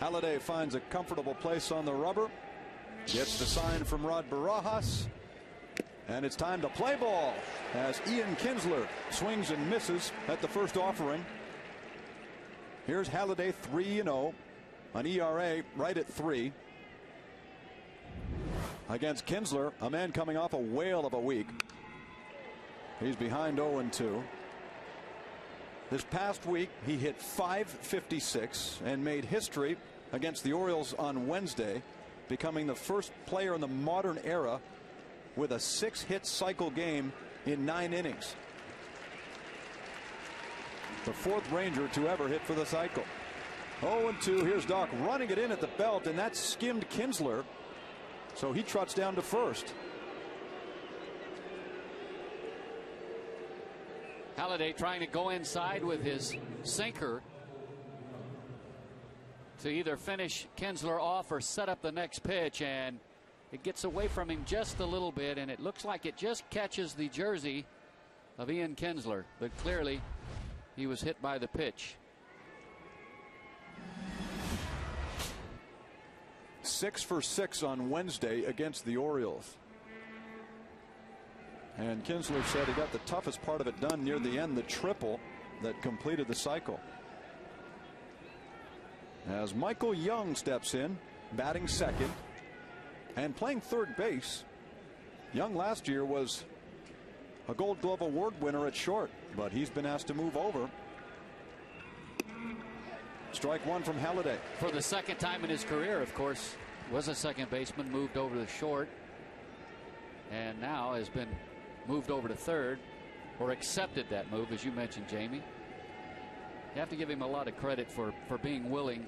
Halliday finds a comfortable place on the rubber. Gets the sign from Rod Barajas. And it's time to play ball as Ian Kinsler swings and misses at the first offering. Here's Halliday 3-0. An ERA right at 3. Against Kinsler, a man coming off a whale of a week. He's behind 0-2. This past week, he hit .556 and made history against the Orioles on Wednesday, becoming the first player in the modern era with a 6-hit cycle game in 9 innings. The 4th Ranger to ever hit for the cycle. 0-2. Here's Doc running it in at the belt, and that skimmed Kinsler, so he trots down to first. Halliday trying to go inside with his sinker to either finish Kinsler off or set up the next pitch, and it gets away from him just a little bit, and it looks like it just catches the jersey of Ian Kinsler, but clearly he was hit by the pitch. 6 for 6 on Wednesday against the Orioles. And Kinsler said he got the toughest part of it done near the end, the triple that completed the cycle. As Michael Young steps in, batting second and playing third base. Young last year was a Gold Glove Award winner at short, but he's been asked to move over. Strike one from Halliday. For the second time in his career, of course, was a second baseman, moved over to short, and now has been moved over to third, or accepted that move, as you mentioned, Jamie. You have to give him a lot of credit for being willing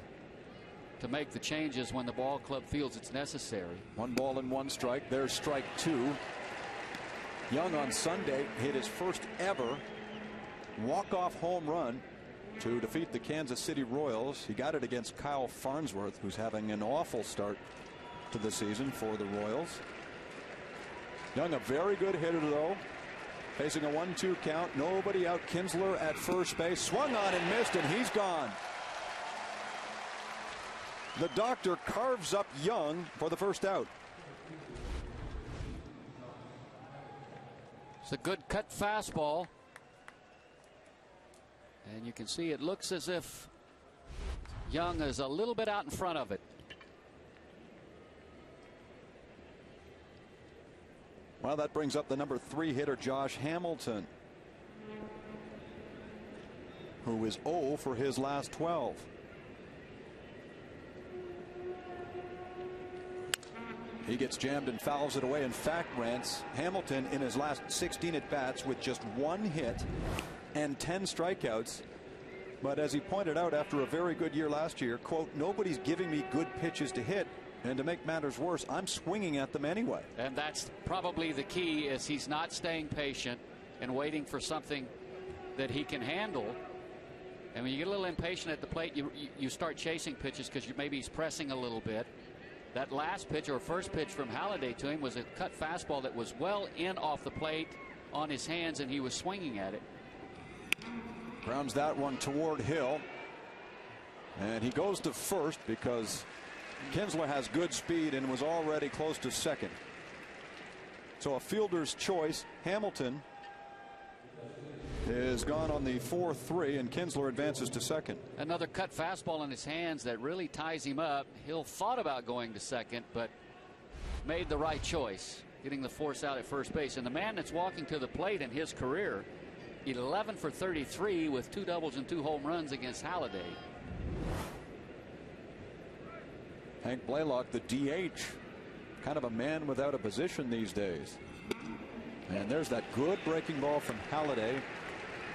to make the changes when the ball club feels it's necessary. 1 ball and 1 strike. There's strike 2. Young on Sunday hit his first ever walk-off home run to defeat the Kansas City Royals. He got it against Kyle Farnsworth, who's having an awful start to the season for the Royals. Young, a very good hitter, though. Facing a 1-2 count. Nobody out. Kinsler at first base. Swung on and missed, and he's gone. The doctor carves up Young for the first out. It's a good cut fastball. And you can see it looks as if Young is a little bit out in front of it. Well, that brings up the number 3 hitter, Josh Hamilton, who is 0 for his last 12. He gets jammed and fouls it away. In fact, Rance, Hamilton in his last 16 at-bats with just 1 hit and 10 strikeouts. But as he pointed out after a very good year last year, quote, nobody's giving me good pitches to hit. And to make matters worse, I'm swinging at them anyway. And that's probably the key, is he's not staying patient and waiting for something that he can handle. And when you get a little impatient at the plate, you start chasing pitches because maybe he's pressing a little bit. That last pitch, or first pitch from Halliday to him, was a cut fastball that was well in off the plate on his hands, and he was swinging at it. Grounds that one toward Hill. And he goes to first because Kinsler has good speed and was already close to second. So a fielder's choice. Hamilton is gone on the 4-3, and Kinsler advances to second. Another cut fastball in his hands that really ties him up. Hill thought about going to second, but made the right choice, getting the force out at first base. And the man that's walking to the plate in his career, 11 for 33 with 2 doubles and 2 home runs against Halliday. Hank Blaylock, the DH, kind of a man without a position these days. And there's that good breaking ball from Halliday,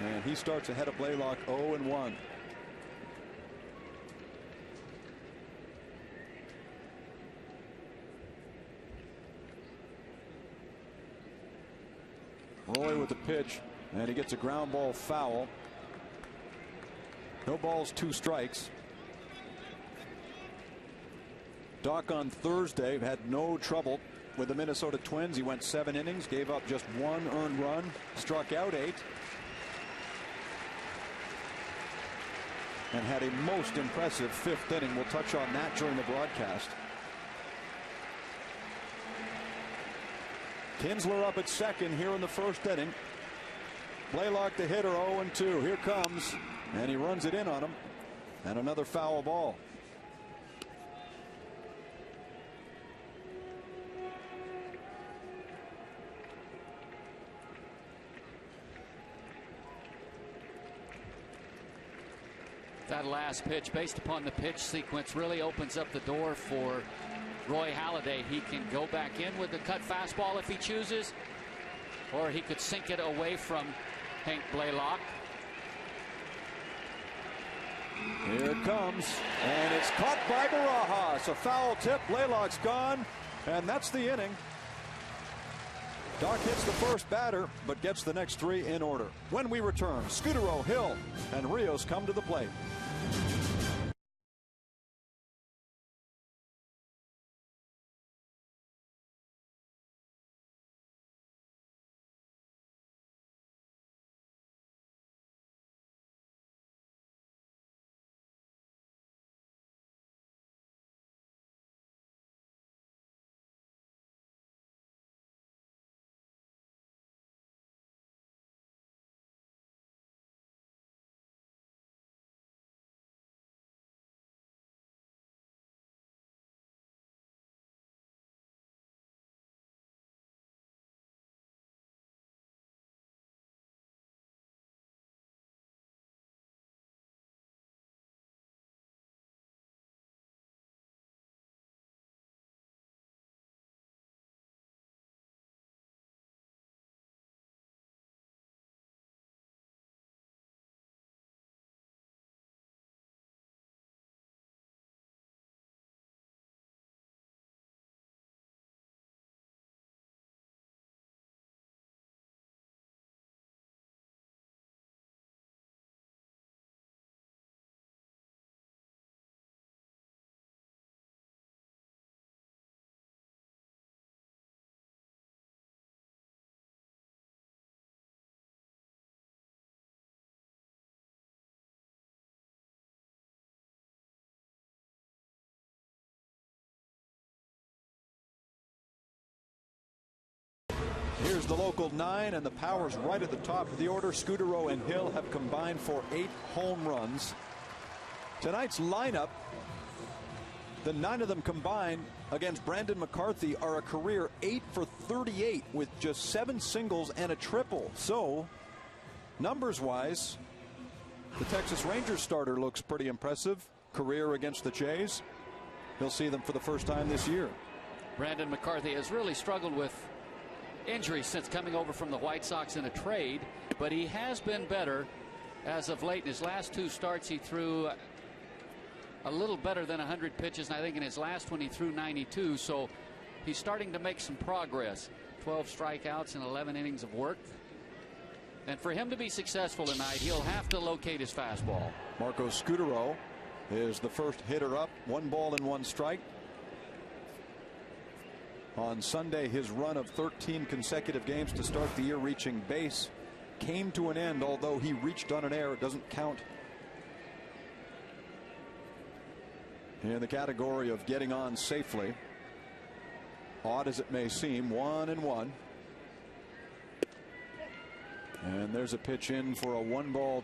and he starts ahead of Blaylock 0-1. Roy with the pitch, and he gets a ground ball foul. No balls, 2 strikes. Doc on Thursday had no trouble with the Minnesota Twins. He went 7 innings, gave up just 1 earned run, struck out 8. and had a most impressive fifth inning. We'll touch on that during the broadcast. Kinsler up at second here in the first inning. Blaylock, the hitter, 0-2. Here comes, and he runs it in on him. And another foul ball. That last pitch, based upon the pitch sequence, really opens up the door for Roy Halladay. He can go back in with the cut fastball if he chooses, or he could sink it away from Hank Blaylock. Here it comes, and it's caught by Barajas. A foul tip. Blaylock's gone, and that's the inning. Doc hits the first batter, but gets the next three in order. When we return, Scutaro, Hill, and Rios come to the plate. Here's the local 9, and the Powers right at the top of the order. Scutaro and Hill have combined for 8 home runs. Tonight's lineup, the 9 of them combined against Brandon McCarthy, are a career 8 for 38 with just 7 singles and a triple. So, numbers-wise, the Texas Rangers starter looks pretty impressive. Career against the Jays. He'll see them for the first time this year. Brandon McCarthy has really struggled with injuries since coming over from the White Sox in a trade, but he has been better as of late. In his last 2 starts, he threw a little better than 100 pitches, and I think in his last one he threw 92, so he's starting to make some progress. 12 strikeouts and 11 innings of work. And for him to be successful tonight, he'll have to locate his fastball. Marco Scutaro is the first hitter up. 1 ball and 1 strike. On Sunday, his run of 13 consecutive games to start the year reaching base came to an end, although he reached on an error. It doesn't count in the category of getting on safely. Odd as it may seem, 1-1. And there's a pitch in for a 1 ball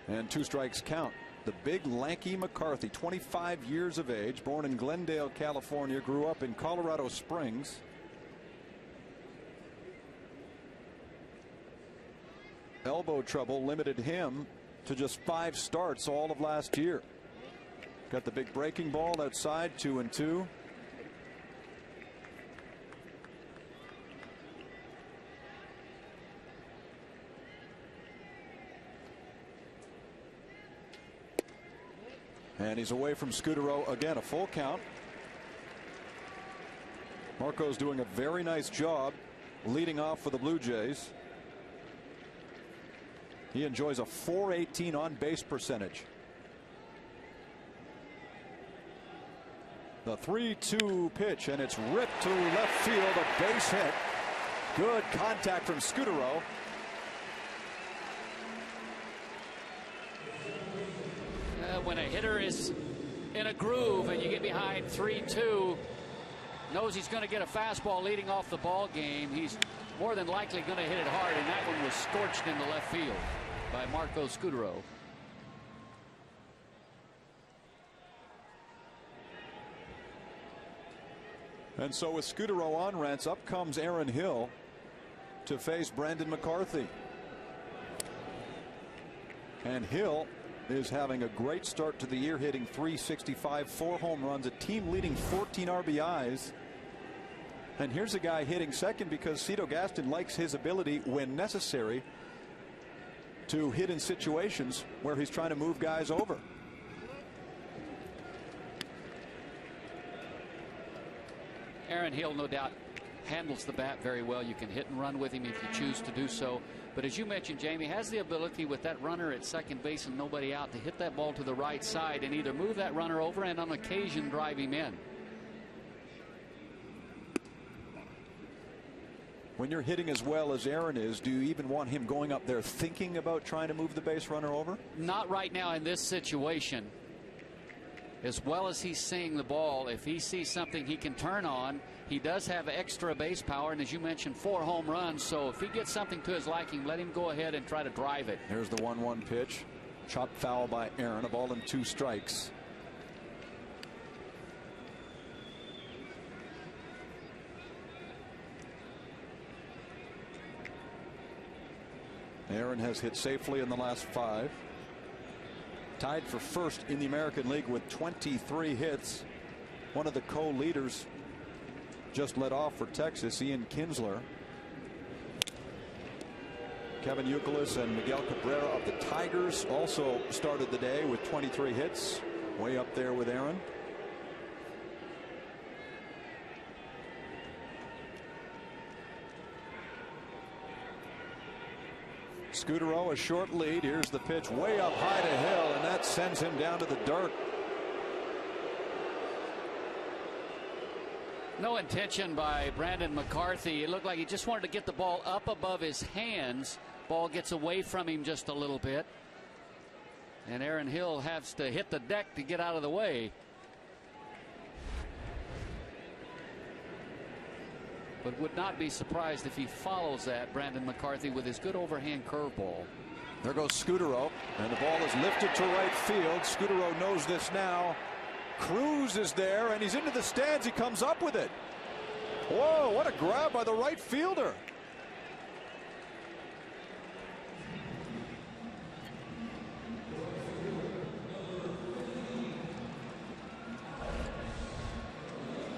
and 2 strikes count. The big lanky McCarthy, 25 years of age, born in Glendale, California, grew up in Colorado Springs. Elbow trouble limited him to just 5 starts all of last year. Got the big breaking ball outside, 2-2. And he's away from Scutaro again. A full count. Marco's doing a very nice job leading off for the Blue Jays. He enjoys a .418 on base percentage. The 3-2 pitch, and it's ripped to left field, a base hit. Good contact from Scutaro. when a hitter is in a groove and you get behind 3-2, knows he's going to get a fastball leading off the ball game, he's more than likely going to hit it hard, and that one was scorched into left field by Marco SCUTARO. And so with SCUTARO on, Rance, up comes Aaron Hill to face Brandon McCarthy. And Hill is having a great start to the year, hitting .365, 4 home runs, a team-leading 14 RBIs. And here's a guy hitting second because Cito Gaston likes his ability, when necessary, to hit in situations where he's trying to move guys over. Aaron Hill, no doubt, handles the bat very well. You can hit and run with him if you choose to do so. But as you mentioned, Jamie, has the ability with that runner at second base and nobody out to hit that ball to the right side and either move that runner over and on occasion drive him in. When you're hitting as well as Aaron is, do you even want him going up there thinking about trying to move the base runner over? Not right now in this situation. As well as he's seeing the ball, if he sees something he can turn on, he does have extra base power, and as you mentioned, 4 home runs. So if he gets something to his liking, let him go ahead and try to drive it. Here's the 1-1 pitch. Chopped foul by Aaron, a ball and 2 strikes. Aaron has hit safely in the last 5. Tied for first in the American League with 23 hits. One of the co-leaders just led off for Texas, Ian Kinsler. Kevin Youkilis and Miguel Cabrera of the Tigers also started the day with 23 hits. Way up there with Aaron. SCUTARO a short lead. Here's the pitch way up high to Hill, and that sends him down to the dirt. No intention by Brandon McCarthy. It looked like he just wanted to get the ball up above his hands. Ball gets away from him just a little bit. And Aaron Hill has to hit the deck to get out of the way. But would not be surprised if he follows that, Brandon McCarthy, with his good overhand curveball. There goes SCUTARO, and the ball is lifted to right field. SCUTARO knows this now. CRUZ is there, and he's into the stands. He comes up with it. Whoa, what a grab by the right fielder.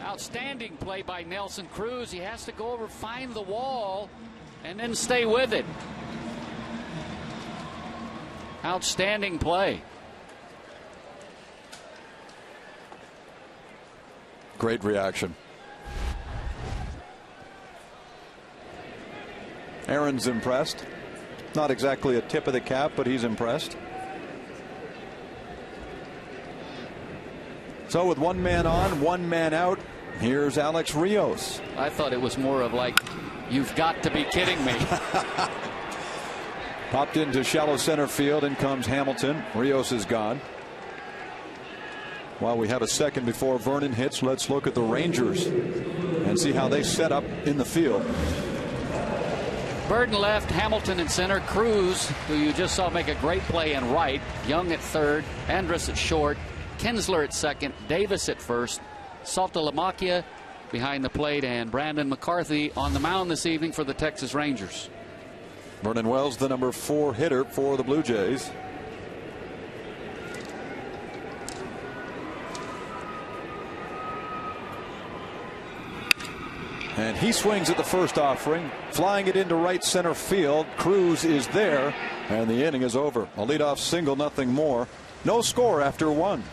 Outstanding play by Nelson Cruz. He has to go over, find the wall, and then stay with it. Outstanding play. Great reaction. Aaron's impressed. Not exactly a tip of the cap, but he's impressed. So with 1 man on, 1 man out, here's Alex Rios. I thought it was more of like, you've got to be kidding me. Popped into shallow center field, and comes Hamilton. Rios is gone. While we have a second before Vernon hits, let's look at the Rangers and see how they set up in the field. Burden left, Hamilton in center, CRUZ, who you just saw make a great play in right, Young at third, Andrus at short, Kinsler at second, Davis at first, Saltalamacchia behind the plate, and Brandon McCarthy on the mound this evening for the Texas Rangers. Vernon Wells, the number 4 hitter for the Blue Jays. And he swings at the first offering, flying it into right center field. CRUZ is there, and the inning is over. A leadoff single, nothing more. No score after 1.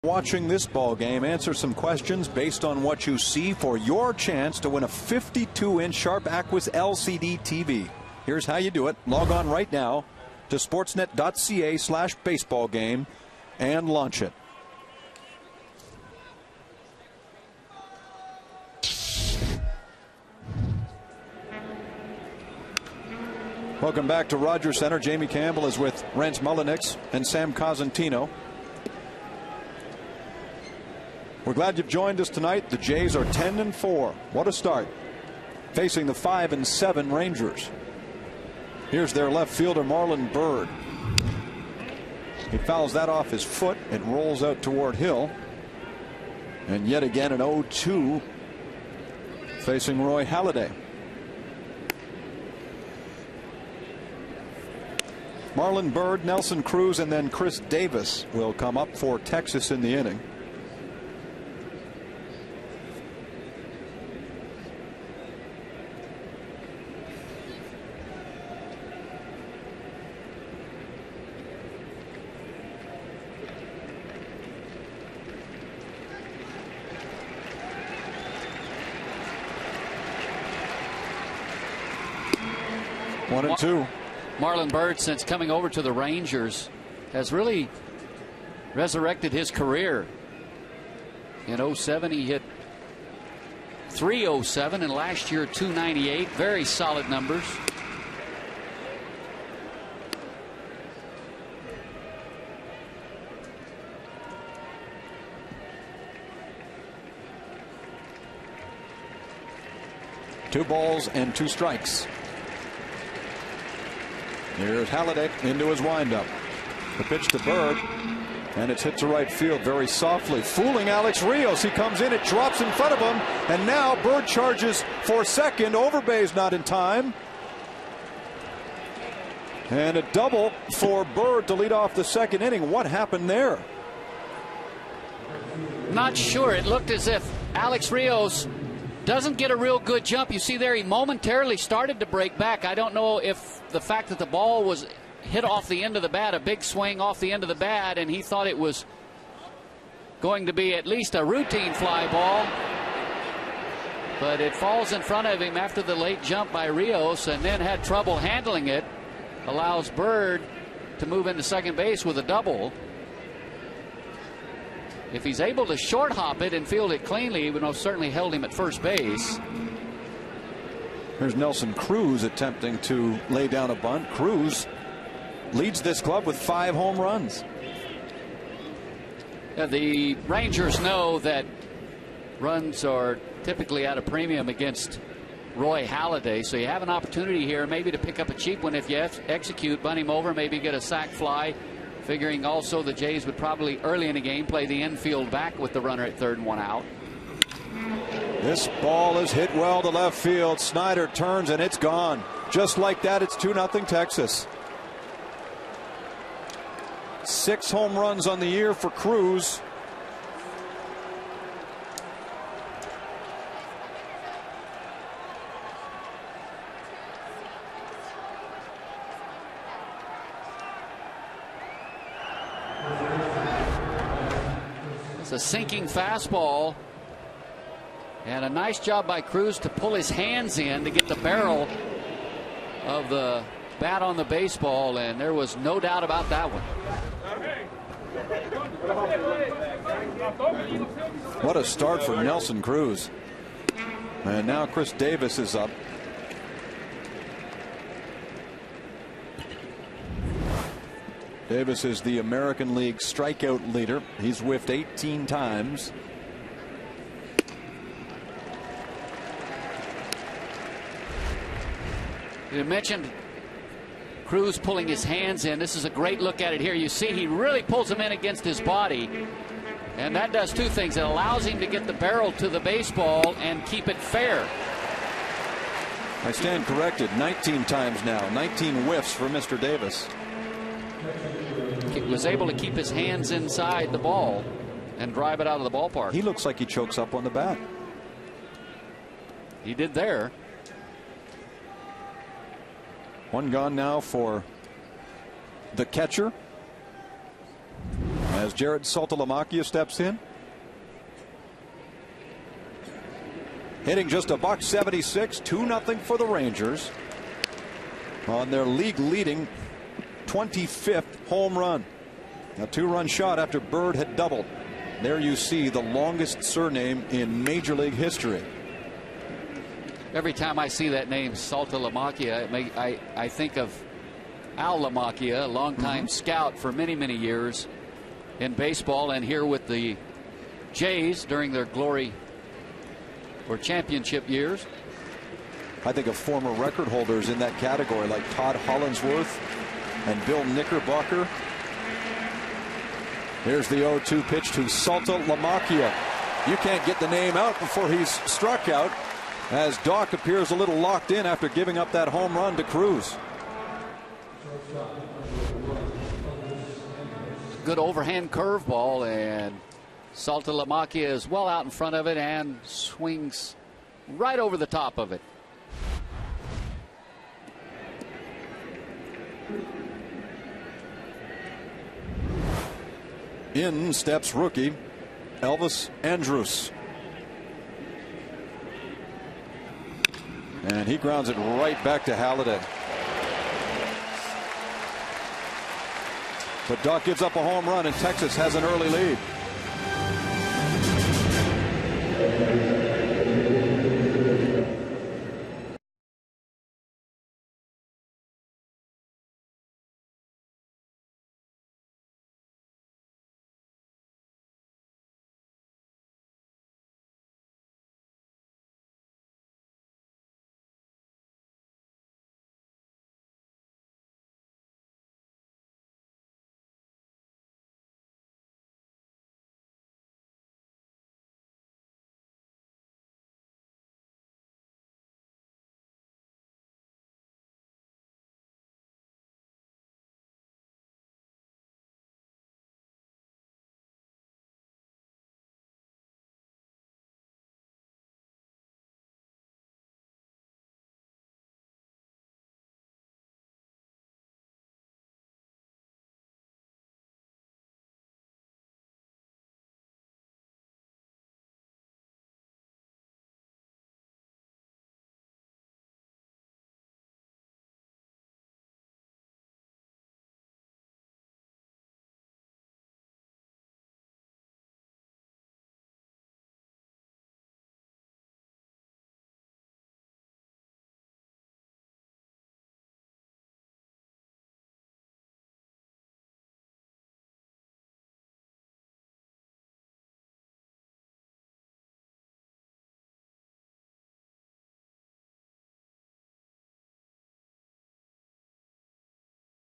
Watching this ball game, answer some questions based on what you see for your chance to win a 52-inch Sharp Aquis LCD TV. Here's how you do it. Log on right now to sportsnet.ca/baseball game and launch it. Welcome back to Rogers Center. Jamie Campbell is with Rance Mullenix and Sam Cosentino. We're glad you've joined us tonight. The Jays are 10-4. What a start. Facing the 5-7 Rangers. Here's their left fielder, Marlon Byrd. He fouls that off his foot. It rolls out toward Hill. And yet again an 0-2 facing Roy Halladay. Marlon Byrd, Nelson Cruz, and then Chris Davis will come up for Texas in the inning. One and two. Marlon Byrd, since coming over to the Rangers, has really resurrected his career. In 07, he hit .307, and last year .298. Very solid numbers. Two balls and two strikes. Here's Halladay into his windup. The pitch to Byrd, and it's hit to right field very softly, fooling Alex Rios. He comes in, it drops in front of him, and now Byrd charges for second. Overbay's not in time. And a double for Byrd to lead off the second inning. What happened there? Not sure. It looked as if Alex Rios doesn't get a real good jump. You see there, he momentarily started to break back. I don't know if the fact that the ball was hit off the end of the bat, a big swing off the end of the bat, and he thought it was going to be at least a routine fly ball. But it falls in front of him after the late jump by Rios, and then had trouble handling it. Allows Byrd to move into second base with a double. If he's able to short hop it and field it cleanly, he would most certainly held him at first base. Here's Nelson Cruz attempting to lay down a bunt. Cruz leads this club with 5 home runs. The Rangers know that runs are typically at a premium against Roy Halladay, so you have an opportunity here maybe to pick up a cheap one if you execute, bunt him over, maybe get a sac fly. Figuring also the Jays would probably early in the game play the infield back with the runner at third and 1 out. This ball is hit well to left field. Snyder turns and it's gone. Just like that, it's 2-0 Texas. 6 home runs on the year for Cruz. It's a sinking fastball, and a nice job by Cruz to pull his hands in to get the barrel of the bat on the baseball, and there was no doubt about that one. What a start for Nelson Cruz. And now Chris Davis is up. Davis is the American League strikeout leader. He's whiffed 18 times. You mentioned Cruz pulling his hands in. This is a great look at it here. You see he really pulls them in against his body. And that does two things. It allows him to get the barrel to the baseball and keep it fair. I stand corrected. 19 times now. 19 whiffs for Mr. Davis. He was able to keep his hands inside the ball and drive it out of the ballpark. He looks like he chokes up on the bat. He did there. One gone now for the catcher. as Jared Saltalamacchia steps in. Hitting just $176, 2-0 for the Rangers on their league-leading 25th home run. A 2-run shot after Bird had doubled. There you see the longest surname in Major League history. Every time I see that name, Saltalamacchia, I think of Al Lamacchia, a longtime scout for many, many years in baseball, and here with the Jays during their glory or championship years. I think of former record holders in that category like Todd Hollinsworth and Bill Knickerbocker. Here's the 0-2 pitch to Saltalamacchia. You can't get the name out before he's struck out, as Doc appears a little locked in after giving up that home run to CRUZ. Good overhand curveball, and Saltalamacchia is well out in front of it and swings right over the top of it. In steps rookie Elvis Andrus. And he grounds it right back to Halladay. But Doc gives up a home run, and Texas has an early lead.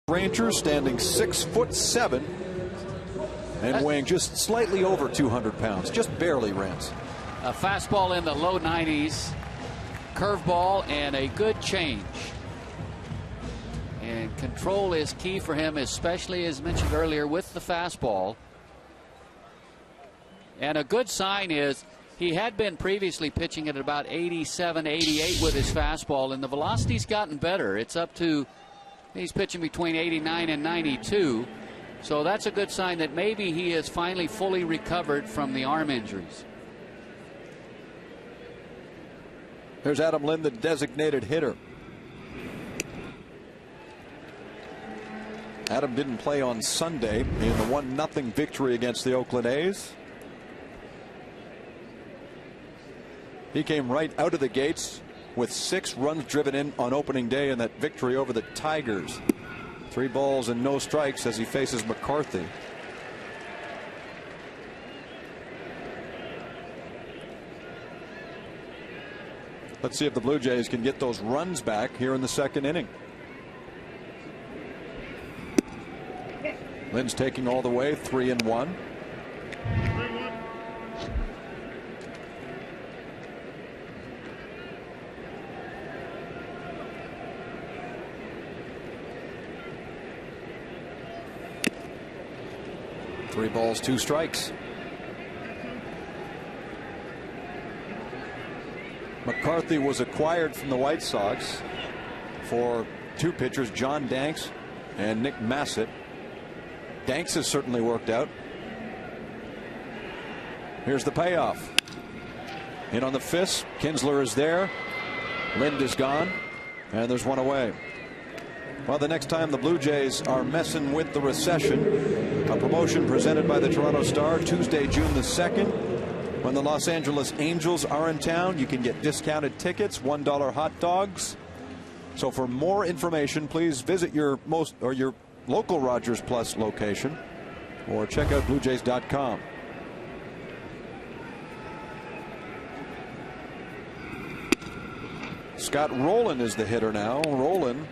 Rangers standing 6'7" and weighing just slightly over 200 pounds, just barely, Rance. A fastball in the low 90s, curveball, and a good change. And control is key for him, especially as mentioned earlier with the fastball. And a good sign is he had been previously pitching at about 87, 88 with his fastball, and the velocity's gotten better. It's up to, he's pitching between 89 and 92. So that's a good sign that maybe he is finally fully recovered from the arm injuries. There's Adam Lind, the designated hitter. Adam didn't play on Sunday in the 1-0 victory against the Oakland A's. He came right out of the gates with 6 runs driven in on opening day in that victory over the Tigers. 3 balls and no strikes as he faces McCarthy. Let's see if the Blue Jays can get those runs back here in the second inning. Lynn's taking all the way, 3-1. Three balls, 2 strikes. McCarthy was acquired from the White Sox for 2 pitchers, John Danks and Nick Massett. Danks has certainly worked out. Here's the payoff. In on the fist. Kinsler is there. Lind is gone. And there's one away. Well, the next time the Blue Jays are messing with the recession, a promotion presented by the Toronto Star, Tuesday, June the 2nd, when the Los Angeles Angels are in town. You can get discounted tickets, $1 hot dogs. So for more information, please visit your local Rogers Plus location or check out BlueJays.com. Scott Rowland is the hitter now. Rowland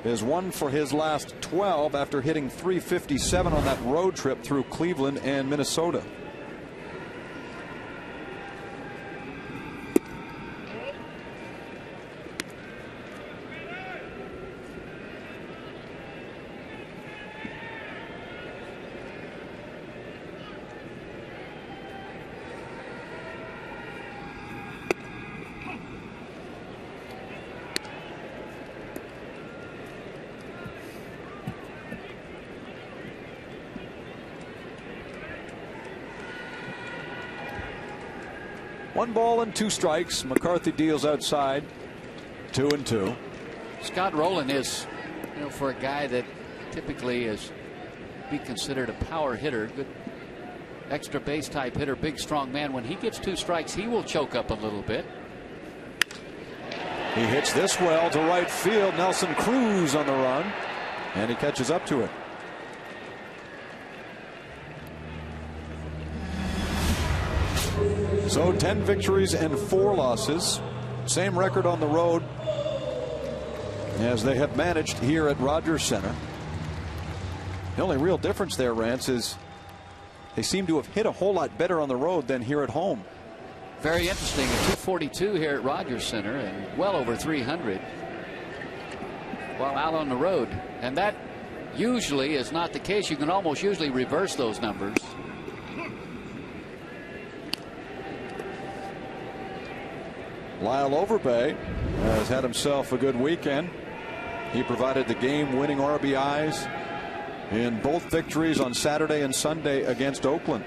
is 1 for his last 12 after hitting .357 on that road trip through Cleveland and Minnesota. One ball and 2 strikes. McCarthy deals outside. 2-2. Scott Rowland is, for a guy that typically is be considered a power hitter, good extra base type hitter, big strong man. When he gets 2 strikes, he will choke up a little bit. He hits this well to right field. Nelson Cruz on the run, and he catches up to it. So 10 victories and 4 losses. Same record on the road as they have managed here at Rogers Center. The only real difference there, Rance, is they seem to have hit a whole lot better on the road than here at home. Very interesting. A 242 here at Rogers Center and well over 300 while out on the road. And that usually is not the case. You can almost usually reverse those numbers. Lyle Overbay has had himself a good weekend. He provided the game-winning RBIs in both victories on Saturday and Sunday against Oakland.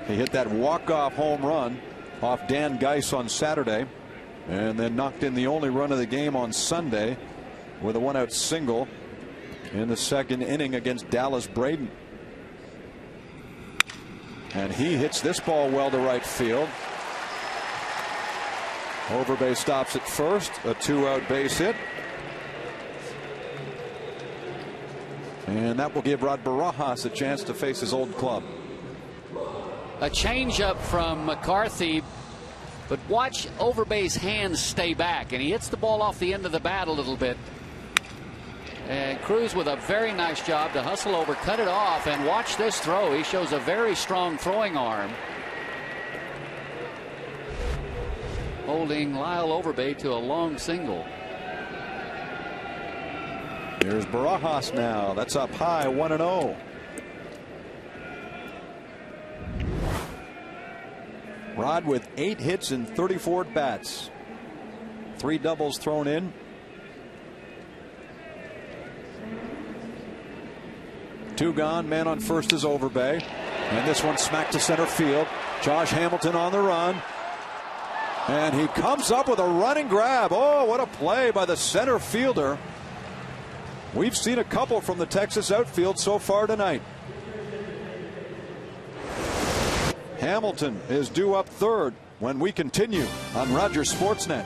He hit that walk-off home run off Dan Geis on Saturday, and then knocked in the only run of the game on Sunday with a 1-out single in the 2nd inning against Dallas Braden. And he hits this ball well to right field. Overbay stops at first, a 2-out base hit. And that will give Rod Barajas a chance to face his old club. A changeup from McCarthy, but watch Overbay's hands stay back, and he hits the ball off the end of the bat a little bit. And Cruz with a very nice job to hustle over, cut it off, and watch this throw. He shows a very strong throwing arm, holding Lyle Overbay to a long single. Here's Barajas now. That's up high, 1-0. Rod with 8 hits and 34 at bats. 3 doubles thrown in. Two gone. Man on first is Overbay. And this one smacked to center field. Josh Hamilton on the run. And he comes up with a running grab. Oh, what a play by the center fielder. We've seen a couple from the Texas outfield so far tonight. Hamilton is due up third when we continue on Rogers Sportsnet.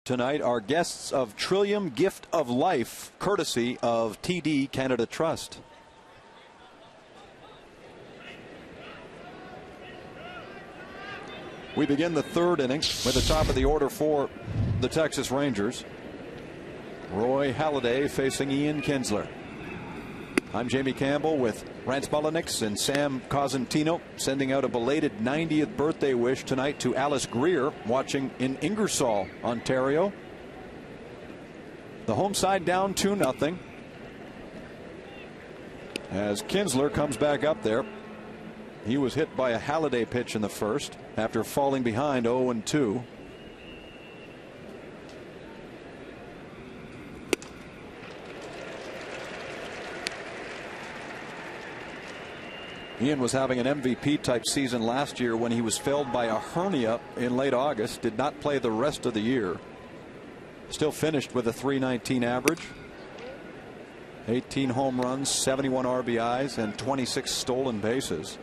Tonight, our guests of Trillium Gift of Life, courtesy of TD Canada Trust. We begin the third inning with the top of the order for the Texas Rangers. Roy Halladay facing Ian Kinsler. I'm Jamie Campbell with Rance Mullenix and Sam Cosentino, sending out a belated 90th birthday wish tonight to Alice Greer, watching in Ingersoll, Ontario. The home side down 2-0 as Kinsler comes back up there. He was hit by a Halladay pitch in the first after falling behind 0-2. Ian was having an MVP type season last year when he was felled by a hernia in late August. Did not play the rest of the year. Still finished with a .319 average. 18 home runs, 71 RBIs, and 26 stolen bases.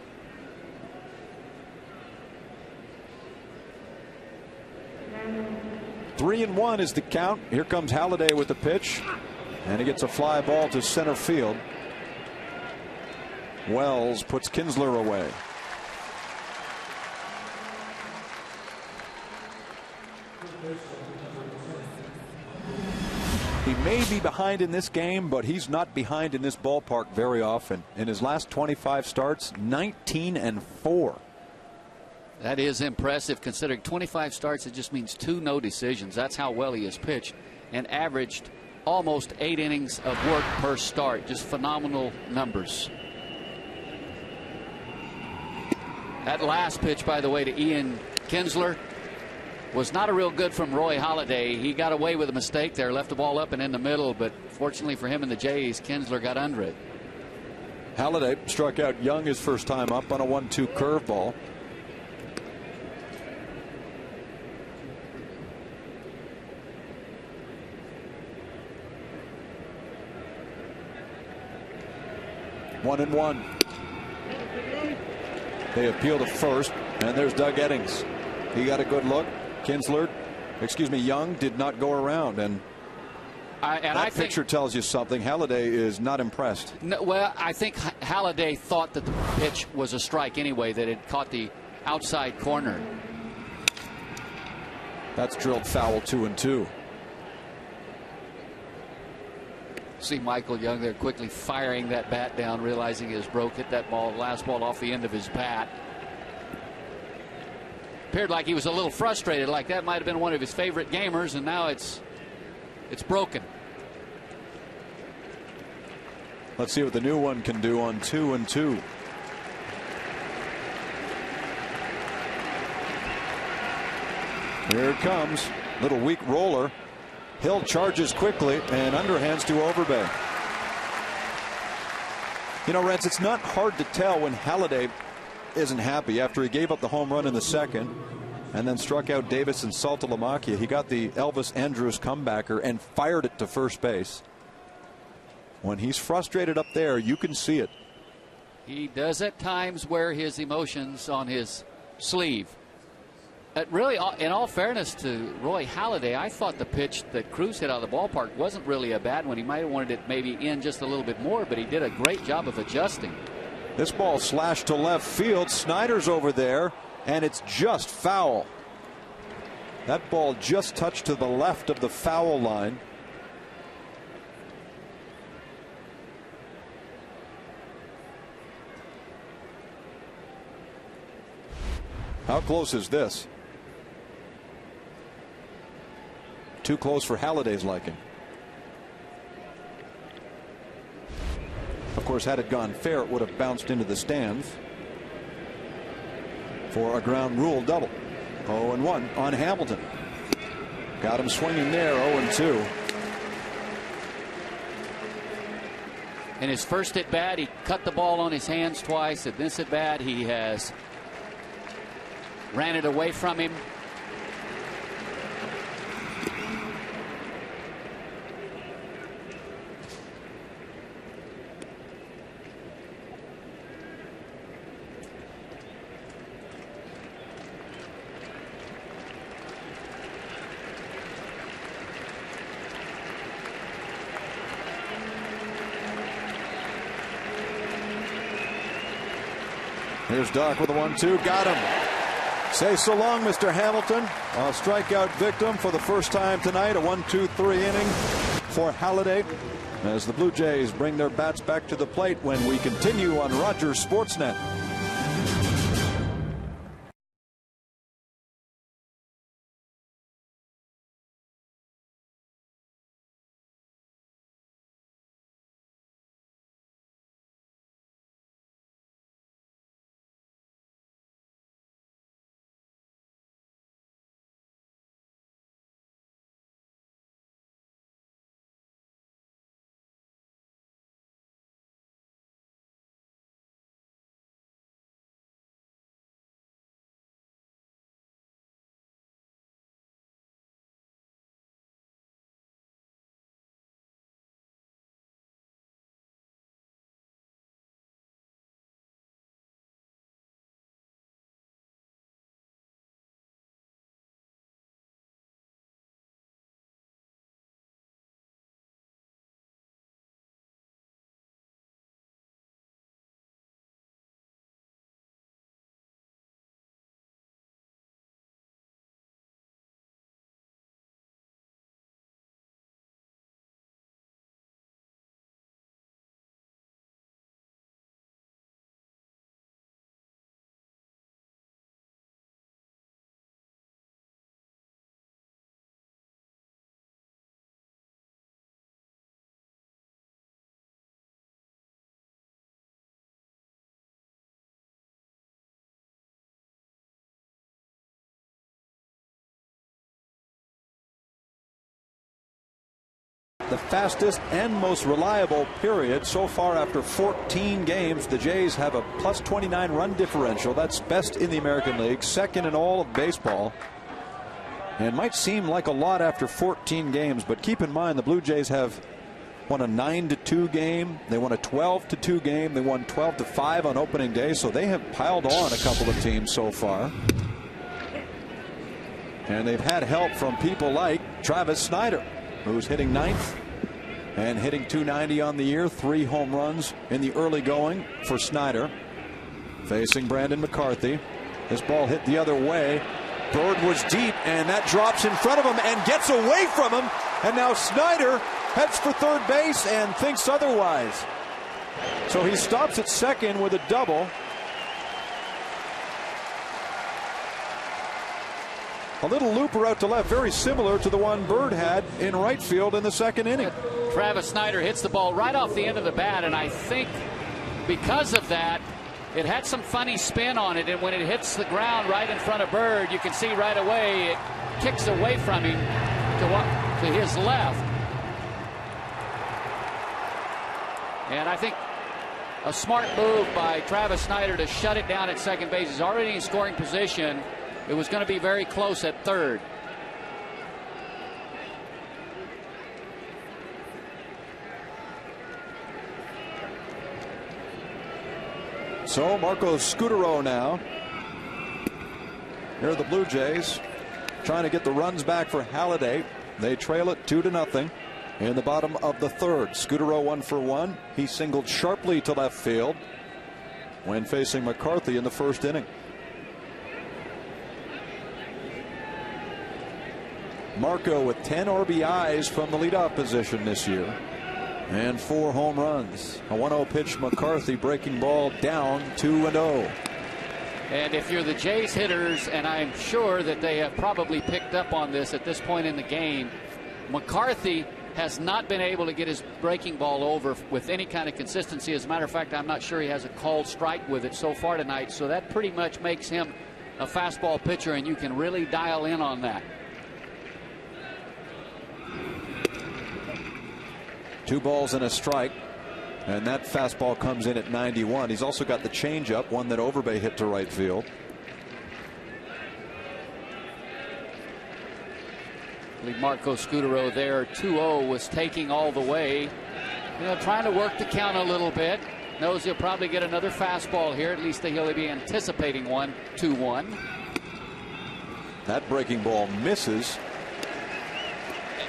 Three and one is the count. Here comes Halladay with the pitch, and he gets a fly ball to center field. Wells puts Kinsler away. He may be behind in this game, but he's not behind in this ballpark very often. In his last 25 starts, 19-4. That is impressive, considering 25 starts. It just means 2 no decisions. That's how well he has pitched, and averaged almost 8 innings of work per start. Just phenomenal numbers. That last pitch, by the way, to Ian Kinsler was not a real good from Roy Halladay. He got away with a mistake there, left the ball up and in the middle, but fortunately for him and the Jays, Kinsler got under it. Halladay struck out Young his first time up on a 1-2 curveball. One and one. They appeal to first, and there's Doug Eddings. He got a good look. Young did not go around, and that picture tells you something. Halladay is not impressed. No, well, I think Halladay thought that the pitch was a strike anyway, that it caught the outside corner. That's drilled foul, 2-2. See Michael Young there quickly firing that bat down, realizing his broke, hit that ball, last ball off the end of his bat. Appeared like he was a little frustrated, like that might have been one of his favorite gamers, and now it's broken. Let's see what the new one can do on 2-2. Here it comes. Little weak roller. Hill charges quickly and underhands to Overbay. You know, Rance, it's not hard to tell when Halladay isn't happy. After he gave up the home run in the second and then struck out Davis and Saltalamacchia, he got the Elvis Andrus comebacker and fired it to first base. When he's frustrated up there, you can see it. He does at times wear his emotions on his sleeve. Really, in all fairness to Roy Halladay, I thought the pitch that CRUZ hit out of the ballpark wasn't really a bad one. He might have wanted it maybe in just a little bit more, but he did a great job of adjusting. This ball slashed to left field. Snyder's over there, and it's just foul. That ball just touched to the left of the foul line. How close is this? Too close for Halladay's liking. Of course, had it gone fair, it would have bounced into the stands for a ground rule double. 0-1 on Hamilton. Got him swinging there. 0-2. In his first at bat, he cut the ball on his hands twice. At this at bat, he has ran it away from him. Here's Doc with a 1-2. Got him. Say so long, Mr. Hamilton. A strikeout victim for the first time tonight. A 1-2-3 inning for Halladay as the Blue Jays bring their bats back to the plate when we continue on Rogers Sportsnet. The fastest and most reliable period so far after 14 games. The Jays have a plus 29 run differential. That's best in the American League, second in all of baseball. And might seem like a lot after 14 games, but keep in mind the Blue Jays have won a 9-2 game. They won a 12-2 game. They won 12-5 on opening day, so they have piled on a couple of teams so far. And they've had help from people like Travis Snyder, who's hitting 9th and hitting .290 on the year. 3 home runs in the early going for Snyder. Facing Brandon McCarthy. This ball hit the other way. Bird was deep, and that drops in front of him and gets away from him. And now Snyder heads for third base and thinks otherwise. So he stops at second with a double. A little looper out to left, very similar to the one Bird had in right field in the second inning. Travis Snyder hits the ball right off the end of the bat, and I think because of that, it had some funny spin on it, and when it hits the ground right in front of Bird, you can see right away it kicks away from him to his left. And I think a smart move by Travis Snyder to shut it down at second base. He's already in scoring position. It was going to be very close at third. So Marco Scutaro now. Here are the Blue Jays trying to get the runs back for Halladay. They trail it 2-0 in the bottom of the third. Scutaro 1 for 1. He singled sharply to left field when facing McCarthy in the first inning. Marco with 10 RBIs from the leadoff position this year and 4 home runs. A 1-0 pitch, McCarthy breaking ball down 2-0. And if you're the Jays hitters, and I'm sure that they have probably picked up on this at this point in the game, McCarthy has not been able to get his breaking ball over with any kind of consistency. As a matter of fact, I'm not sure he has a called strike with it so far tonight, so that pretty much makes him a fastball pitcher, and you can really dial in on that. 2 balls and a strike, and that fastball comes in at 91. He's also got the changeup, one that Overbay hit to right field. I believe Marco Scutaro there, 2-0, was taking all the way. You know, trying to work the count a little bit. Knows he'll probably get another fastball here. At least he'll be anticipating one. 2-1. That breaking ball misses.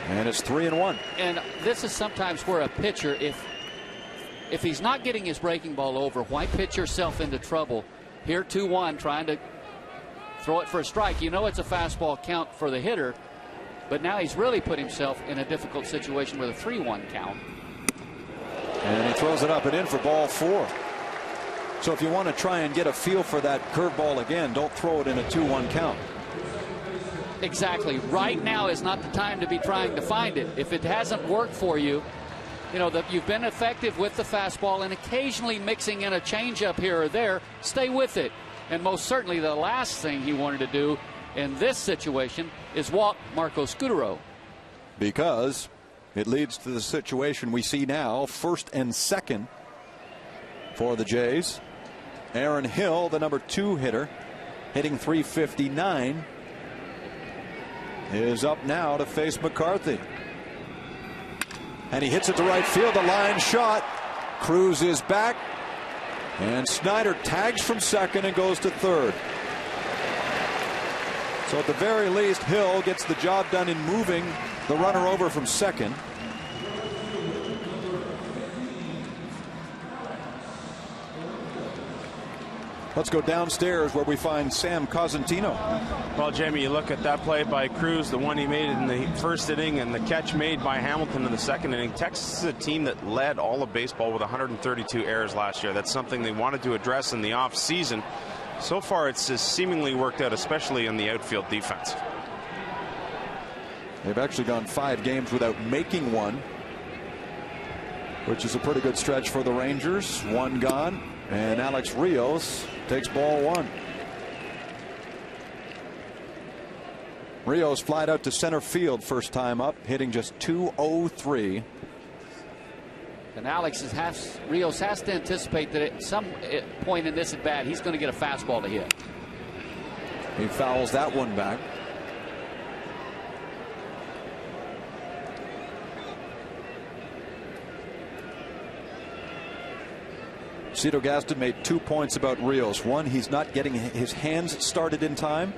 And it's 3-1. And this is sometimes where a pitcher, if he's not getting his breaking ball over, why pitch yourself into trouble Here 2-1, trying to throw it for a strike. You know it's a fastball count for the hitter, but now he's really put himself in a difficult situation with a 3-1 count. And he throws it up and in for ball 4. So if you want to try and get a feel for that curveball again, don't throw it in a 2-1 count. Exactly. Right now is not the time to be trying to find it. If it hasn't worked for you, you know, that you've been effective with the fastball and occasionally mixing in a changeup here or there, stay with it. And most certainly the last thing he wanted to do in this situation is walk Marco Scutaro. Because it leads to the situation we see now, 1st and 2nd for the Jays. Aaron Hill, the number 2 hitter, hitting .359, is up now to face McCarthy. And he hits it to right field, a line shot. CRUZ is back, and Snyder tags from second and goes to third. So at the very least, Hill gets the job done in moving the runner over from second. Let's go downstairs where we find Sam Cosentino. Well, Jamie, you look at that play by CRUZ, the one he made in the first inning, and the catch made by Hamilton in the second inning. Texas is a team that led all of baseball with 132 errors last year. That's something they wanted to address in the off season. So far, it's seemingly worked out, especially in the outfield defense. They've actually gone 5 games without making one, which is a pretty good stretch for the Rangers. 1 gone, and Alex Rios takes ball 1. Rios flied out to center field first time up, hitting just .203. And Rios has to anticipate that at some point in this at bat, he's going to get a fastball to hit. He fouls that one back. Cito Gaston made 2 points about Rios. One, he's not getting his hands started in time,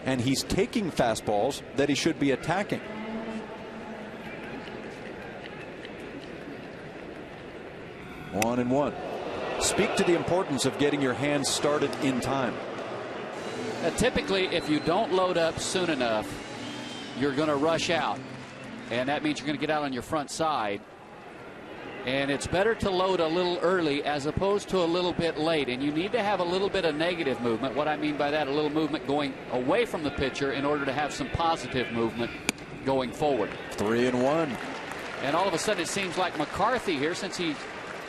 and he's taking fastballs that he should be attacking. One and one. Speak to the importance of getting your hands started in time. Typically, if you don't load up soon enough, you're going to rush out, and that means you're going to get out on your front side. And it's better to load a little early as opposed to a little bit late. And you need to have a little bit of negative movement. What I mean by that, a little movement going away from the pitcher in order to have some positive movement going forward. 3-1. And all of a sudden it seems like McCarthy here, since he's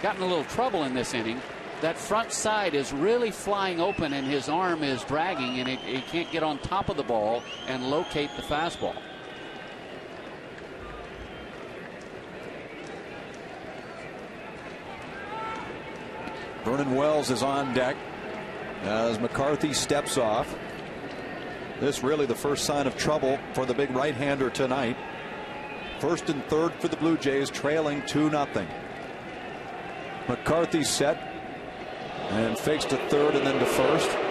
gotten a little trouble in this inning, that front side is really flying open and his arm is dragging and he can't get on top of the ball and locate the fastball. Vernon Wells is on deck as McCarthy steps off. This really the first sign of trouble for the big right-hander tonight. 1st and 3rd for the Blue Jays, trailing 2-0. McCarthy set and fakes to 3rd and then to 1st.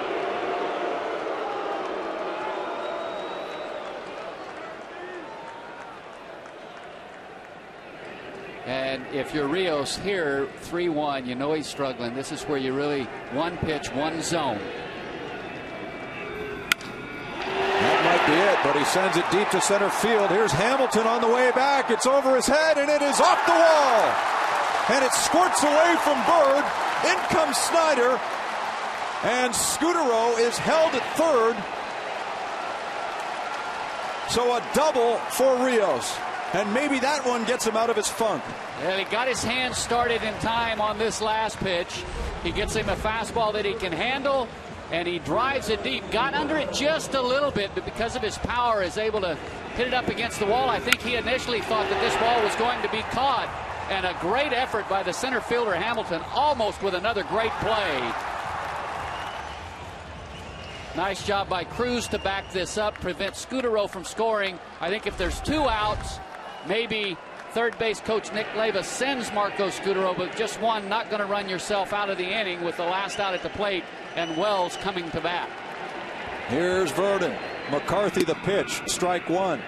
And if you're Rios here, 3-1, you know he's struggling. This is where you really, one pitch, one zone. That might be it, but he sends it deep to center field. Here's Hamilton on the way back. It's over his head, and it is off the wall. And it squirts away from Bird. In comes Snyder. And Scutaro is held at 3rd. So a double for Rios. And maybe that one gets him out of his funk. Well, he got his hands started in time on this last pitch. He gets him a fastball that he can handle, and he drives it deep. Got under it just a little bit, but because of his power is able to hit it up against the wall. I think he initially thought that this ball was going to be caught. And a great effort by the center fielder Hamilton, almost with another great play. Nice job by CRUZ to back this up, prevent Scutaro from scoring. I think if there's 2 outs, maybe third base coach Nick Leyva sends Marco Scutaro, but just one, not going to run yourself out of the inning with the last out at the plate and Wells coming to bat. Here's Vernon. McCarthy the pitch, strike 1.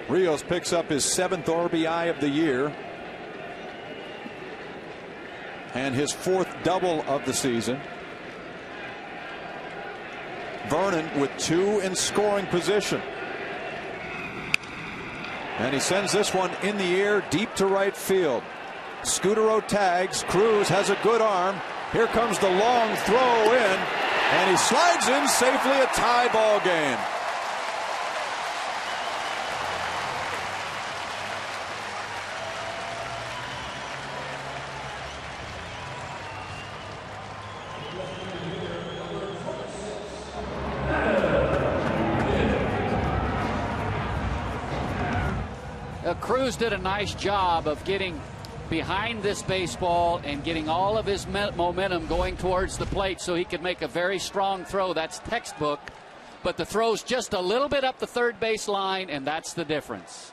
Rios picks up his 7th RBI of the year. and his 4th double of the season. Vernon with 2 in scoring position. And he sends this one in the air deep to right field. SCUTARO tags. CRUZ has a good arm. Here comes the long throw in, and he slides in safely. A tie ball game. CRUZ did a nice job of getting behind this baseball and getting all of his momentum going towards the plate so he could make a very strong throw. That's textbook, but the throw's just a little bit up the third base line, and that's the difference.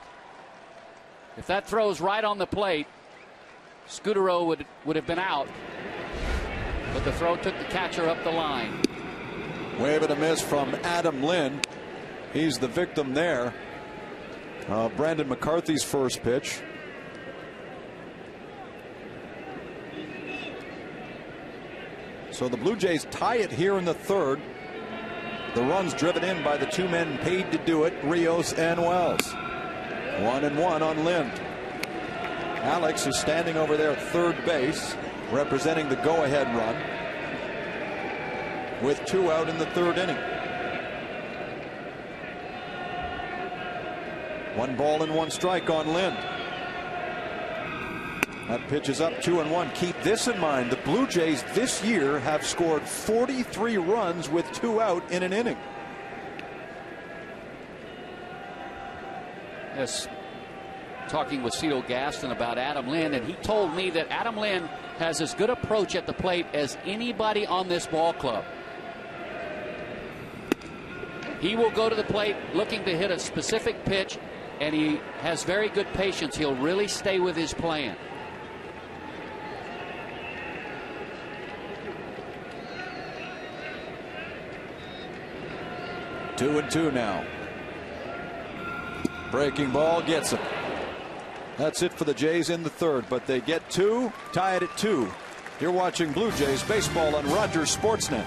If that throw's right on the plate, SCUTARO would have been out, but the throw took the catcher up the line. Wave and a miss from Adam Lynn. He's the victim there. Brandon McCarthy's first pitch. So the Blue Jays tie it here in the 3rd. The runs driven in by the 2 men paid to do it, Rios and Wells. 1-1 on Lynn. Alex is standing over there at third base, representing the go-ahead run, with 2 out in the 3rd inning. 1 ball and 1 strike on Lynn. That pitch is up 2-1. Keep this in mind. The Blue Jays this year have scored 43 runs with 2 out in an inning. Yes, talking with Cito Gaston about Adam Lynn, and he told me that Adam Lynn has as good approach at the plate as anybody on this ball club. He will go to the plate looking to hit a specific pitch, and he has very good patience. He'll really stay with his plan. Two and 2 now. Breaking ball gets him. That's it for the Jays in the 3rd, but they get 2, tie it at 2. You're watching Blue Jays baseball on Rogers Sportsnet.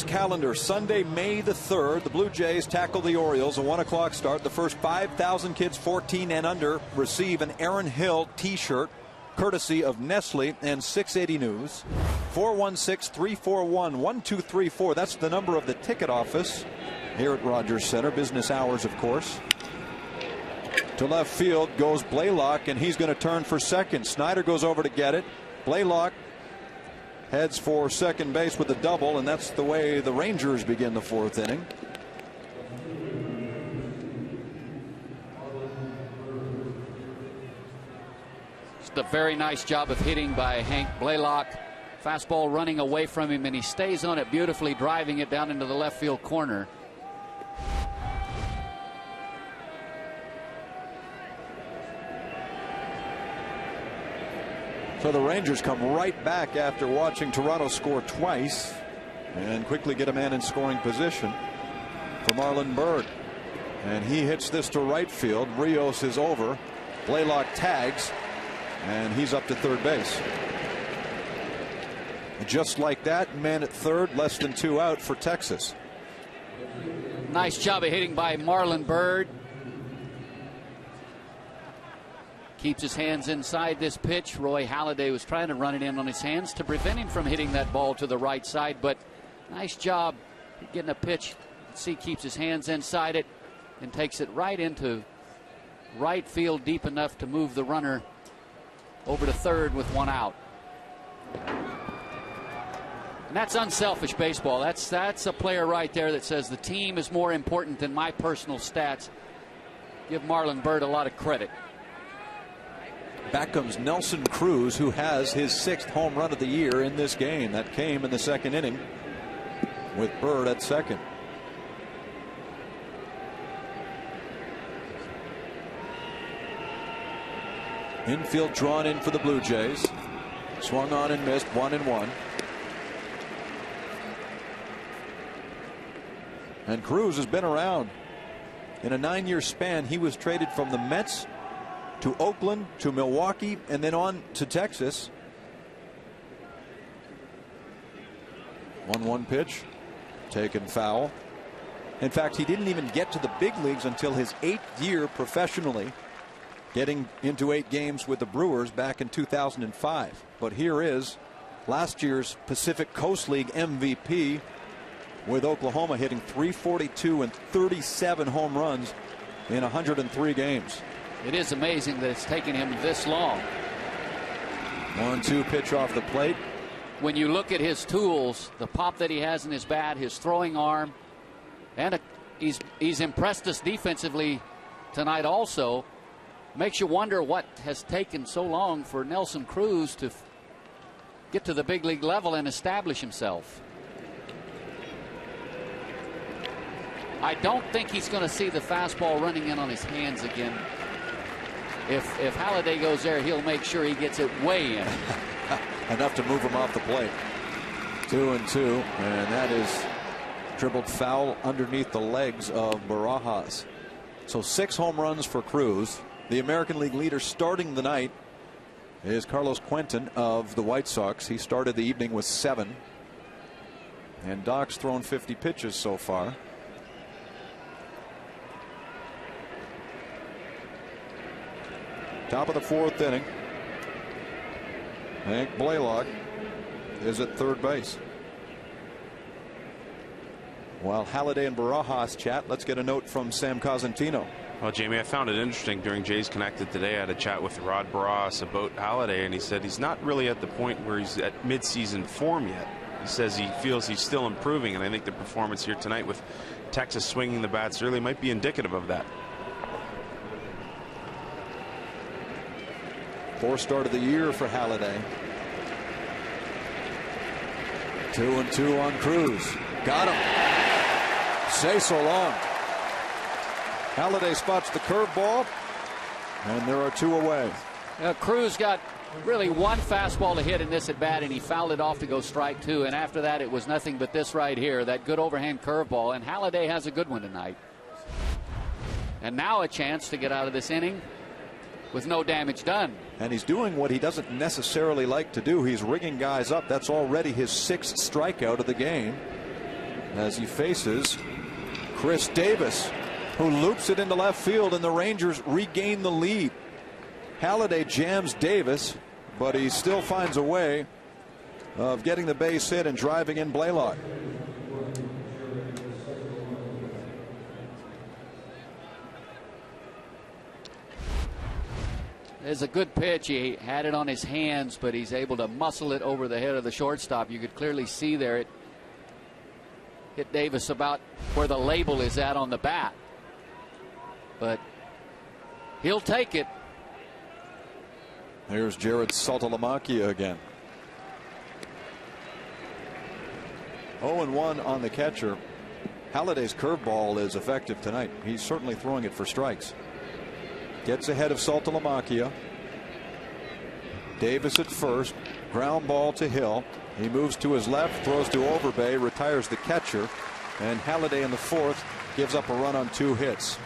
Calendar Sunday, May the 3rd. The Blue Jays tackle the Orioles. A 1 o'clock start. The first 5,000 kids 14 and under receive an Aaron Hill t-shirt courtesy of Nestle and 680 News. 416-341-1234. That's the number of the ticket office here at Rogers Center. Business hours, of course. To left field goes Blaylock, and he's going to turn for second. Snyder goes over to get it. Blaylock heads for second base with a double, and that's the way the Rangers begin the 4th inning. Just a very nice job of hitting by Hank Blaylock. Fastball running away from him, and he stays on it beautifully, driving it down into the left field corner. So the Rangers come right back after watching Toronto score twice and quickly get a man in scoring position for Marlon Byrd. And he hits this to right field. Rios is over. Blaylock tags, and he's up to third base. Just like that, man at third, less than 2 out for Texas. Nice job of hitting by Marlon Byrd. Keeps his hands inside this pitch. Roy Halladay was trying to run it in on his hands to prevent him from hitting that ball to the right side, but nice job getting a pitch. See, keeps his hands inside it and takes it right into right field, deep enough to move the runner over to third with 1 out. And that's unselfish baseball. That's a player right there that says the team is more important than my personal stats. Give Marlon Byrd a lot of credit. Back comes Nelson Cruz, who has his 6th home run of the year in this game. That came in the 2nd inning with Byrd at second. Infield drawn in for the Blue Jays. Swung on and missed, 1-1. And Cruz has been around. In a 9-year span, he was traded from the Mets to Oakland to Milwaukee and then on to Texas. 1-1 pitch, taken foul. In fact, he didn't even get to the big leagues until his 8th year professionally, getting into 8 games with the Brewers back in 2005. But here is last year's Pacific Coast League MVP with Oklahoma, hitting .342 and 37 home runs in 103 games. It is amazing that it's taken him this long. 1-2 pitch off the plate. When you look at his tools, the pop that he has in his bat, his throwing arm, and he's impressed us defensively tonight also. Makes you wonder what has taken so long for Nelson Cruz to get to the big league level and establish himself. I don't think he's going to see the fastball running in on his hands again. If Halladay goes there, he'll make sure he gets it way in. Enough to move him off the plate. 2-2, and that is dribbled foul underneath the legs of Barajas. So 6 home runs for Cruz. The American League leader starting the night is Carlos Quentin of the White Sox. He started the evening with 7. And Doc's thrown 50 pitches so far. Top of the 4th inning. Hank Blaylock is at third base. While Halladay and Barajas chat, let's get a note from Sam Cosentino. Well, Jamie, I found it interesting during Jays Connected today. I had a chat with Rod Barajas about Halladay, and he said he's not really at the point where he's at midseason form yet. He says he feels he's still improving, and I think the performance here tonight with Texas swinging the bats early might be indicative of that. 4th start of the year for Halladay. 2-2 on Cruz. Got him. Say so long. Halladay spots the curveball, and there are 2 away. Cruz got really 1 fastball to hit in this at bat, and he fouled it off to go strike 2. And after that, it was nothing but this right here, that good overhand curveball. And Halladay has a good one tonight. And now a chance to get out of this inning with no damage done. And he's doing what he doesn't necessarily like to do. He's rigging guys up. That's already his 6th strikeout of the game as he faces Chris Davis, who loops it into left field, and the Rangers regain the lead. Halladay jams Davis, but he still finds a way of getting the base hit and driving in Blaylock. It's a good pitch. He had it on his hands, but he's able to muscle it over the head of the shortstop. You could clearly see there it hit Davis about where the label is at on the bat. But he'll take it. Here's Jared Saltalamacchia again. 0-1 on the catcher. Halladay's curveball is effective tonight. He's certainly throwing it for strikes. Gets ahead of Saltalamacchia. Davis at first. Ground ball to Hill. He moves to his left, throws to Overbay, retires the catcher, and Halliday in the fourth gives up a run on 2 hits.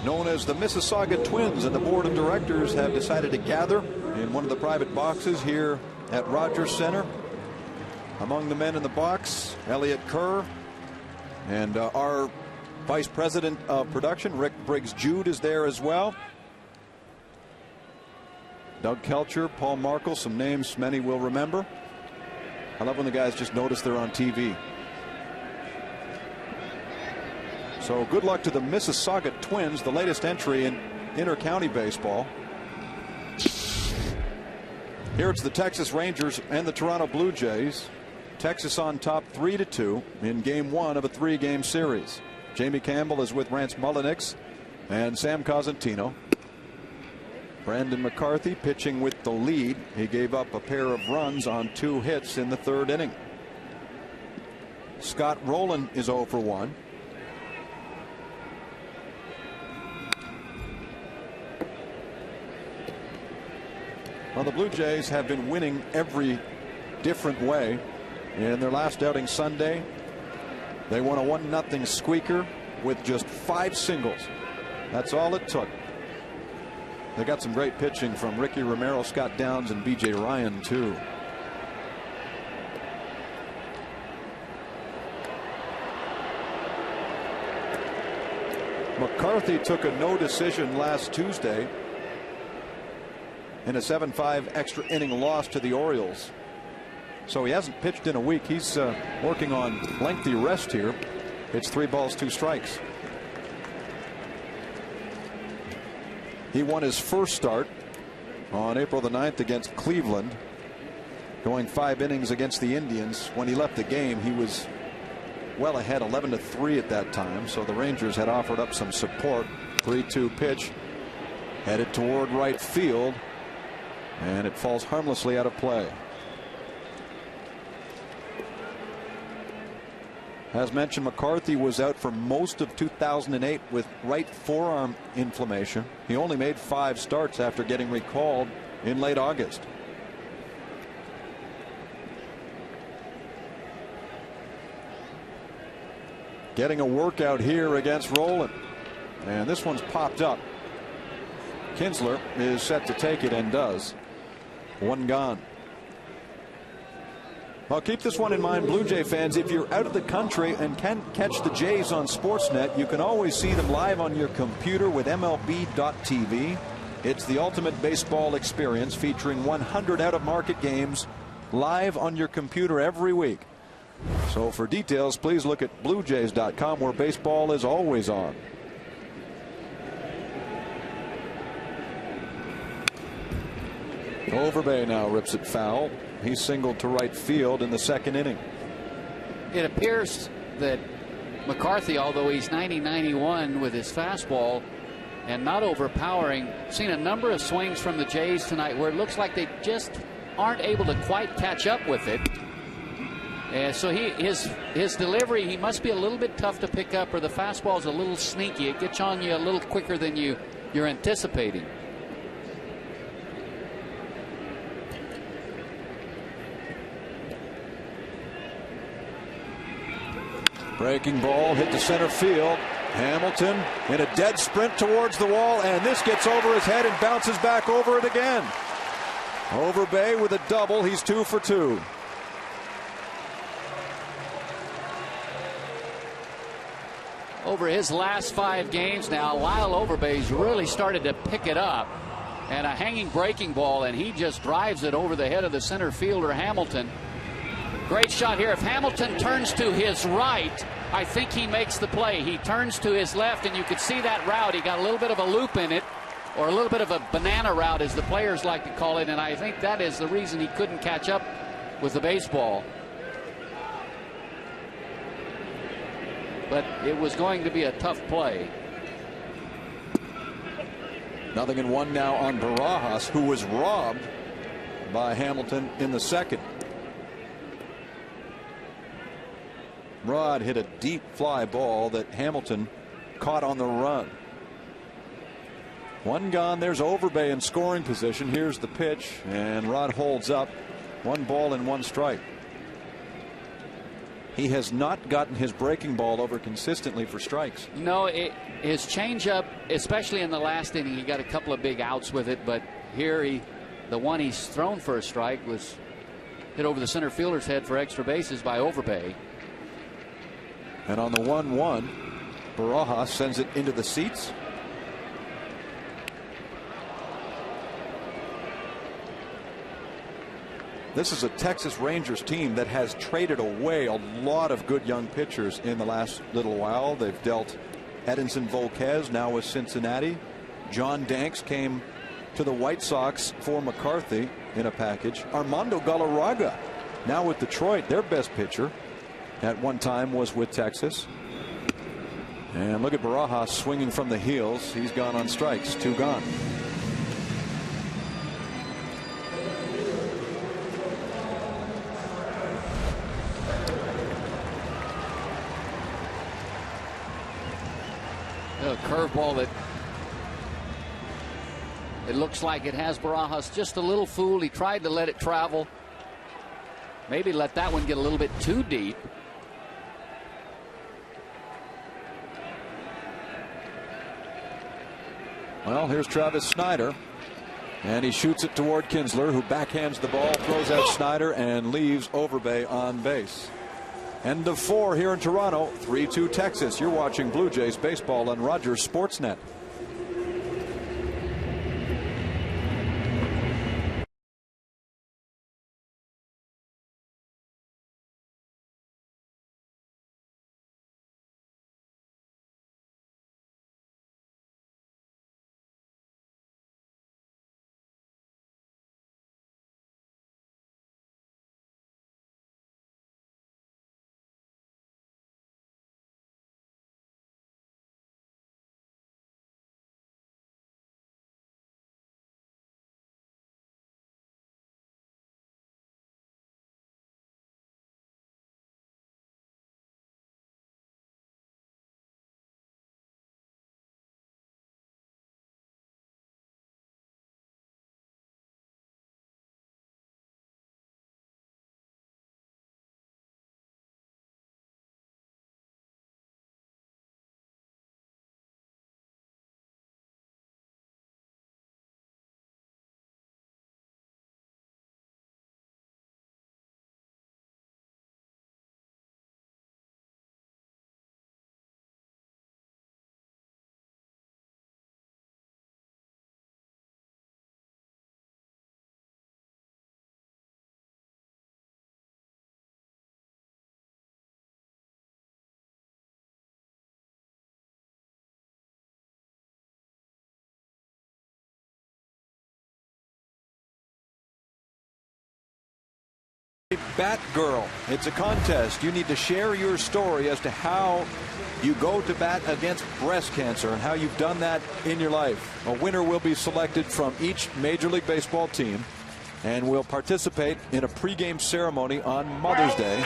Known as the Mississauga Twins, and the board of directors have decided to gather in one of the private boxes here at Rogers Center. Among the men in the box, Elliot Kerr, and our vice president of production, Rick Briggs-Jude, is there as well. Doug Kelcher, Paul Markle, some names many will remember. I love when the guys just notice they're on TV. So good luck to the Mississauga Twins, the latest entry in inter-county baseball. Here it's the Texas Rangers and the Toronto Blue Jays. Texas on top 3-2 in game 1 of a 3-game series. Jamie Campbell is with Rance Mullenix and Sam Cosentino. Brandon McCarthy pitching with the lead. He gave up a pair of runs on 2 hits in the 3rd inning. Scott Rowland is 0 for 1. Well, the Blue Jays have been winning every different way. In their last outing Sunday, they won a 1-0 squeaker with just 5 singles. That's all it took. They got some great pitching from Ricky Romero, Scott Downs, and B.J. Ryan, too. McCarthy took a no decision last Tuesday in a 7-5 extra inning loss to the Orioles. So he hasn't pitched in a week. He's working on lengthy rest here. It's 3 balls, 2 strikes. He won his first start on April the 9th against Cleveland, going 5 innings against the Indians. When he left the game, he was well ahead, 11-3 at that time. So the Rangers had offered up some support. 3-2 pitch headed toward right field, and it falls harmlessly out of play. As mentioned, McCarthy was out for most of 2008 with right forearm inflammation. He only made 5 starts after getting recalled in late August. Getting a workout here against Rowland, and this one's popped up. Kinsler is set to take it and does. 1 gone. Well, keep this one in mind, Blue Jay fans. If you're out of the country and can't catch the Jays on Sportsnet, you can always see them live on your computer with MLB.tv. It's the ultimate baseball experience, featuring 100 out-of-market games live on your computer every week. So for details, please look at BlueJays.com, where baseball is always on. Overbay now rips it foul. He singled to right field in the 2nd inning. it appears that McCarthy, although he's 90-91 with his fastball and not overpowering, seen a number of swings from the Jays tonight where it looks like they just aren't able to quite catch up with it. And so his delivery, he must be a little bit tough to pick up, or the fastball is a little sneaky. It gets on you a little quicker than you're anticipating. Breaking ball hit to center field. Hamilton in a dead sprint towards the wall, and this gets over his head and bounces back over it again. Overbay with a double. He's 2 for 2. Over his last 5 games now, Lyle Overbay's really started to pick it up. And a hanging breaking ball, and he just drives it over the head of the center fielder, Hamilton. Great shot here. If Hamilton turns to his right, I think he makes the play. He turns to his left, and you could see that route. He got a little bit of a loop in it, or a little bit of a banana route, as the players like to call it, and I think that is the reason he couldn't catch up with the baseball. But it was going to be a tough play. 0-1 now on Barajas, who was robbed by Hamilton in the second. Rod hit a deep fly ball that Hamilton caught on the run. 1 gone. There's Overbay in scoring position. Here's the pitch, and Rod holds up. 1 ball and 1 strike. He has not gotten his breaking ball over consistently for strikes. No, his changeup, especially in the last inning, he got a couple of big outs with it. But here, the one he's thrown for a strike was hit over the center fielder's head for extra bases by Overbay. And on the 1-1, Barajas sends it into the seats. This is a Texas Rangers team that has traded away a lot of good young pitchers in the last little while. They've dealt Edinson Volquez now with Cincinnati. John Danks came to the White Sox for McCarthy in a package. Armando Galarraga now with Detroit, their best pitcher at one time was with Texas. And look at Barajas swinging from the heels. He's gone on strikes. 2 gone. A curveball that it looks like it has Barajas just a little fooled. He tried to let it travel. Maybe let that one get a little bit too deep. Well, here's Travis Snyder, and he shoots it toward Kinsler, who backhands the ball, throws at Snyder, and leaves Overbay on base. End of 4 here in Toronto. 3-2 Texas. You're watching Blue Jays baseball on Rogers Sportsnet. Bat Girl. It's a contest. You need to share your story as to how you go to bat against breast cancer and how you've done that in your life. A winner will be selected from each Major League Baseball team and will participate in a pregame ceremony on Mother's Day.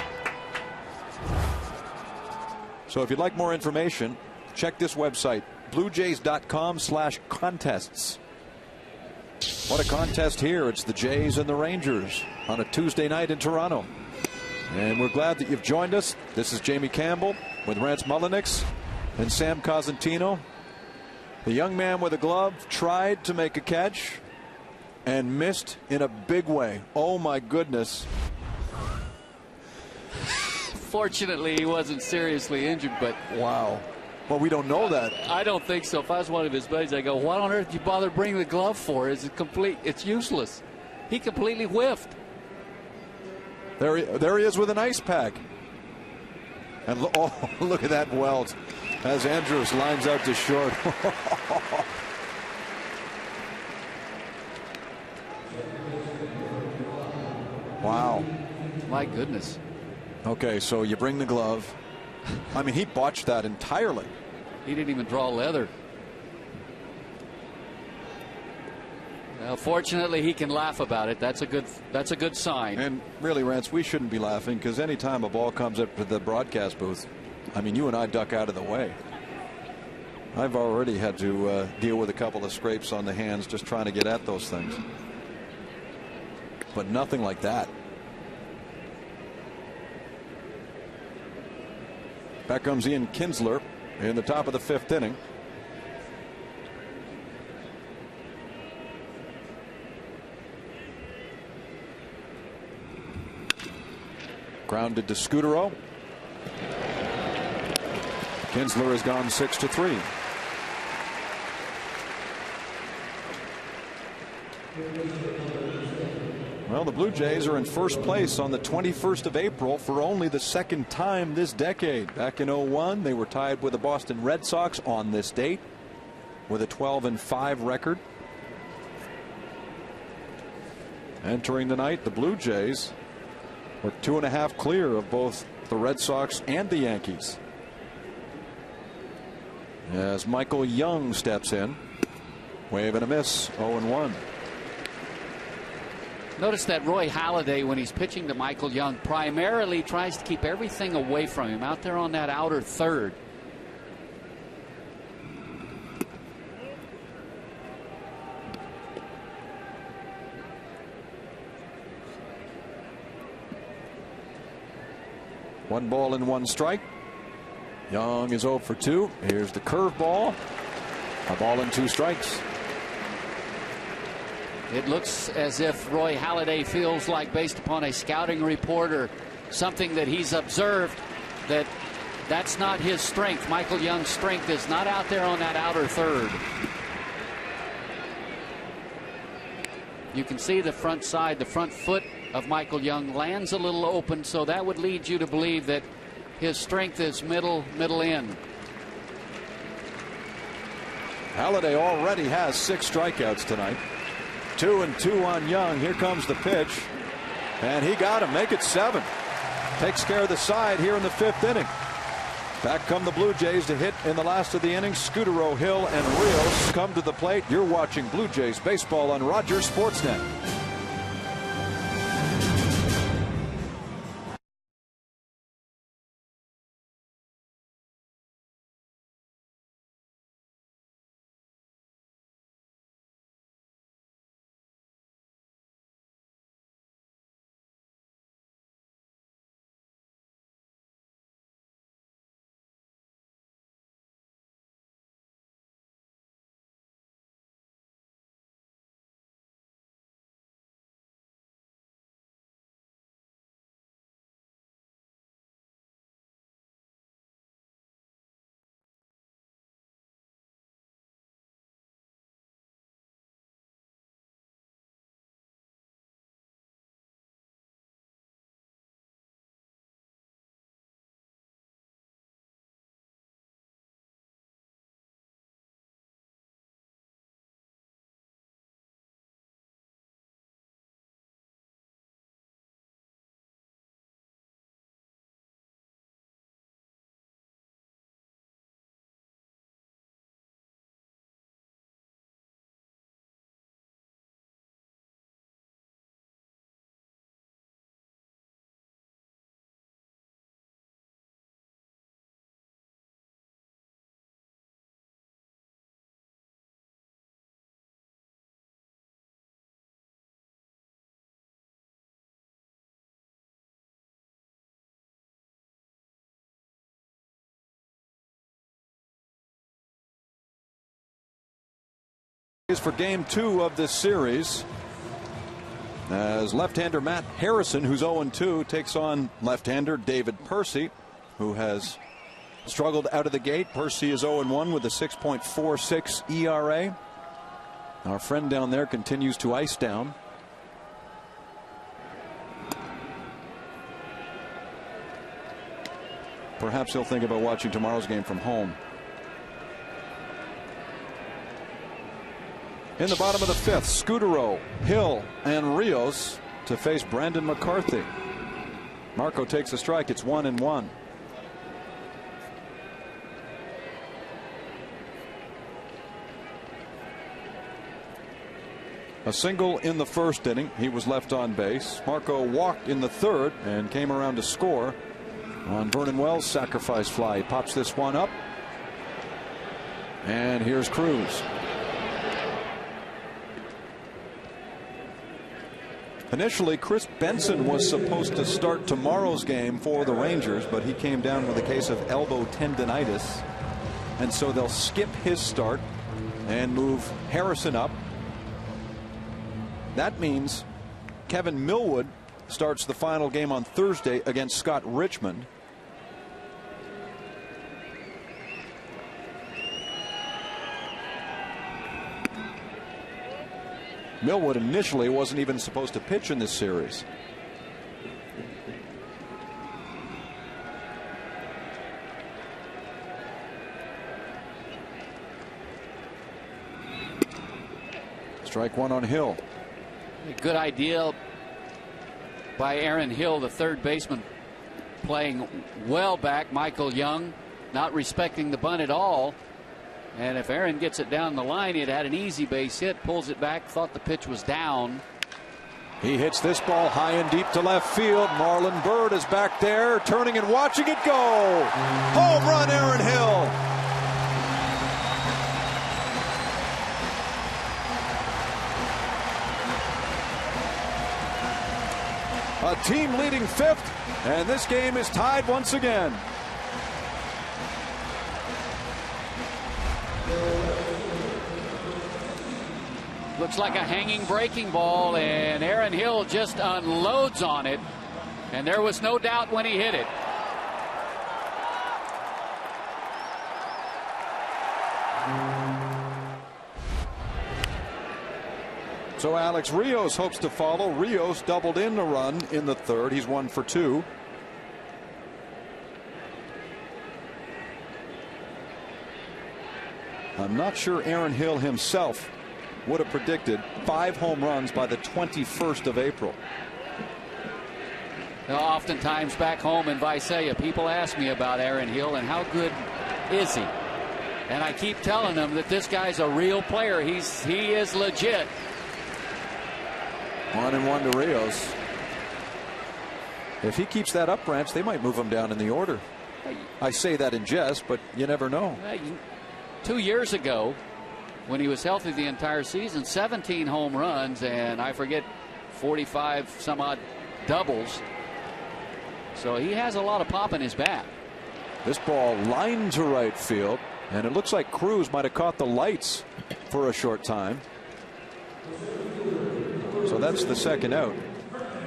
So if you'd like more information, check this website, bluejays.com/contests. What a contest here. It's the Jays and the Rangers on a Tuesday night in Toronto. And we're glad that you've joined us. This is Jamie Campbell with Rance Mullenix and Sam Cosentino. The young man with a glove tried to make a catch and missed in a big way. Oh my goodness. Fortunately, he wasn't seriously injured, but wow. Well, we don't know that. I don't think so. If I was one of his buddies, I go, what on earth did you bother bringing the glove for? Is it complete? It's useless. He completely whiffed. There he is with an ice pack. And oh, look at that welt as Andrews lines out to short. Wow. My goodness. Okay, so you bring the glove. I mean, he botched that entirely. He didn't even draw leather. Well, fortunately, he can laugh about it. That's a good sign. And really, Rance, we shouldn't be laughing, because anytime a ball comes up to the broadcast booth, I mean, you and I duck out of the way. I've already had to deal with a couple of scrapes on the hands just trying to get at those things. But nothing like that. Back comes Ian Kinsler in the top of the 5th inning. Grounded to Scutaro. Kinsler has gone 6-3. Well, the Blue Jays are in first place on the 21st of April for only the second time this decade. Back in 01, they were tied with the Boston Red Sox on this date with a 12-5 record. Entering the night, the Blue Jays were 2.5 clear of both the Red Sox and the Yankees. As Michael Young steps in, wave and a miss, 0-1. Notice that Roy Halladay, when he's pitching to Michael Young, primarily tries to keep everything away from him out there on that outer third. One ball and one strike. Young is 0 for 2. Here's the curveball. A ball and 2 strikes. It looks as if Roy Halladay feels like, based upon a scouting report or something that he's observed, that that's not his strength. Michael Young's strength is not out there on that outer third. You can see the front side, the front foot of Michael Young lands a little open, so that would lead you to believe that his strength is middle in. Halladay already has 6 strikeouts tonight. 2-2 on Young. Here comes the pitch, and he got him. Make it 7. Takes care of the side here in the 5th inning. Back come the Blue Jays to hit in the last of the inning. Scutaro, Hill, and Rios come to the plate. You're watching Blue Jays baseball on Rogers Sportsnet. For game 2 of this series, as left-hander Matt Harrison, who's 0-2, takes on left-hander David Percy, who has struggled out of the gate. Percy is 0-1 with a 6.46 ERA. Our friend down there continues to ice down. Perhaps he'll think about watching tomorrow's game from home. In the bottom of the 5th, SCUTARO, Hill, and Rios to face Brandon McCarthy. Marco takes a strike. It's 1-1. A single in the 1st inning. He was left on base. Marco walked in the 3rd and came around to score on Vernon Wells' sacrifice fly. He pops this one up. And here's CRUZ. Initially, Chris Benson was supposed to start tomorrow's game for the Rangers, but he came down with a case of elbow tendonitis, and so they'll skip his start and move Harrison up. That means Kevin Millwood starts the final game on Thursday against Scott Richmond. Millwood initially wasn't even supposed to pitch in this series. Strike one on Hill. A good idea by Aaron Hill, the third baseman, playing well back. Michael Young not respecting the bunt at all. And if Aaron gets it down the line, he had an easy base hit, pulls it back, thought the pitch was down. He hits this ball high and deep to left field. Marlon Byrd is back there, turning and watching it go. Home run, Aaron Hill. A team leading 5th, and this game is tied once again. Looks like a hanging breaking ball, and Aaron Hill just unloads on it, and there was no doubt when he hit it. So Alex Rios hopes to follow. Rios doubled in a run in the 3rd. He's 1 for 2. I'm not sure Aaron Hill himself would have predicted 5 home runs by the 21st of April. Now, oftentimes back home in Visalia, people ask me about Aaron Hill and how good is he? And I keep telling them that this guy's a real player. He is legit. 1-1 to Rios. If he keeps that up, Branch, they might move him down in the order. I say that in jest, but you never know. 2 years ago, when he was healthy the entire season, 17 home runs, and I forget 45 some odd doubles. So he has a lot of pop in his bat. This ball lined to right field, and it looks like CRUZ might have caught the lights for a short time. So that's the 2nd out.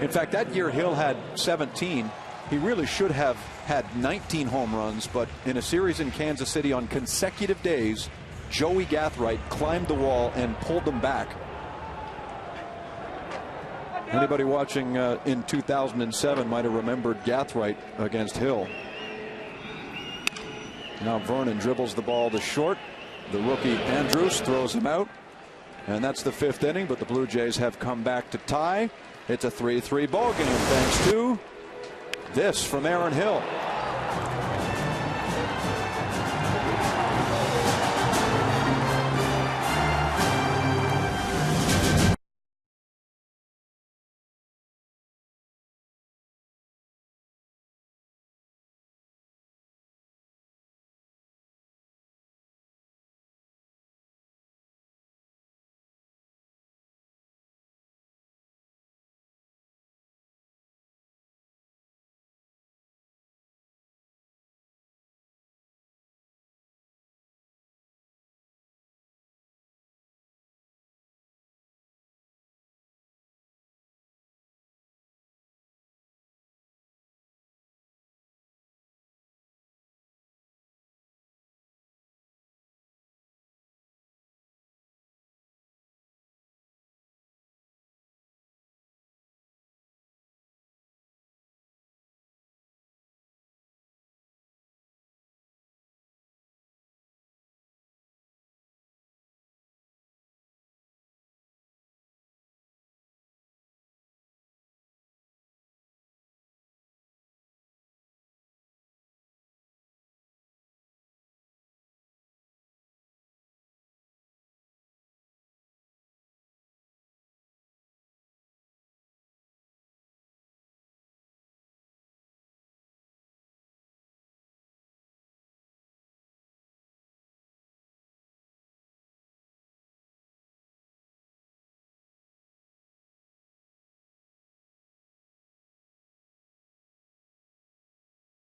In fact, that year Hill had 17. He really should have had 19 home runs, but in a series in Kansas City on consecutive days, Joey Gathright climbed the wall and pulled them back. Anybody watching in 2007 might have remembered Gathright against Hill. Now Vernon dribbles the ball to short. The rookie Andrews throws him out. And that's the 5th inning, but the Blue Jays have come back to tie. It's a 3-3 ball game thanks to this from Aaron Hill.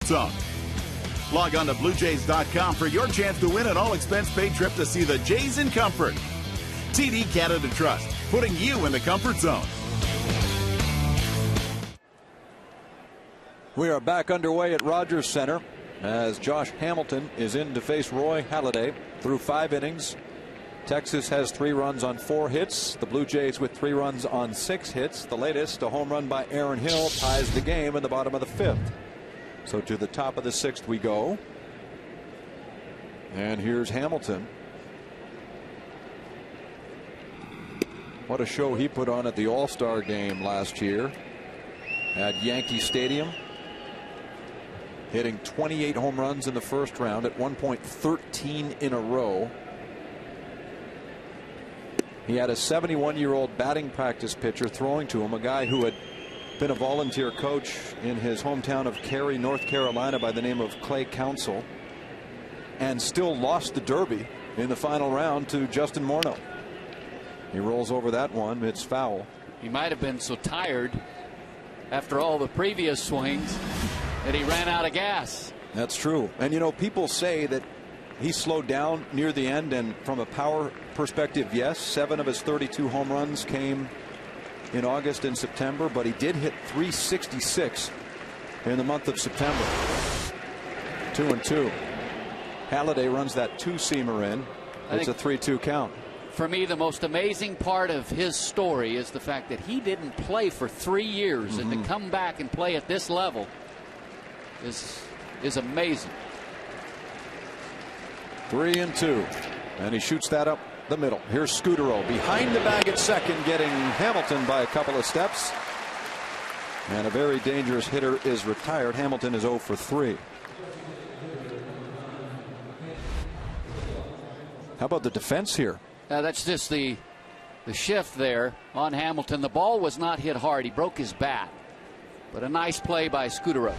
zone. Log on to BlueJays.com for your chance to win an all-expense-paid trip to see the Jays in comfort. TD Canada Trust, putting you in the comfort zone. We are back underway at Rogers Center as Josh Hamilton is in to face Roy Halladay through 5 innings. Texas has 3 runs on 4 hits. The Blue Jays with 3 runs on 6 hits. The latest, a home run by Aaron Hill, ties the game in the bottom of the 5th. So to the top of the 6th we go. And here's Hamilton. What a show he put on at the All-Star game last year at Yankee Stadium. Hitting 28 home runs in the first round, at one point 13 in a row. He had a 71-year-old batting practice pitcher throwing to him, a guy who had been a volunteer coach in his hometown of Cary, North Carolina, by the name of Clay Counsell, and still lost the Derby in the final round to Justin Morneau. He rolls over that one. It's foul. He might have been so tired after all the previous swings that he ran out of gas. That's true. And you know, people say that he slowed down near the end, and from a power perspective, yes, 7 of his 32 home runs came in August and September, but he did hit .366 in the month of September. 2-2. Halladay runs that 2-seamer in. It's a 3-2 count. For me, the most amazing part of his story is the fact that he didn't play for 3 years, and to come back and play at this level is amazing. 3-2, and he shoots that up the middle. Here's Scutaro behind the bag at second, getting Hamilton by a couple of steps, and a very dangerous hitter is retired. Hamilton is 0 for 3. How about the defense here? That's just the shift there on Hamilton. The ball was not hit hard. He broke his bat, but a nice play by Scutaro.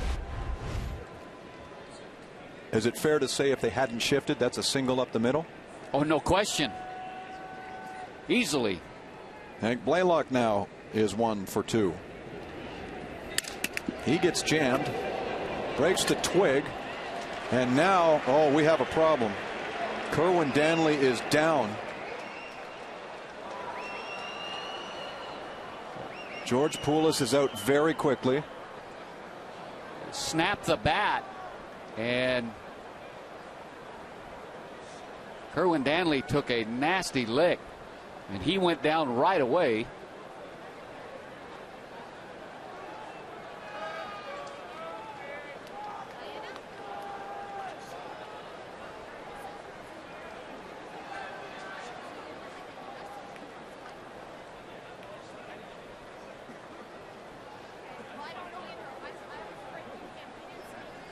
Is it fair to say if they hadn't shifted, that's a single up the middle? Oh, no question. Easily. Hank Blaylock now is 1 for 2. He gets jammed, breaks the twig, and now, oh, we have a problem. Kerwin Danley is down. George Poulos is out very quickly. Snapped the bat, and Kerwin Danley took a nasty lick, and he went down right away.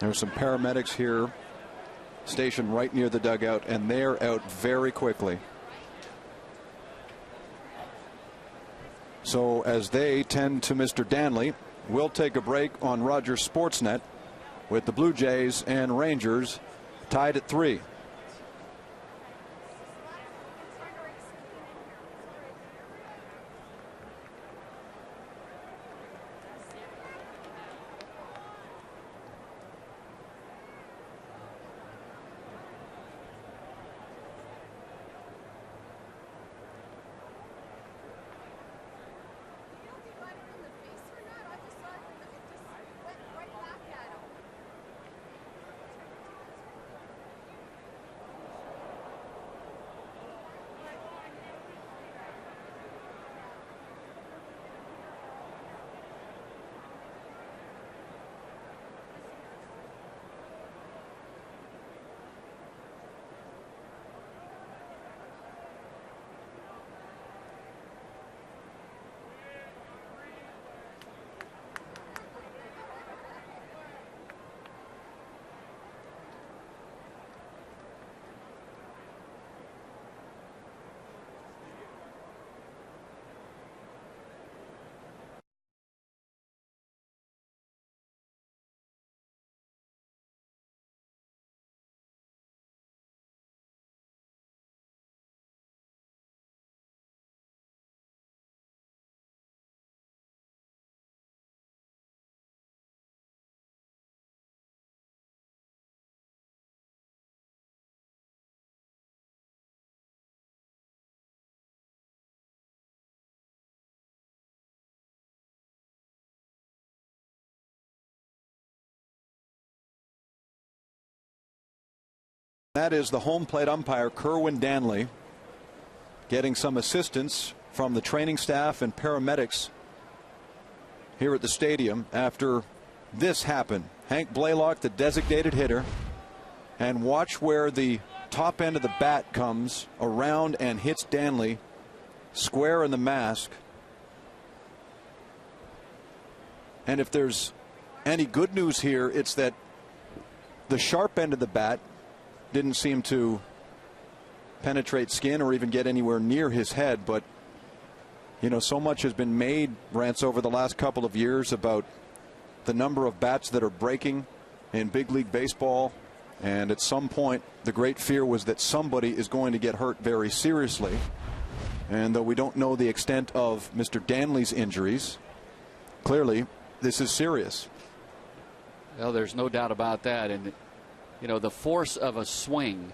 There's some paramedics here stationed right near the dugout, and they're out very quickly. So as they tend to Mr. Danley, we'll take a break on Rogers Sportsnet with the Blue Jays and Rangers tied at 3. That is the home plate umpire, Kerwin Danley, getting some assistance from the training staff and paramedics here at the stadium after this happened. Hank Blaylock, the designated hitter, and watch where the top end of the bat comes around and hits Danley square in the mask. And if there's any good news here, it's that the sharp end of the bat didn't seem to penetrate skin or even get anywhere near his head. But, you know, so much has been made, Rance, over the last couple of years about the number of bats that are breaking in big league baseball. And at some point, the great fear was that somebody is going to get hurt very seriously. And though we don't know the extent of Mr. Danley's injuries, clearly this is serious. Well, there's no doubt about that. And, you know, the force of a swing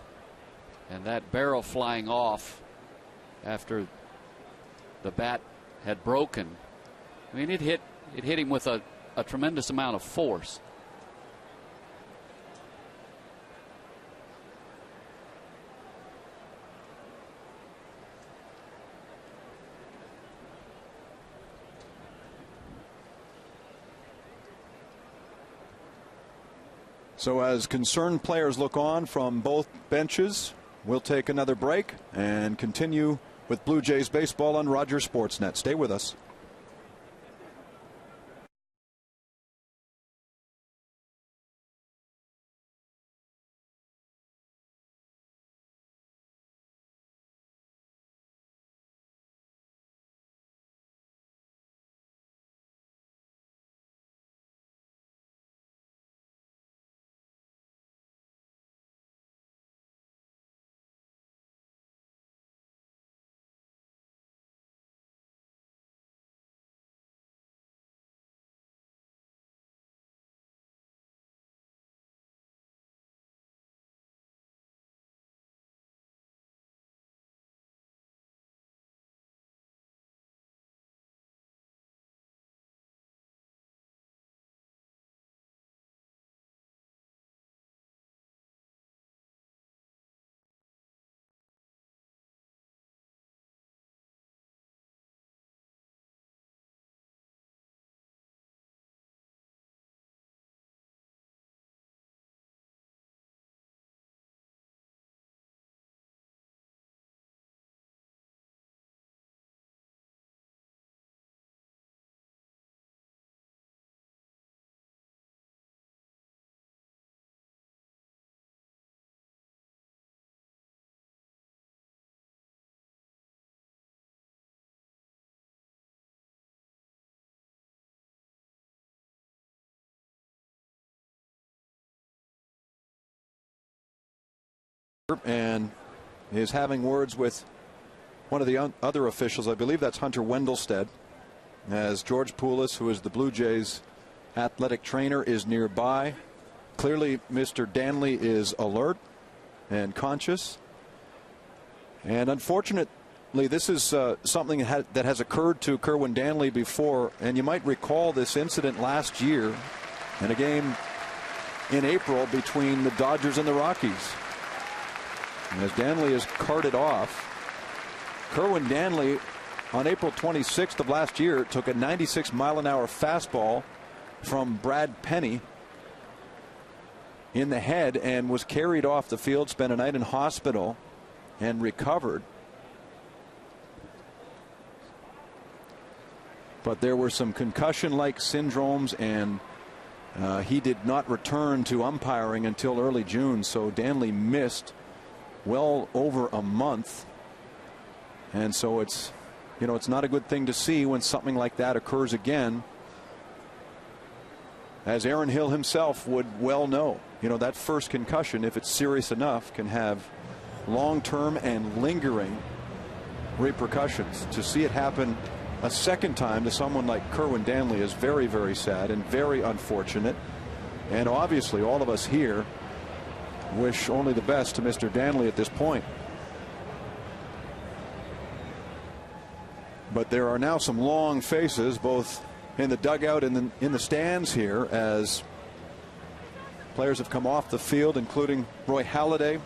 and that barrel flying off after the bat had broken, I mean, it hit him with a tremendous amount of force. So as concerned players look on from both benches, we'll take another break and continue with Blue Jays baseball on Rogers Sportsnet. Stay with us. And is having words with one of the other officials. I believe that's Hunter Wendelstedt, as George Poulos, who is the Blue Jays athletic trainer, is nearby. Clearly Mr. Danley is alert and conscious, and unfortunately this is something that has occurred to Kerwin Danley before. And you might recall this incident last year in a game in April between the Dodgers and the Rockies. And as Danley is carted off, Kerwin Danley on April 26th of last year took a 96-mile-an-hour fastball from Brad Penny in the head and was carried off the field, spent a night in hospital, and recovered. But there were some concussion-like syndromes, and he did not return to umpiring until early June. So Danley missed well over a month, and so it's not a good thing to see when something like that occurs again, as Aaron Hill himself would well know. That first concussion, if it's serious enough, can have long-term and lingering repercussions. To see it happen a second time to someone like Kerwin Danley is very, very sad and very unfortunate, and obviously all of us here wish only the best to Mr. Danley at this point. But there are now some long faces both in the dugout and in the stands here as players have come off the field, including Roy Halladay,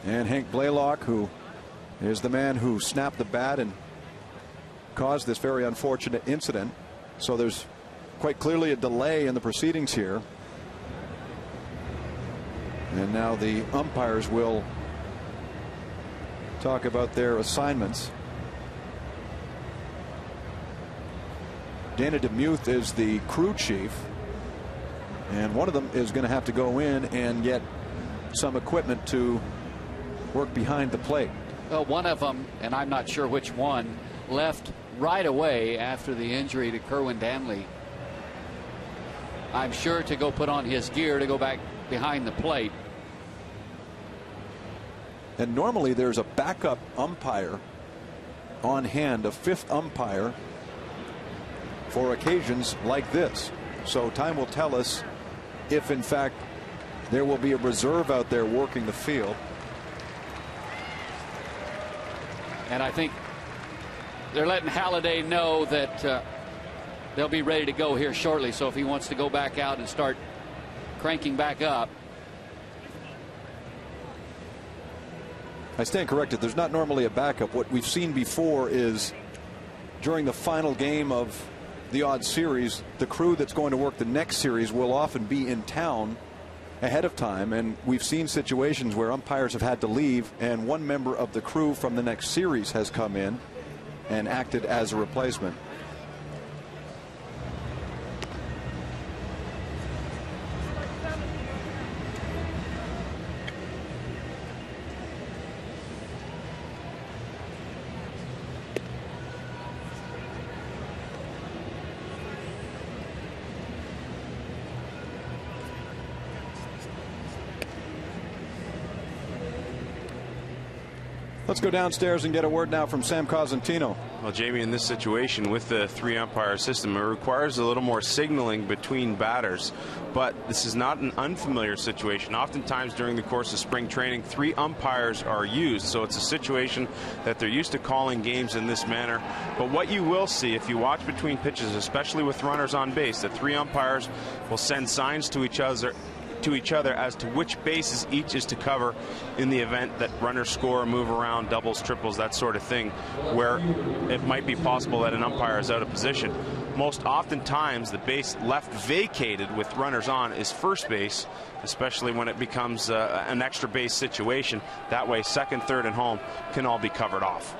And Hank Blaylock, who is the man who snapped the bat and caused this very unfortunate incident. So there's quite clearly a delay in the proceedings here. And now the umpires will talk about their assignments. Dana DeMuth is the crew chief, and one of them is going to have to go in and get some equipment to work behind the plate. Well, one of them, and I'm not sure which one, left right away after the injury to Kerwin Danley. I'm sure to go put on his gear to go back behind the plate. And normally there's a backup umpire on hand, a fifth umpire, for occasions like this. So time will tell us if in fact there will be a reserve out there working the field. And I think they're letting Halladay know that they'll be ready to go here shortly. So if he wants to go back out and start cranking back up. I stand corrected. There's not normally a backup. What we've seen before is during the final game of the odd series, the crew that's going to work the next series will often be in town ahead of time, and we've seen situations where umpires have had to leave and one member of the crew from the next series has come in and acted as a replacement. Let's go downstairs and get a word now from Sam Cosentino. Well, Jamie, in this situation with the three umpire system, it requires a little more signaling between batters. But this is not an unfamiliar situation. Oftentimes during the course of spring training, three umpires are used. So it's a situation that they're used to calling games in this manner. But what you will see if you watch between pitches, especially with runners on base, that three umpires will send signs to each other as to which bases each is to cover in the event that runners score, move around, doubles, triples, that sort of thing, where it might be possible that an umpire is out of position. Most oftentimes the base left vacated with runners on is first base, especially when it becomes an extra base situation. That way second, third, and home can all be covered off.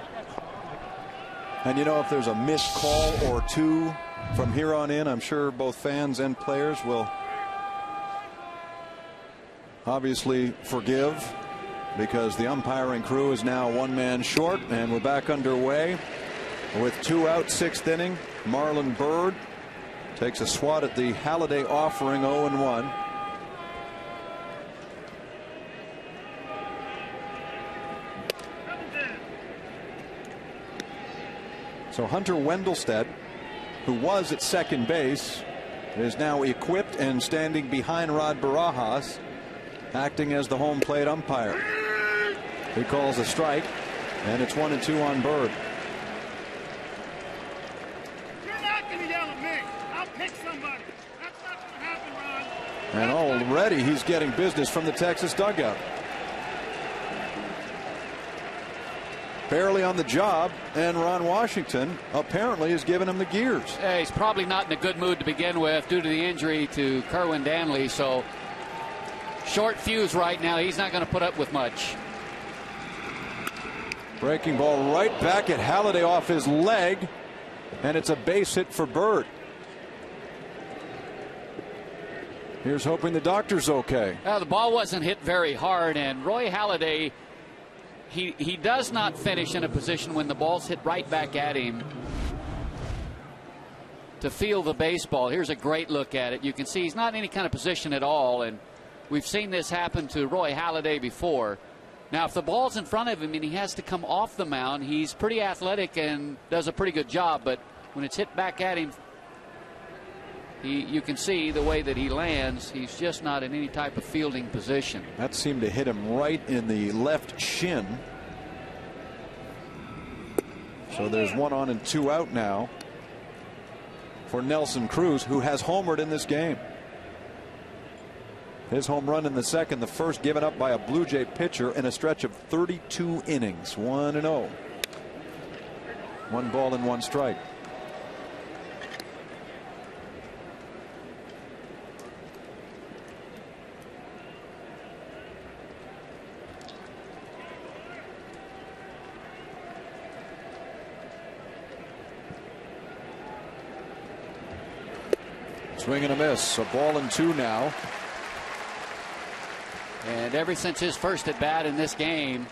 And you know, if there's a missed call or two from here on in, I'm sure both fans and players will obviously forgive, because the umpiring crew is now one man short, and we're back underway with 2 out, sixth inning. Marlon Byrd takes a swat at the Halladay offering, 0-1. So Hunter Wendelstedt, who was at second base, is now equipped and standing behind Rod Barajas, acting as the home plate umpire. He calls a strike, and it's 1-2 on Byrd. You're not going to yell at me. I'll pick somebody. That's not going to happen, Ron. And already he's getting business from the Texas dugout. Barely on the job, and Ron Washington apparently is giving him the gears. Yeah, he's probably not in a good mood to begin with due to the injury to Kerwin Danley, so short fuse right now. He's not going to put up with much. Breaking ball right back at Halladay off his leg, and it's a base hit for Byrd. Here's hoping the doctor's okay. The ball wasn't hit very hard, and Roy Halladay, he does not finish in a position when the ball's hit right back at him to feel the baseball. Here's a great look at it. You can see he's not in any kind of position at all, and we've seen this happen to Roy Halladay before. Now, if the ball's in front of him and he has to come off the mound, he's pretty athletic and does a pretty good job. But when it's hit back at him, you can see the way that he lands. He's just not in any type of fielding position. That seemed to hit him right in the left shin. So there's 1 on and 2 out now for Nelson Cruz, who has homered in this game. His home run in the second, the first given up by a Blue Jay pitcher in a stretch of 32 innings. 1-0. 1 ball and 1 strike. Swing and a miss. A ball and 2 now. And ever since his first at bat in this game,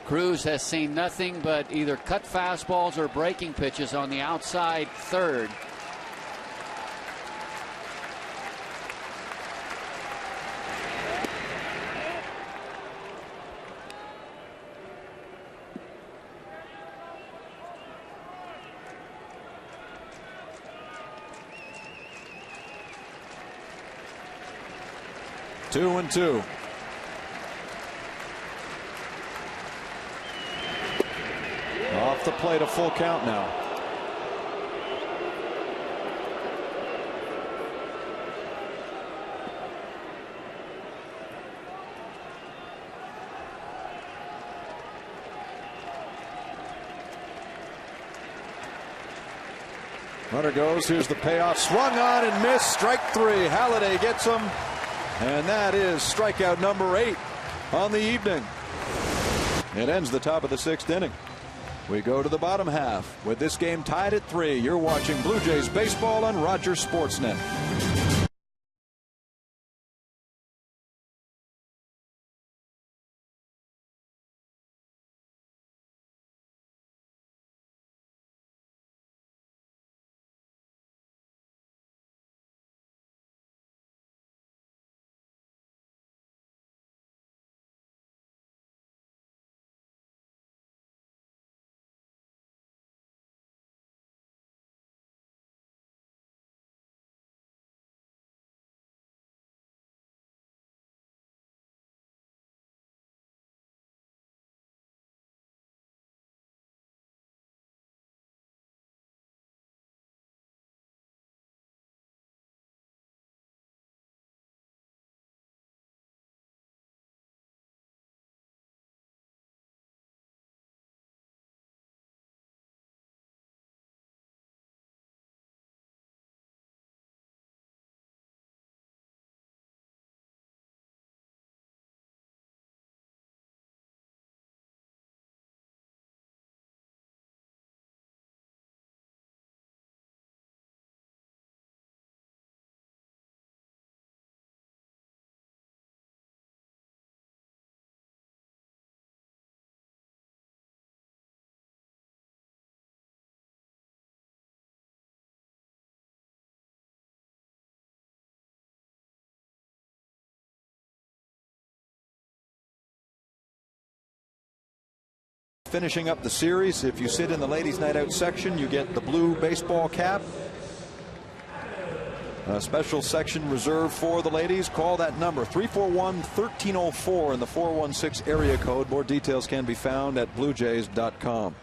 CRUZ has seen nothing but either cut fastballs or breaking pitches on the outside third. Two and 2. Off the plate, a full count now. Runner goes. Here's the payoff. Swung on and missed. Strike 3. Halliday gets him. And that is strikeout number 8 on the evening. It ends the top of the 6th inning. We go to the bottom half with this game tied at 3. You're watching Blue Jays baseball on Rogers Sportsnet. Finishing up the series, if you sit in the ladies' night out section, you get the blue baseball cap. A special section reserved for the ladies. Call that number 341-1304 in the 416 area code. More details can be found at bluejays.com.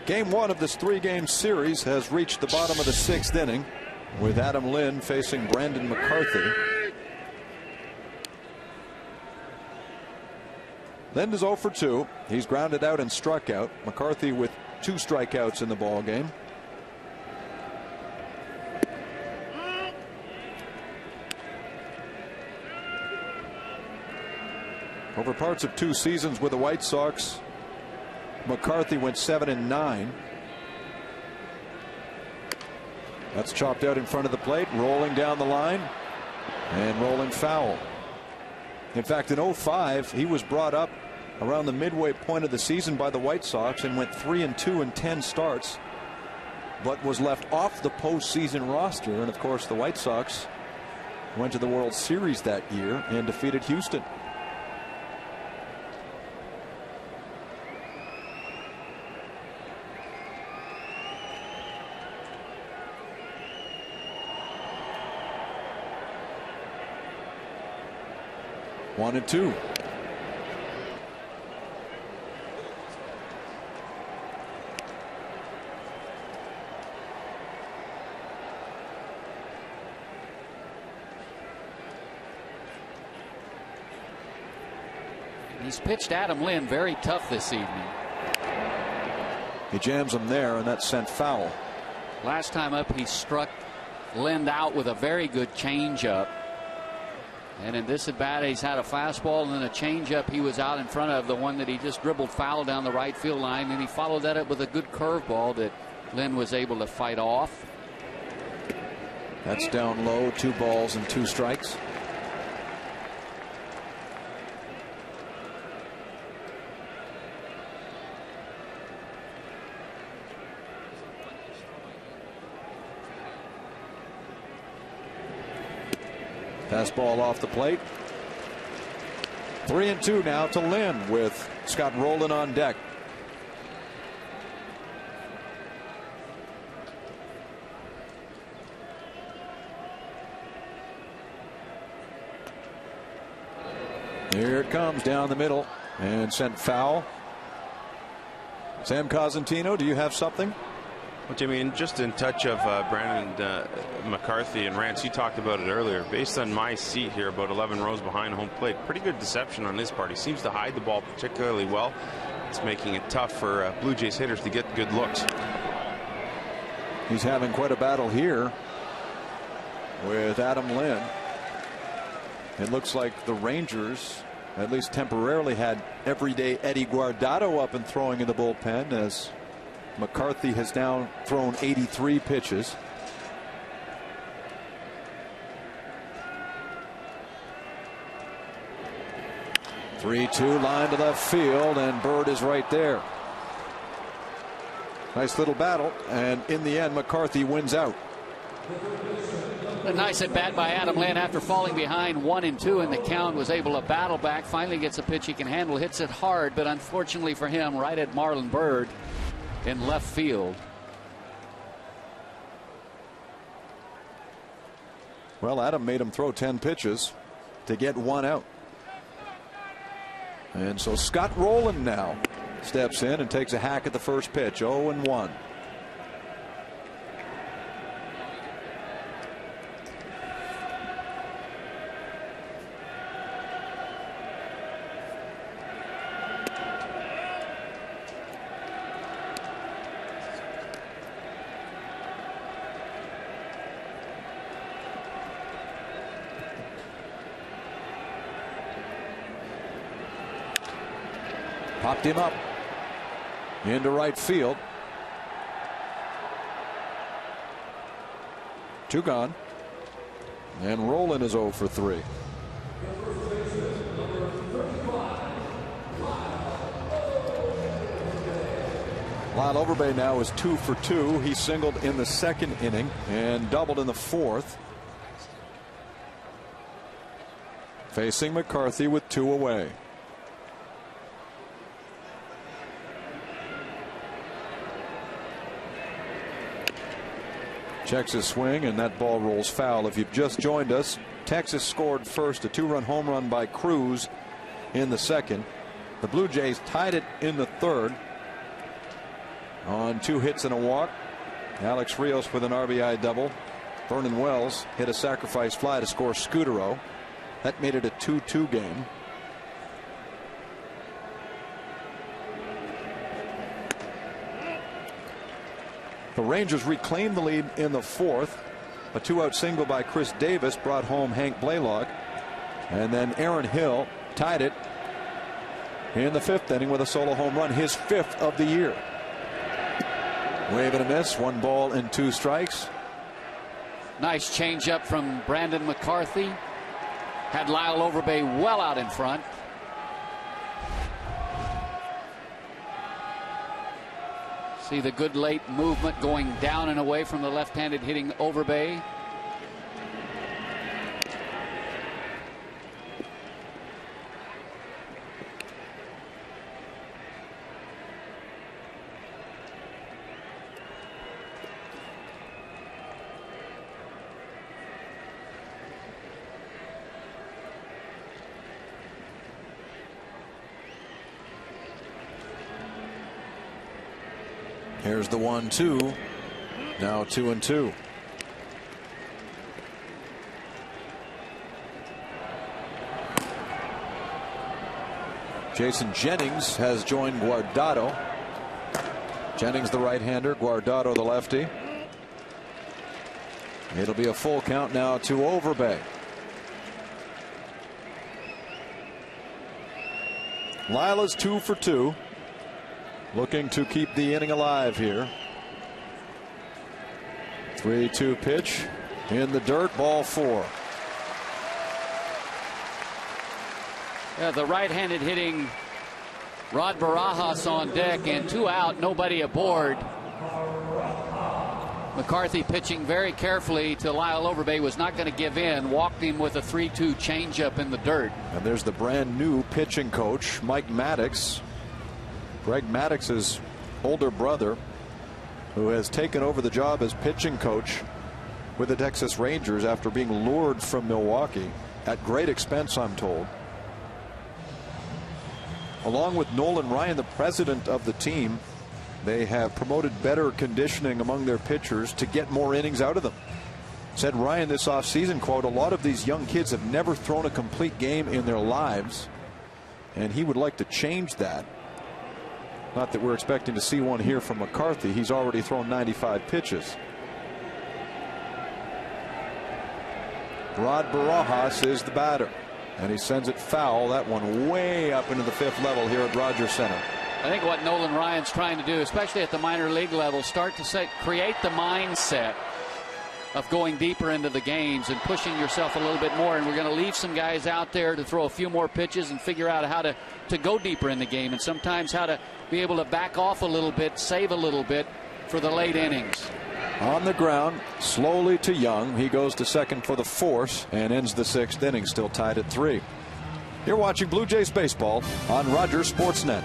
Game 1 of this 3-game series has reached the bottom of the 6th inning with Adam Lynn facing Brandon McCarthy. Lynn is 0 for 2. He's grounded out and struck out. McCarthy with 2 strikeouts in the ball game. Over parts of 2 seasons with the White Sox, McCarthy went 7-9. That's chopped out in front of the plate, rolling down the line and rolling foul. In fact, in 05, he was brought up around the midway point of the season by the White Sox and went 3-2 in 10 starts, but was left off the postseason roster. And of course, the White Sox went to the World Series that year and defeated Houston. One and 2. He's pitched Adam Lynn very tough this evening. He jams him there, and that's sent foul. Last time up, he struck Lynn out with a very good changeup. And in this at bat, he's had a fastball and then a changeup he was out in front of, the one that he just dribbled foul down the right field line. And he followed that up with a good curveball that Lynn was able to fight off. That's down low, 2 balls and 2 strikes. Fastball off the plate. 3-2 now to Lynn with Scott Rowland on deck. Here it comes down the middle and sent foul. Sam Cosentino, do you have something? Well, Jimmy, just in touch of Brandon McCarthy and Rance, you talked about it earlier. Based on my seat here, about 11 rows behind home plate, pretty good deception on his part. He seems to hide the ball particularly well. It's making it tough for Blue Jays hitters to get good looks. He's having quite a battle here with Adam Lynn. It looks like the Rangers, at least temporarily, had everyday Eddie Guardado up and throwing in the bullpen, as McCarthy has now thrown 83 pitches. "3-2" line to left field, and Bird is right there. Nice little battle, and in the end, McCarthy wins out. A nice at bat by Adam Lynn after falling behind 1-2 in the count, was able to battle back, finally gets a pitch he can handle, hits it hard, but unfortunately for him, right at Marlon Byrd in left field. Well, Adam made him throw 10 pitches to get 1 out. And so Scott Rowland now steps in and takes a hack at the first pitch. 0-1. Popped him up into right field. 2 gone. And Rowland is 0 for 3. Lyle Overbay now is 2 for 2. He singled in the 2nd inning and doubled in the 4th. Facing McCarthy with 2 away. Checks his swing, and that ball rolls foul. If you've just joined us, Texas scored first, a 2-run home run by CRUZ in the 2nd. The Blue Jays tied it in the 3rd on 2 hits and a walk. Alex Rios with an RBI double. Vernon Wells hit a sacrifice fly to score Scutaro. That made it a 2-2 game. The Rangers reclaimed the lead in the 4th. A 2-out single by Chris Davis brought home Hank Blaylock. And then Aaron Hill tied it in the 5th inning with a solo home run, his 5th of the year. Wave and a miss, 1 ball and 2 strikes. Nice changeup from Brandon McCarthy. Had Lyle Overbay well out in front. See the good late movement going down and away from the left-handed hitting Overbay. Here's the 1-2. Now 2-2. Jason Jennings has joined Guardado. Jennings the right-hander, Guardado the lefty. It'll be a full count now to Overbay. Lila's 2 for 2. Looking to keep the inning alive here. 3-2 pitch in the dirt, ball 4. Yeah, the right-handed hitting Rod Barajas on deck, and 2 out, nobody aboard. McCarthy pitching very carefully to Lyle Overbay, was not going to give in, walked him with a 3-2 changeup in the dirt. And there's the brand new pitching coach, Mike Maddox. Greg Maddox's older brother, who has taken over the job as pitching coach with the Texas Rangers after being lured from Milwaukee at great expense, I'm told. Along with Nolan Ryan, the president of the team, they have promoted better conditioning among their pitchers to get more innings out of them. Said Ryan this offseason, quote, a lot of these young kids have never thrown a complete game in their lives, and he would like to change that. Not that we're expecting to see one here from McCarthy. He's already thrown 95 pitches. Rod Barajas is the batter, and he sends it foul. That one way up into the 5th level here at Rogers Center. I think what Nolan Ryan's trying to do, especially at the minor league level, start to create the mindset of going deeper into the games and pushing yourself a little bit more. And we're going to leave some guys out there to throw a few more pitches and figure out how to go deeper in the game, and sometimes how to be able to back off a little bit, save a little bit for the late innings. On the ground, slowly to Young. He goes to second for the 4th and ends the 6th inning, still tied at 3. You're watching Blue Jays baseball on Rogers Sportsnet.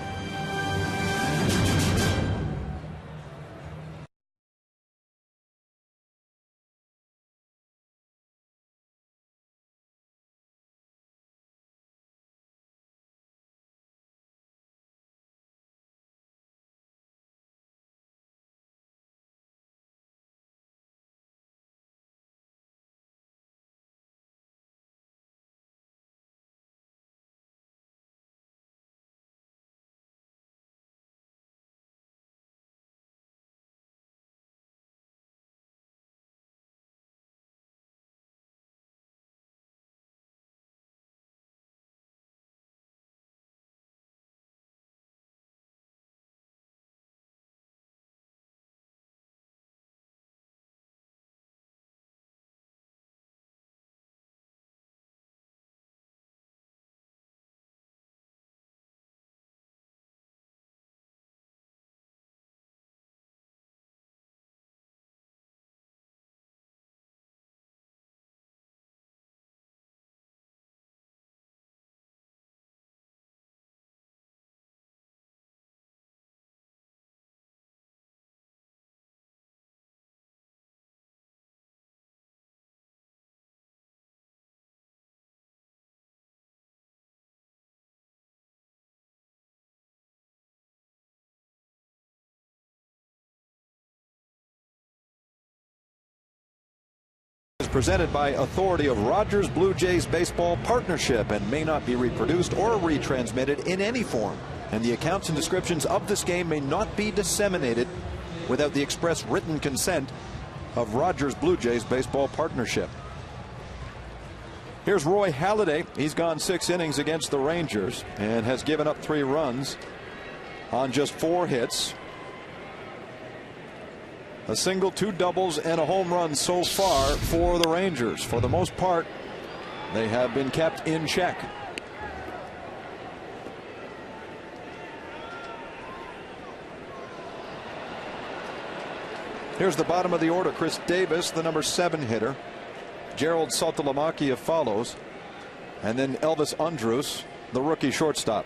Presented by authority of Rogers Blue Jays Baseball Partnership and may not be reproduced or retransmitted in any form. And the accounts and descriptions of this game may not be disseminated without the express written consent of Rogers Blue Jays Baseball Partnership. Here's Roy Halladay. He's gone 6 innings against the Rangers and has given up 3 runs on just 4 hits. A single, 2 doubles, and a home run so far for the Rangers. For the most part, they have been kept in check. Here's the bottom of the order. Chris Davis, the number 7 hitter. Gerald Saltalamacchia follows. And then Elvis Andrus, the rookie shortstop.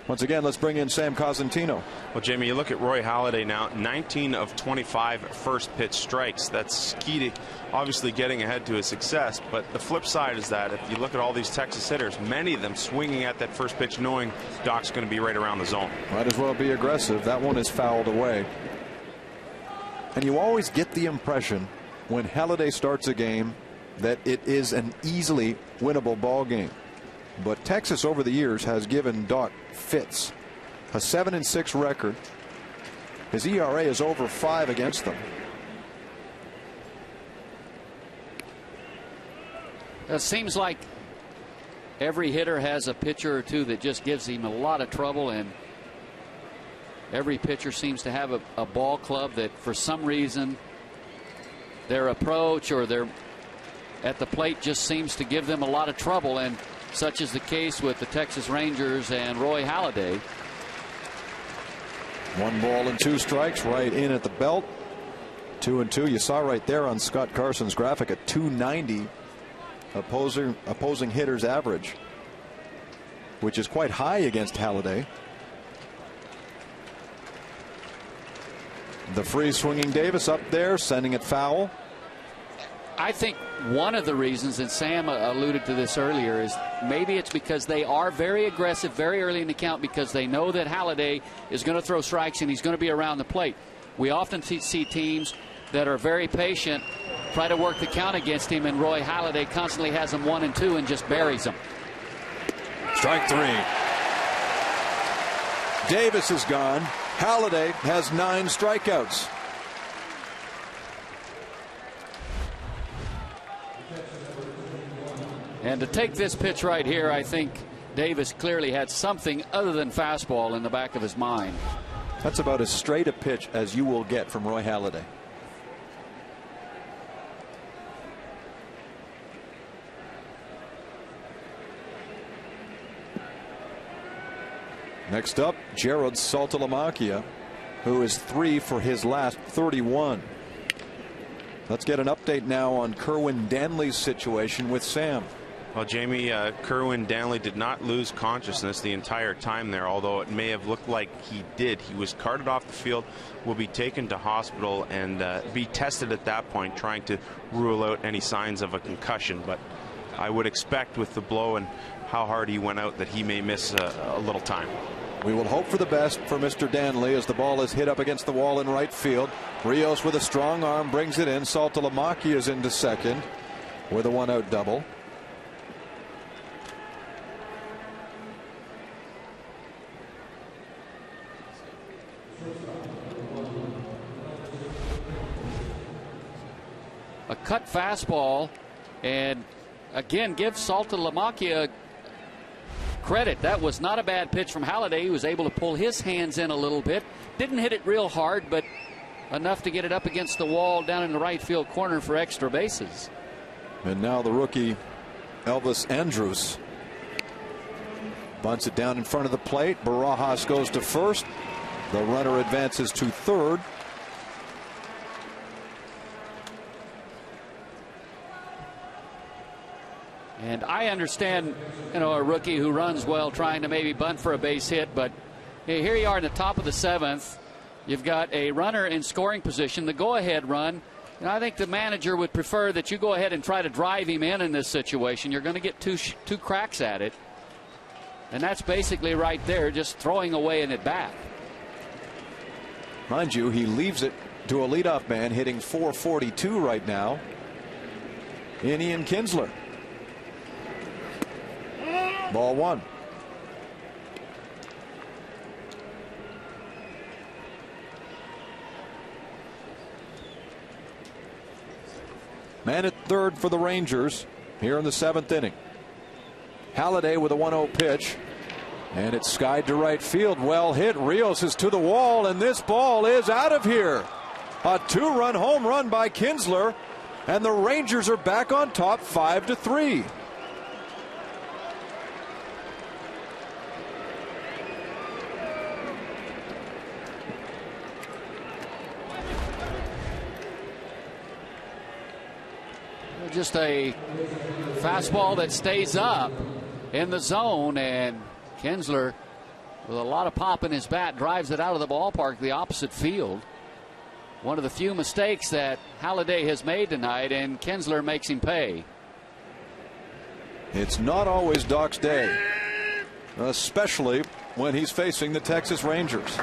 Once again, let's bring in Sam Cosentino. Well, Jamie, you look at Roy Halladay now, 19 of 25 first pitch strikes. That's key to obviously getting ahead to his success. But the flip side is that if you look at all these Texas hitters, many of them swinging at that first pitch knowing Doc's going to be right around the zone. Might as well be aggressive. That one is fouled away. And you always get the impression when Halladay starts a game that it is an easily winnable ball game. But Texas over the years has given Doc fits. A 7-6 record. His ERA is over 5 against them. It seems like every hitter has a pitcher or two that just gives him a lot of trouble, and every pitcher seems to have a ball club that for some reason their approach or their at the plate just seems to give them a lot of trouble, and such is the case with the Texas Rangers and Roy Halladay. 1 ball and 2 strikes right in at the belt. 2-2. You saw right there on Scott Carson's graphic a 290 opposing hitters average, which is quite high against Halladay. The free swinging Davis up there, sending it foul. I think one of the reasons, and Sam alluded to this earlier, is maybe it's because they are very aggressive very early in the count because they know that Halladay is going to throw strikes and he's going to be around the plate. We often see teams that are very patient try to work the count against him, and Roy Halladay constantly has them 1-2 and just buries them. Strike 3. Davis is gone. Halladay has 9 strikeouts. And to take this pitch right here, I think Davis clearly had something other than fastball in the back of his mind. That's about as straight a pitch as you will get from Roy Halladay. Next up, Jared Saltalamacchia, who is 3 for his last 31. Let's get an update now on Kerwin Danley's situation with Sam. Well, Jamie, Kerwin Danley did not lose consciousness the entire time there, although it may have looked like he did. He was carted off the field, will be taken to hospital and be tested at that point, trying to rule out any signs of a concussion. But I would expect with the blow and how hard he went out that he may miss a little time. We will hope for the best for Mr. Danley as the ball is hit up against the wall in right field. Rios with a strong arm brings it in. Saltalamacchia is into second with a 1-out double. A cut fastball, and again give Saltalamacchia credit. That was not a bad pitch from Halladay. He was able to pull his hands in a little bit. Didn't hit it real hard, but enough to get it up against the wall down in the right field corner for extra bases. And now the rookie Elvis Andrus bunts it down in front of the plate. Barajas goes to first. The runner advances to third. And I understand, a rookie who runs well trying to maybe bunt for a base hit, but here you are in the top of the 7th. You've got a runner in scoring position, the go-ahead run. And I think the manager would prefer that you go ahead and try to drive him in this situation. You're going to get two cracks at it. And that's basically right there, just throwing away an at-bat. Mind you, he leaves it to a leadoff man hitting .442 right now in Ian Kinsler. Ball 1. Man at third for the Rangers here in the 7th inning. Halladay with a 1-0 pitch, and it's skied to right field. Well hit. Rios is to the wall, and this ball is out of here. A 2-run home run by Kinsler, and the Rangers are back on top 5-3. Just a fastball that stays up in the zone, and Kinsler, with a lot of pop in his bat, drives it out of the ballpark, the opposite field. One of the few mistakes that Halladay has made tonight, and Kinsler makes him pay. It's not always Doc's day, especially when he's facing the Texas Rangers.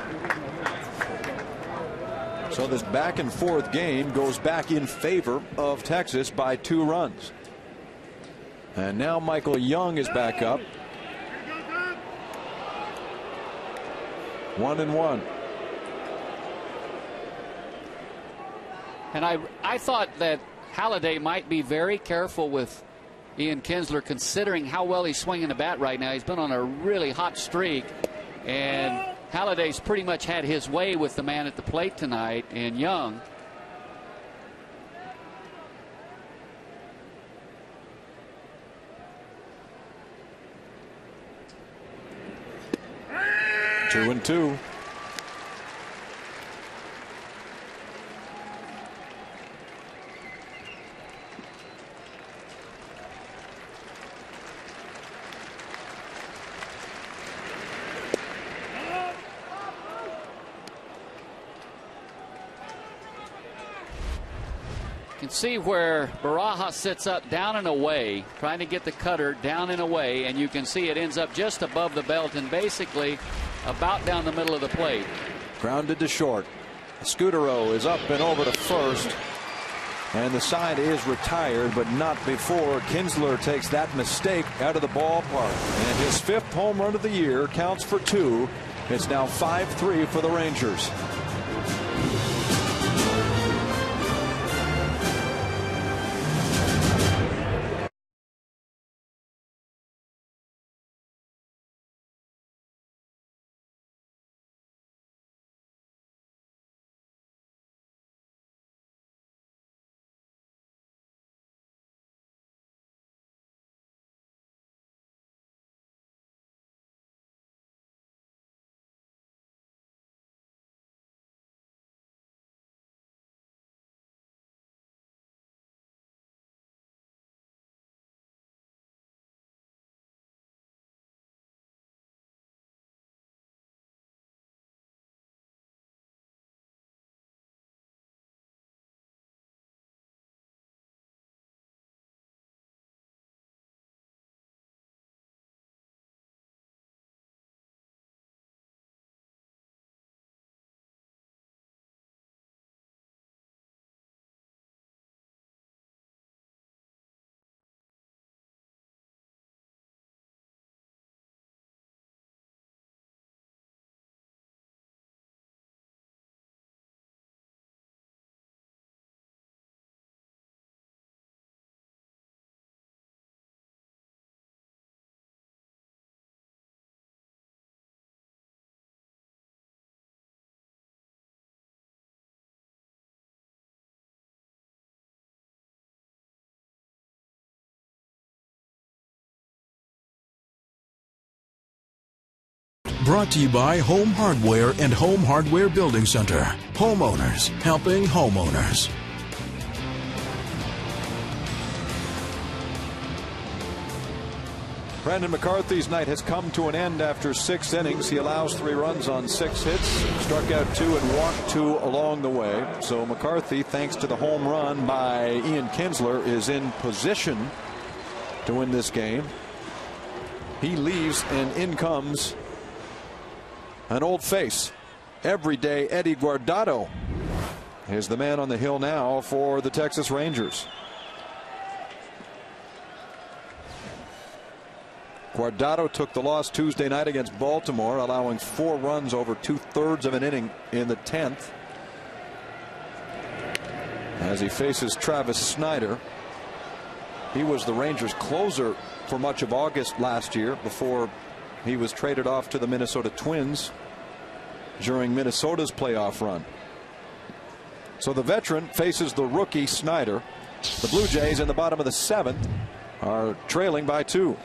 So this back and forth game goes back in favor of Texas by 2 runs. And now Michael Young is back up. 1-1. And I thought that Halliday might be very careful with Ian Kinsler, considering how well he's swinging the bat right now. He's been on a really hot streak, and Halliday's pretty much had his way with the man at the plate tonight in Young. Two and two. You can see where Barajas sits up down and away, trying to get the cutter down and away, and you can see it ends up just above the belt and basically about down the middle of the plate. Grounded to short. SCUTARO is up and over to first, and the side is retired, but not before Kinsler takes that mistake out of the ballpark. And his 5th home run of the year counts for 2. It's now 5-3 for the Rangers. Brought to you by Home Hardware and Home Hardware Building Center. Homeowners helping homeowners. Brandon McCarthy's night has come to an end after 6 innings. He allows 3 runs on 6 hits, struck out 2 and walked 2 along the way. So McCarthy, thanks to the home run by Ian Kinsler, is in position to win this game. He leaves, and in comes an old face. Everyday Eddie Guardado is the man on the hill now for the Texas Rangers. Guardado took the loss Tuesday night against Baltimore, allowing 4 runs over 2/3 of an inning in the 10th. As he faces Travis Snyder. He was the Rangers closer for much of August last year before he was traded off to the Minnesota Twins during Minnesota's playoff run. So the veteran faces the rookie Snyder. The Blue Jays in the bottom of the 7th are trailing by 2.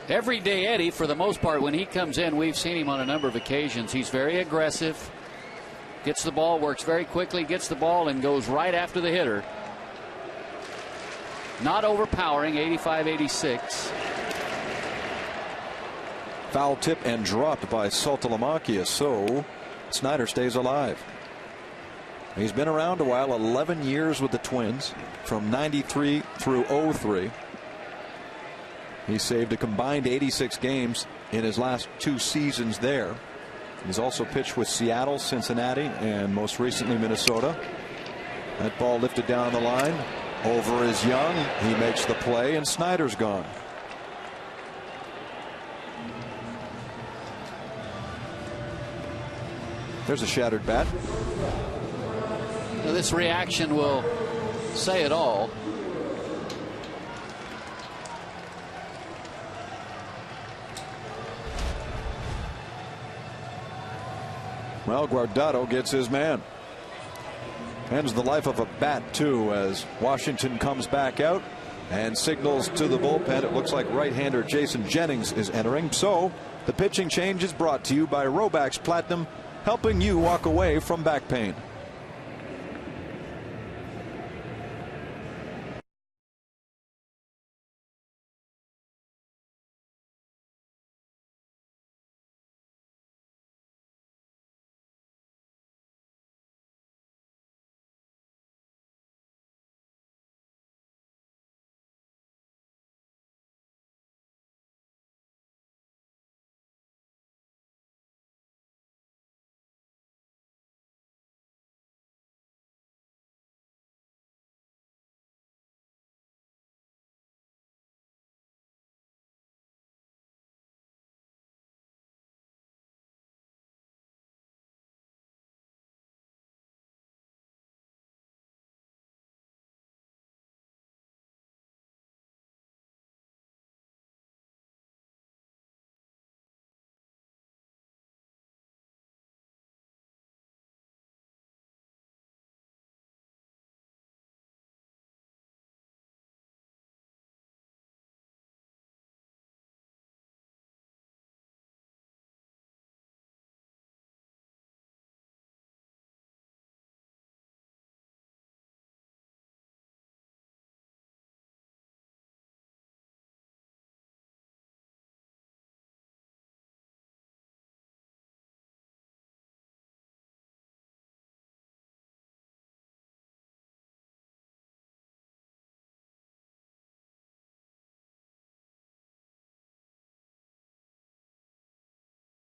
Everyday Eddie, for the most part, when he comes in, we've seen him on a number of occasions. He's very aggressive, gets the ball, works very quickly, gets the ball, and goes right after the hitter. Not overpowering, 85-86. Foul tip and dropped by Saltalamacchia, so Snyder stays alive. He's been around a while, 11 years with the Twins, from 93 through 03. He saved a combined 86 games in his last 2 seasons there. He's also pitched with Seattle, Cincinnati, and most recently Minnesota. That ball lifted down the line. Over is Young. He makes the play, and Snyder's gone. There's a shattered bat. Now, this reaction will say it all. Well, Guardado gets his man. Ends the life of a bat, too, as Washington comes back out and signals to the bullpen. It looks like right-hander Jason Jennings is entering. So the pitching change is brought to you by Robax Platinum, helping you walk away from back pain.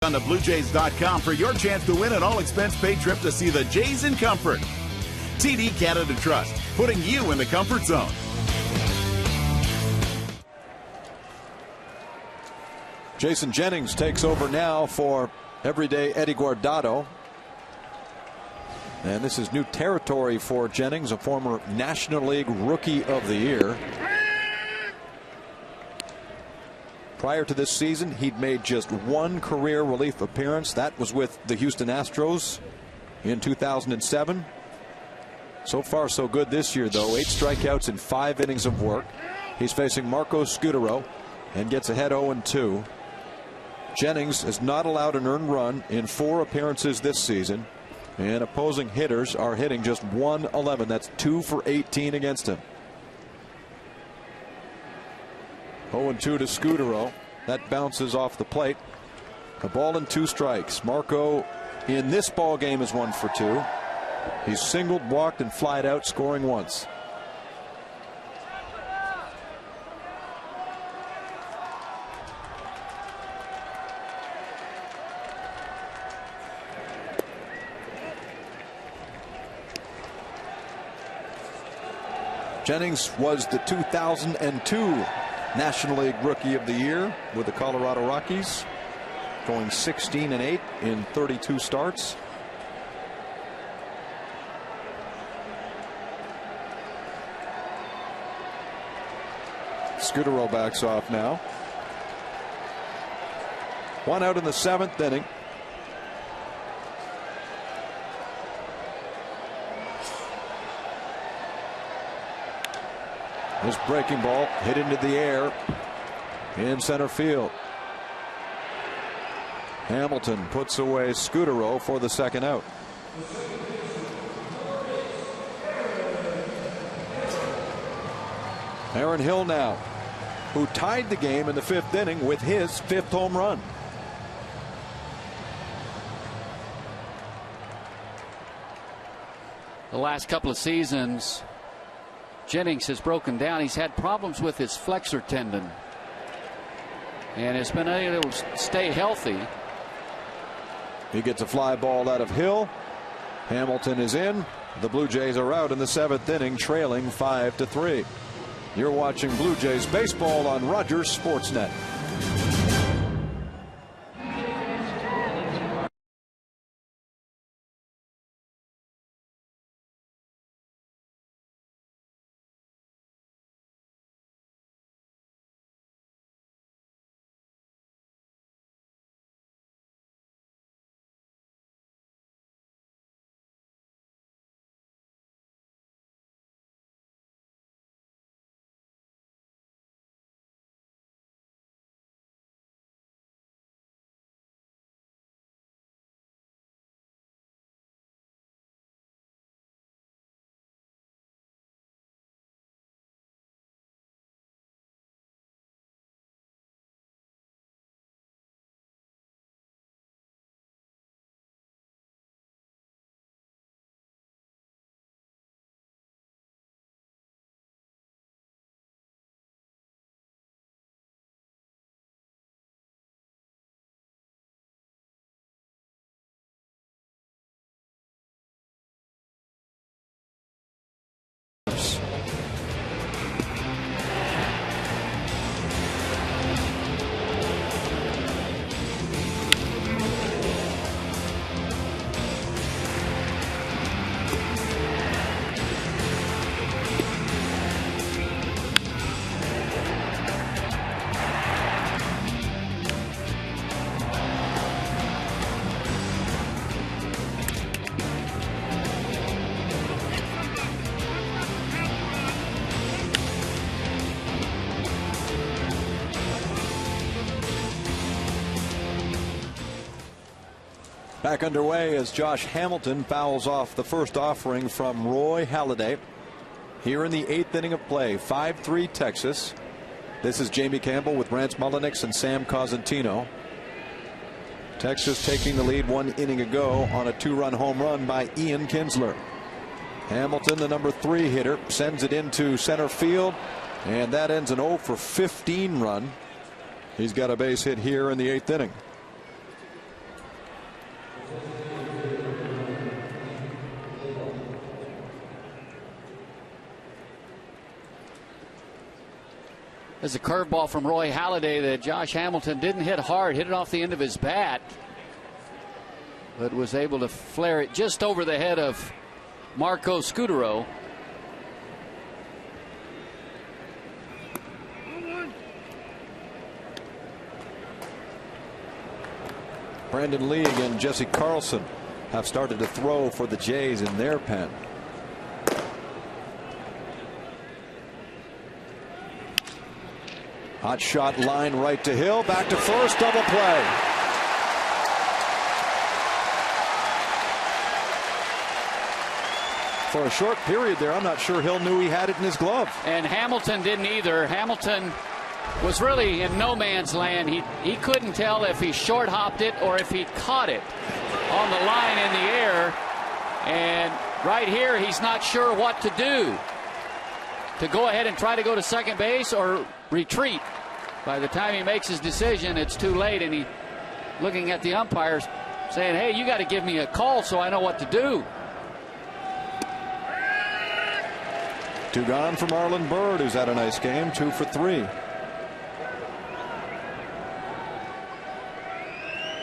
On to BlueJays.com for your chance to win an all-expense-paid trip to see the Jays in comfort. TD Canada Trust, putting you in the comfort zone. Jason Jennings takes over now for everyday Eddie Guardado. And this is new territory for Jennings, a former National League Rookie of the Year. Prior to this season, he'd made just 1 career relief appearance. That was with the Houston Astros in 2007. So far, so good this year, though. 8 strikeouts in 5 innings of work. He's facing Marco SCUTARO and gets ahead 0-2. Jennings has not allowed an earned run in 4 appearances this season, and opposing hitters are hitting just .111. That's 2 for 18 against him. 0-2 to SCUTARO. That bounces off the plate. A ball and 2 strikes. Marco in this ball game is 1 for 2. He's singled, walked, and flied out, scoring once. Jennings was the 2002 National League Rookie of the Year with the Colorado Rockies, going 16-8 in 32 starts. SCUTARO backs off now. 1 out in the 7th inning. This breaking ball hit into the air in center field. Hamilton puts away SCUTARO for the 2nd out. Aaron Hill now, who tied the game in the 5th inning with his 5th home run. The last couple of seasons, Jennings has broken down. He's had problems with his flexor tendon. and has been able to stay healthy. He gets a fly ball out of Hill. Hamilton is in. The Blue Jays are out in the 7th inning, trailing 5-3. You're watching Blue Jays baseball on Rogers Sportsnet. Back underway as Josh Hamilton fouls off the first offering from Roy Halladay. Here in the 8th inning of play, 5-3 Texas. This is Jamie Campbell with Rance Mullenix and Sam Cosentino. Texas taking the lead 1 inning ago on a 2-run home run by Ian Kinsler. Hamilton, the number 3 hitter, sends it into center field, and that ends an 0 for 15 run. He's got a base hit here in the 8th inning. There's a curveball from Roy Halladay that Josh Hamilton didn't hit hard, hit it off the end of his bat, but was able to flare it just over the head of Marco SCUTARO. Brandon League and Jesse Carlson have started to throw for the Jays in their pen. Hot shot line right to Hill. Back to first. Double play. For a short period there, I'm not sure Hill knew he had it in his glove. And Hamilton didn't either. Hamilton was really in no man's land. He couldn't tell if he short hopped it or if he caught it on the line in the air. And right here, he's not sure what to do. To go ahead and try to go to second base or retreat. By the time he makes his decision, it's too late, and he looking at the umpires saying, hey, you got to give me a call so I know what to do. 2 gone for Marlon Byrd, who's had a nice game, 2 for 3.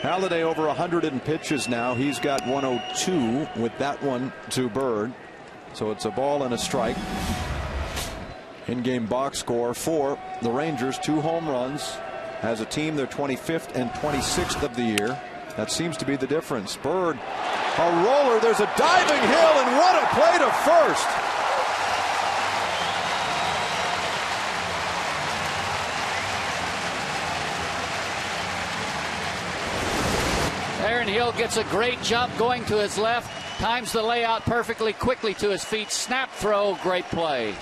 Halladay over 100 in pitches now. He's got 102 with that one to Byrd. So it's a ball and a strike. In-game box score for the Rangers, 2 home runs. As a team, they're 25th and 26th of the year. That seems to be the difference. Byrd, a roller. There's a diving Hill, and what a play to first. Aaron Hill gets a great jump going to his left. Times the layout perfectly, quickly to his feet. Snap throw, great play.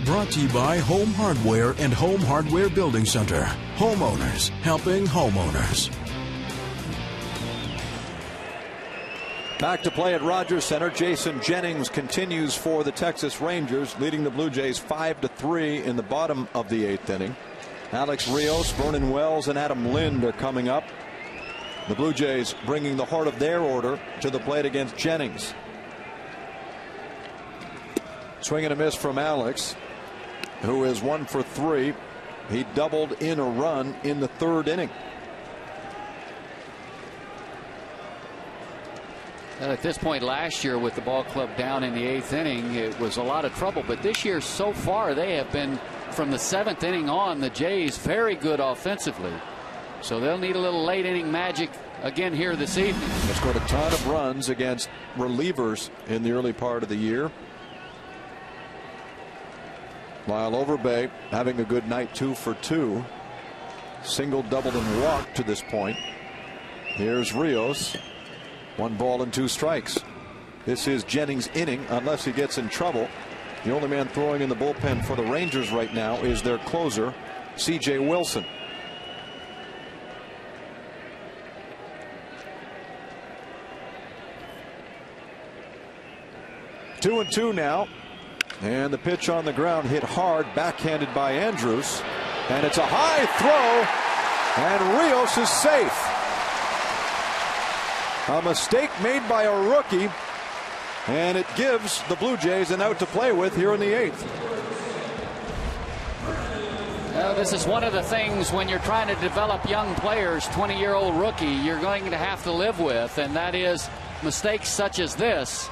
Brought to you by Home Hardware and Home Hardware Building Center. Homeowners helping homeowners. Back to play at Rogers Center. Jason Jennings continues for the Texas Rangers, leading the Blue Jays 5-3 in the bottom of the 8th inning. Alex Rios, Vernon Wells, and Adam Lind are coming up. The Blue Jays bringing the heart of their order to the plate against Jennings. Swing and a miss from Alex, who is 1 for 3. He doubled in a run in the 3rd inning. At this point last year, with the ball club down in the 8th inning, it was a lot of trouble. But this year so far, they have been, from the 7th inning on, the Jays very good offensively. So they'll need a little late inning magic again here this evening. They scored a ton of runs against relievers in the early part of the year. Lyle Overbay having a good night, 2 for 2. Single, doubled, and walked to this point. Here's Rios. 1 ball and 2 strikes. This is Jennings' inning unless he gets in trouble. The only man throwing in the bullpen for the Rangers right now is their closer, C.J. Wilson. Two and 2 now. And the pitch on the ground hit hard, backhanded by Andrews. And it's a high throw, and Rios is safe. A mistake made by a rookie, and it gives the Blue Jays an out to play with here in the 8th. This is one of the things when you're trying to develop young players, 20-year-old rookie, you're going to have to live with, and that is mistakes such as this.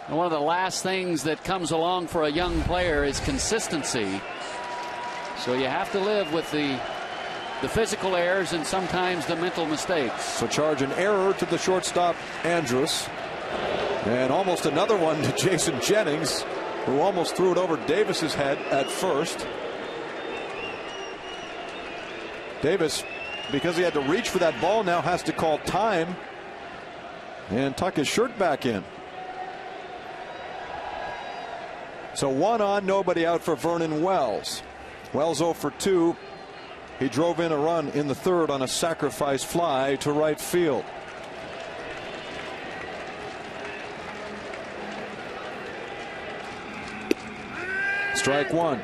And one of the last things that comes along for a young player is consistency. So you have to live with the physical errors and sometimes the mental mistakes. So charge an error to the shortstop, Andrus. And almost another one to Jason Jennings, who almost threw it over Davis's head at first. Davis, because he had to reach for that ball, now has to call time and tuck his shirt back in. So 1 on, nobody out for Vernon Wells. Wells 0 for 2. He drove in a run in the 3rd on a sacrifice fly to right field. Strike 1.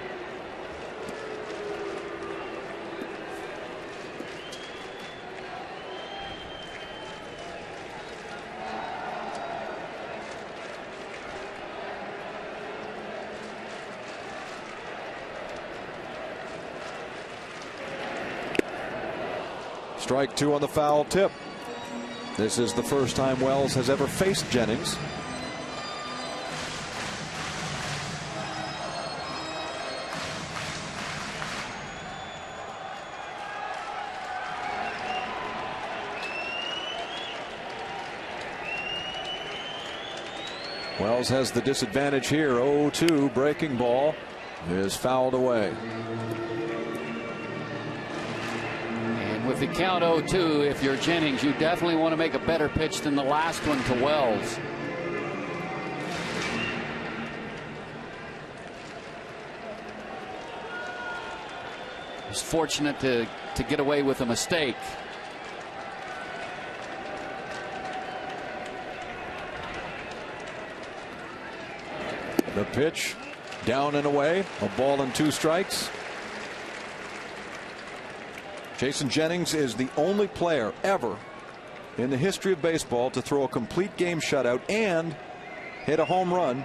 Strike 2 on the foul tip. This is the first time Wells has ever faced Jennings. Wells has the disadvantage here. 0-2, breaking ball is fouled away. With the count 0-2, if you're Jennings, you definitely want to make a better pitch than the last one to Wells. He's fortunate to get away with a mistake. The pitch down and away, a ball and 2 strikes. Jason Jennings is the only player ever in the history of baseball to throw a complete game shutout and hit a home run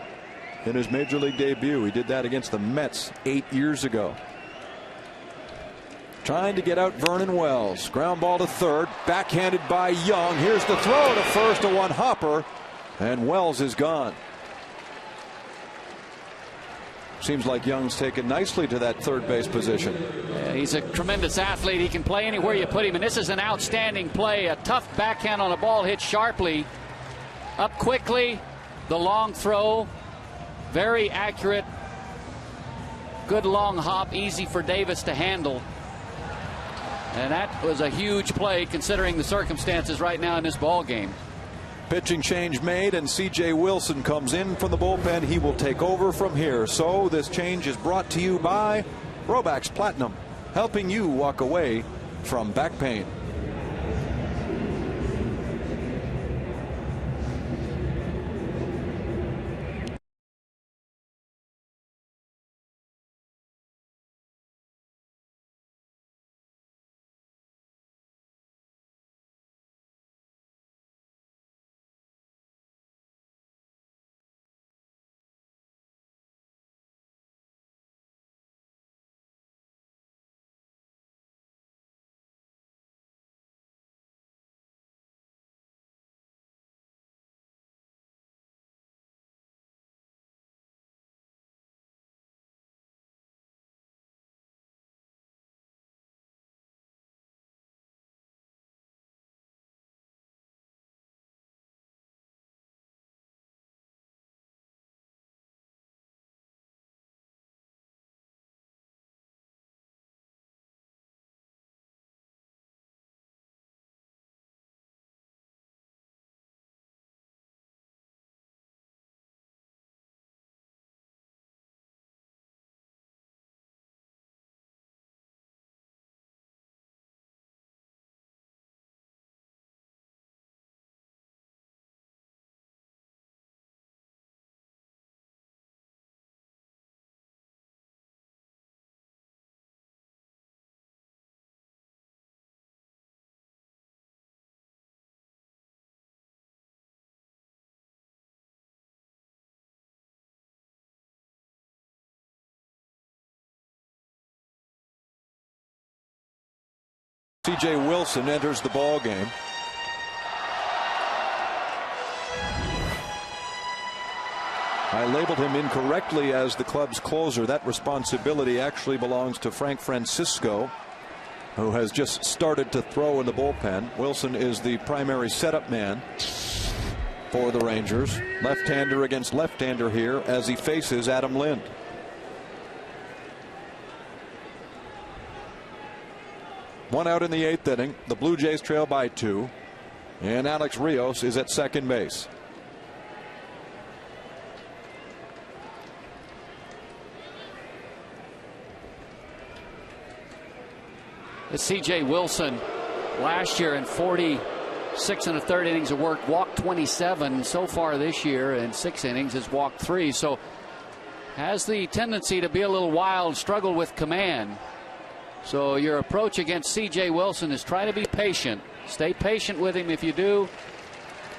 in his major league debut. He did that against the Mets 8 years ago. Trying to get out Vernon Wells. Ground ball to 3rd, backhanded by Young. Here's the throw to first, a 1 hopper, and Wells is gone. Seems like Young's taken nicely to that 3rd base position. Yeah, he's a tremendous athlete. He can play anywhere you put him, and this is an outstanding play. A tough backhand on a ball hit sharply. Up quickly, the long throw. Very accurate. Good long hop, easy for Davis to handle. And that was a huge play considering the circumstances right now in this ball game. Pitching change made, and C.J. Wilson comes in from the bullpen. He will take over from here. So this change is brought to you by Robax Platinum, helping you walk away from back pain. C.J. Wilson enters the ball game. I labeled him incorrectly as the club's closer. That responsibility actually belongs to Frank Francisco, who has just started to throw in the bullpen. Wilson is the primary setup man for the Rangers. Left-hander against left-hander here as he faces Adam Lind. One out in the 8th inning. The Blue Jays trail by 2. And Alex Rios is at second base. C.J. Wilson last year in 46 1/3 innings of work walked 27. So far this year in 6 innings has walked 3. So has the tendency to be a little wild, struggle with command. So your approach against C.J. Wilson is try to be patient. Stay patient with him. If you do,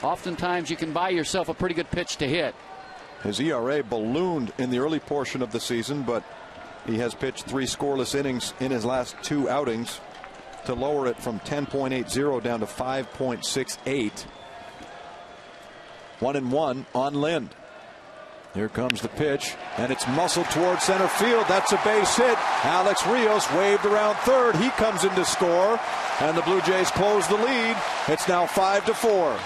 oftentimes you can buy yourself a pretty good pitch to hit. His ERA ballooned in the early portion of the season, but he has pitched 3 scoreless innings in his last 2 outings to lower it from 10.80 down to 5.68. 1-1 on Lind. Here comes the pitch, and it's muscled towards center field. That's a base hit. Alex Rios waved around third. He comes in to score, and the Blue Jays close the lead. It's now 5-4.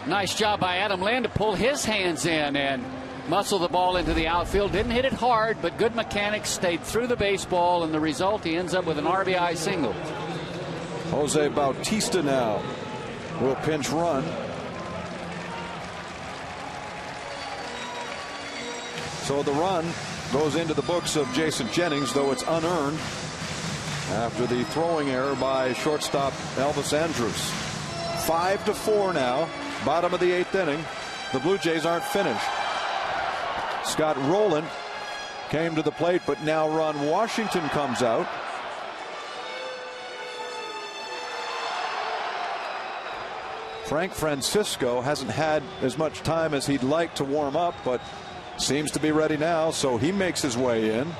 Nice job by Adam Lind to pull his hands in and muscle the ball into the outfield. Didn't hit it hard, but good mechanics, stayed through the baseball, and the result, he ends up with an RBI single. Jose Bautista now will pinch run. So the run goes into the books of Jason Jennings, though it's unearned after the throwing error by shortstop Elvis Andrus. 5-4 now, bottom of the 8th inning. The Blue Jays aren't finished. Scott Rowland came to the plate, but now Ron Washington comes out. Frank Francisco hasn't had as much time as he'd like to warm up, but seems to be ready now, so he makes his way in.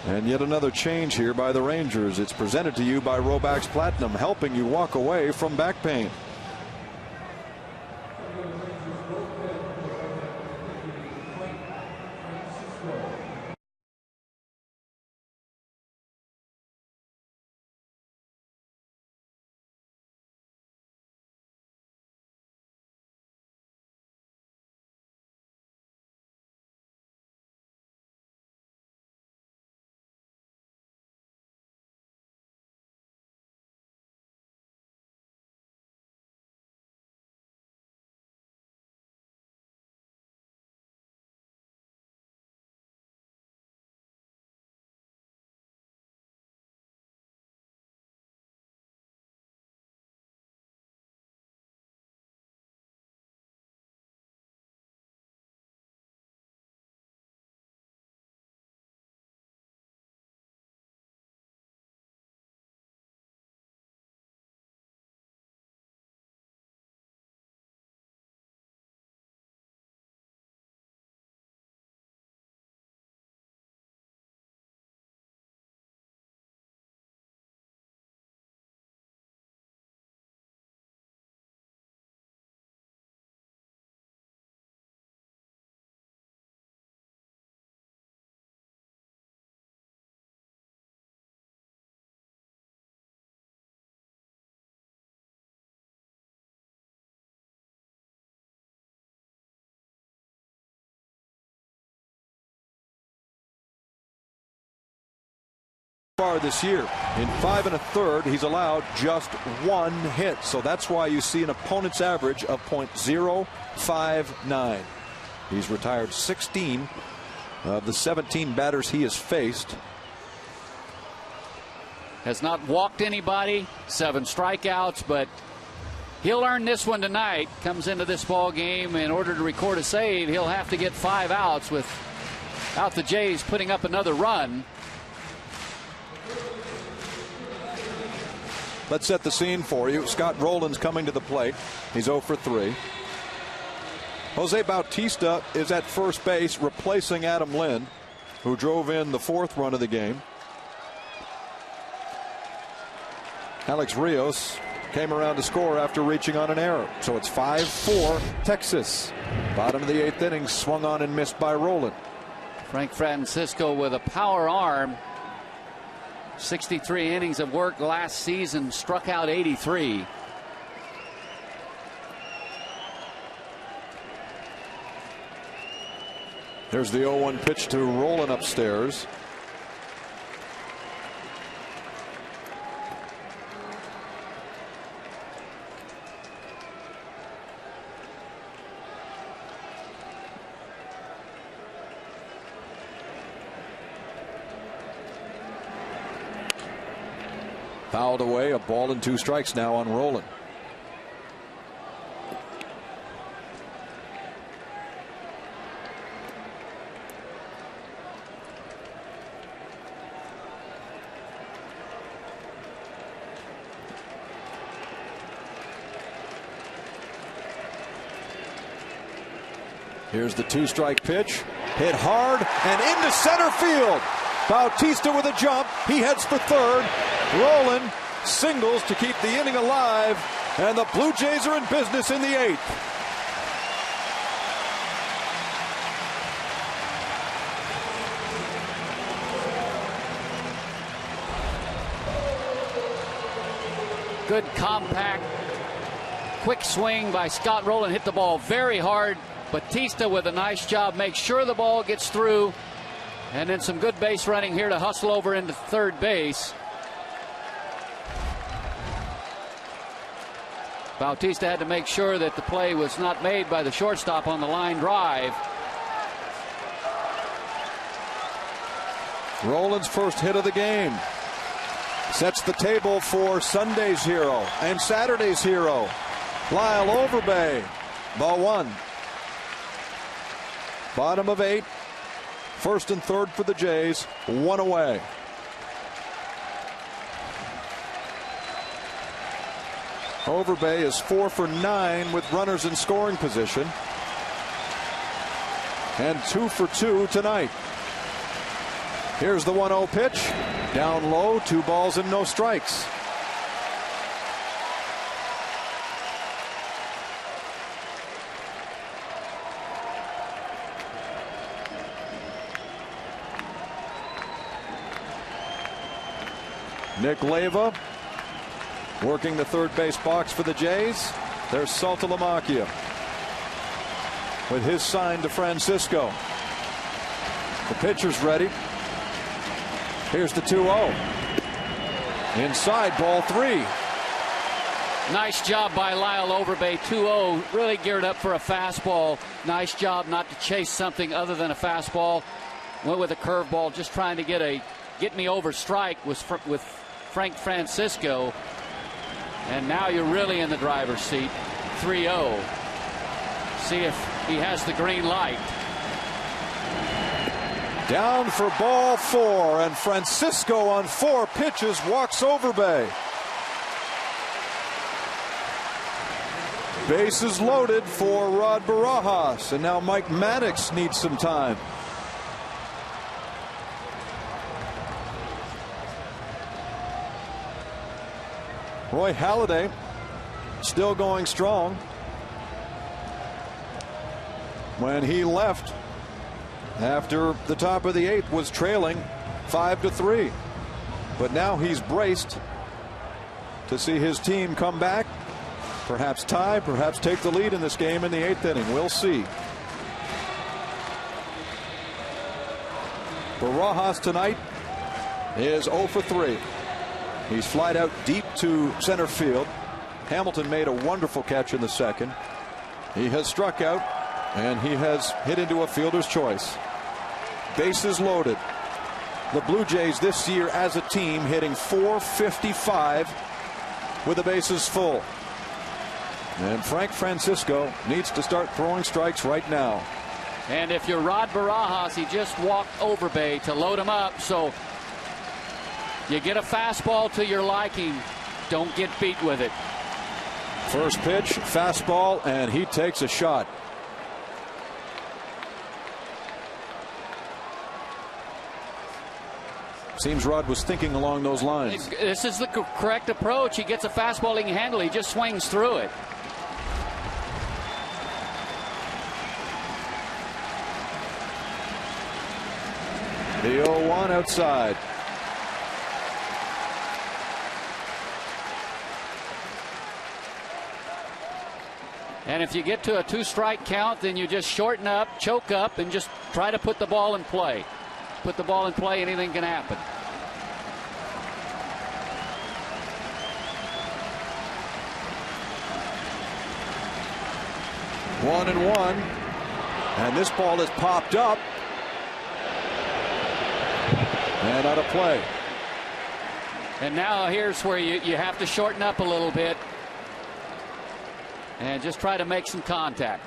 And yet another change here by the Rangers. It's presented to you by Robax Platinum, helping you walk away from back pain. far this year. In 5 1/3, he's allowed just 1 hit. So that's why you see an opponent's average of .059. He's retired 16 of the 17 batters he has faced. Has not walked anybody, 7 strikeouts, but he'll earn this one tonight. Comes into this ball game in order to record a save. He'll have to get 5 outs without the Jays putting up another run. Let's set the scene for you. Scott Rowland's coming to the plate. He's 0 for 3. Jose Bautista is at first base, replacing Adam Lind, who drove in the 4th run of the game. Alex Rios came around to score after reaching on an error. So it's 5-4 Texas. Bottom of the 8th inning, swung on and missed by Rowland. Frank Francisco with a power arm. 63 innings of work last season, struck out 83. There's the 0-1 pitch to Rowland upstairs. Fouled away, a ball and 2 strikes now on Rowland. Here's the 2-strike pitch. Hit hard and into center field. Bautista with a jump. He heads for 3rd. Rowland singles to keep the inning alive, and the Blue Jays are in business in the 8th. Good compact, quick swing by Scott Rowland. Hit the ball very hard. Bautista with a nice job, make sure the ball gets through, and then some good base running here to hustle over into 3rd base. Bautista had to make sure that the play was not made by the shortstop on the line drive. Rowland's first hit of the game sets the table for Sunday's hero and Saturday's hero, Lyle Overbay. Ball 1. Bottom of 8. 1st and 3rd for the Jays. 1 away. Overbay is 4 for 9 with runners in scoring position. And 2 for 2 tonight. Here's the 1-0 pitch. Down low, 2 balls and no strikes. Nick Leyva working the 3rd base box for the Jays. There's Saltalamacchia with his sign to Francisco. The pitcher's ready. Here's the 2-0. Inside, ball 3. Nice job by Lyle Overbay. 2-0, really geared up for a fastball. Nice job not to chase something other than a fastball. Went with a curveball, just trying to get me over strike with Frank Francisco. And now you're really in the driver's seat. 3-0. See if he has the green light. Down for ball 4, and Francisco on 4 pitches walks Overbay. Bases loaded for Rod Barajas, and now Mike Maddox needs some time. Roy Halladay still going strong. When he left after the top of the 8th was trailing 5-3. But now he's braced to see his team come back, perhaps tie, perhaps take the lead in this game in the 8th inning. We'll see. Barajas tonight is 0 for 3. He's flied out deep to center field. Hamilton made a wonderful catch in the second. He has struck out, and he has hit into a fielder's choice. Bases loaded. The Blue Jays this year as a team hitting .455 with the bases full. And Frank Francisco needs to start throwing strikes right now. And if you're Rod Barajas, he just walked Overbay to load him up. So you get a fastball to your liking. Don't get beat with it. First pitch, fastball, and he takes a shot. Seems Rod was thinking along those lines. This is the correct approach. He gets a fastball he can handle. He just swings through it. The 0-1 outside. And if you get to a 2-strike count, then you just shorten up, choke up, and just try to put the ball in play. Put the ball in play, anything can happen. One and one. And this ball is popped up. And out of play. And now here's where you have to shorten up a little bit. And just try to make some contact.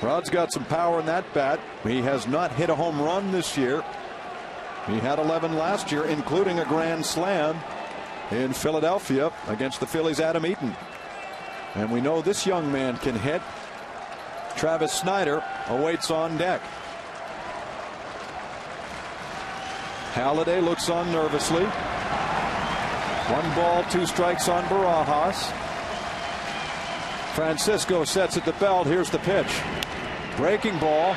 Rod's got some power in that bat. He has not hit a home run this year. He had 11 last year, including a grand slam in Philadelphia against the Phillies' Adam Eaton. And we know this young man can hit. Travis Snyder awaits on deck. Halladay looks on nervously. 1 ball, 2 strikes on Barajas. Francisco sets at the belt. Here's the pitch. Breaking ball.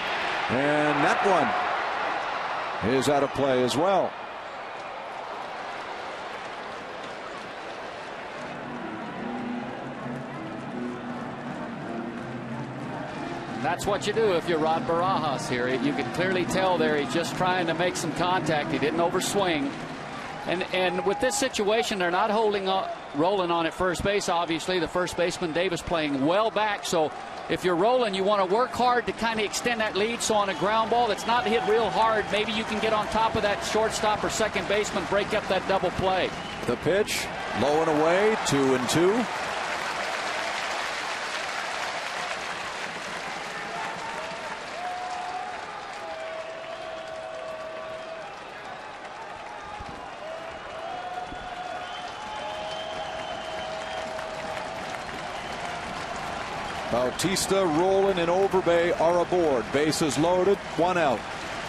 And that one is out of play as well. That's what you do if you're Rod Barajas here. You can clearly tell there he's just trying to make some contact. He didn't overswing. And with this situation, they're not rolling on at first base, obviously. The first baseman, Davis, playing well back. So if you're rolling, you want to work hard to kind of extend that lead. So on a ground ball that's not hit real hard, maybe you can get on top of that shortstop or second baseman, break up that double play. The pitch, low and away, 2-2. Bautista, Roland, and Overbay are aboard. Bases loaded, 1 out.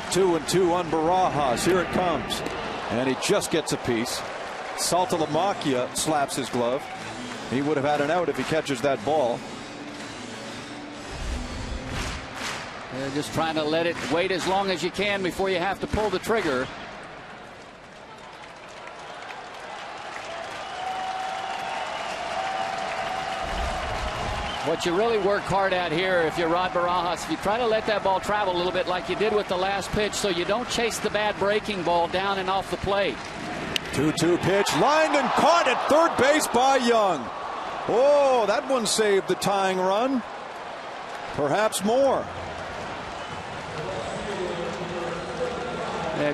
2-2 on Barajas. Here it comes. And he just gets a piece. Saltalamacchia slaps his glove. He would have had an out if he catches that ball. They're just trying to let it wait as long as you can before you have to pull the trigger. What you really work hard at here, if you're Rod Barajas, if you try to let that ball travel a little bit like you did with the last pitch, so you don't chase the bad breaking ball down and off the plate. 2-2 pitch, lined and caught at third base by Young. Oh, that one saved the tying run. Perhaps more.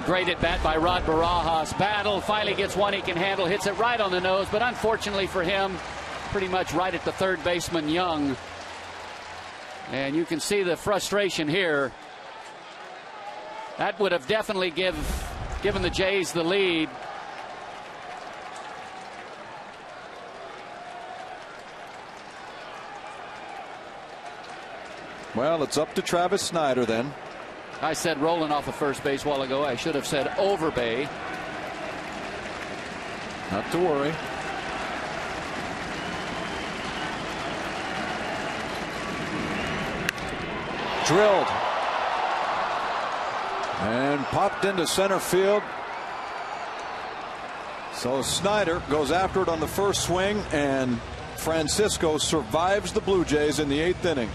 Great at bat by Rod Barajas. Battle, finally gets one he can handle, hits it right on the nose, but unfortunately for him, pretty much right at the third baseman, Young. And you can see the frustration here. That would have definitely given the Jays the lead. Well, it's up to Travis Snyder then. I said rolling off of first base a while ago. I should have said Overbay. Not to worry. Drilled. And popped into center field. So Snyder goes after it on the first swing, and Francisco survives the Blue Jays in the 8th inning.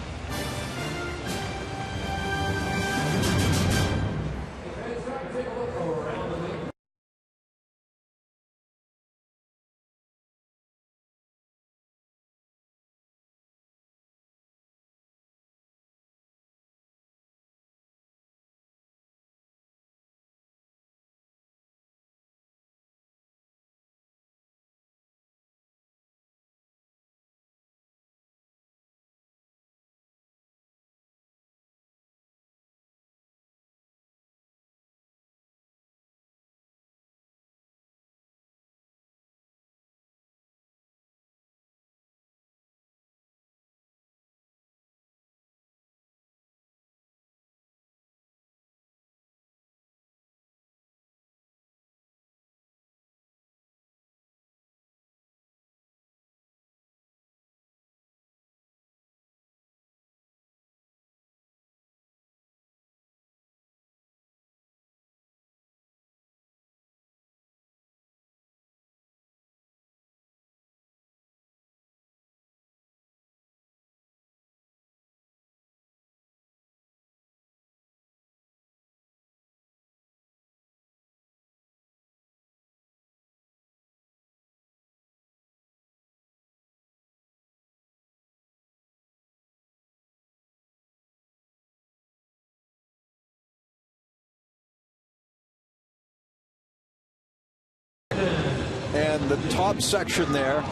And the top section there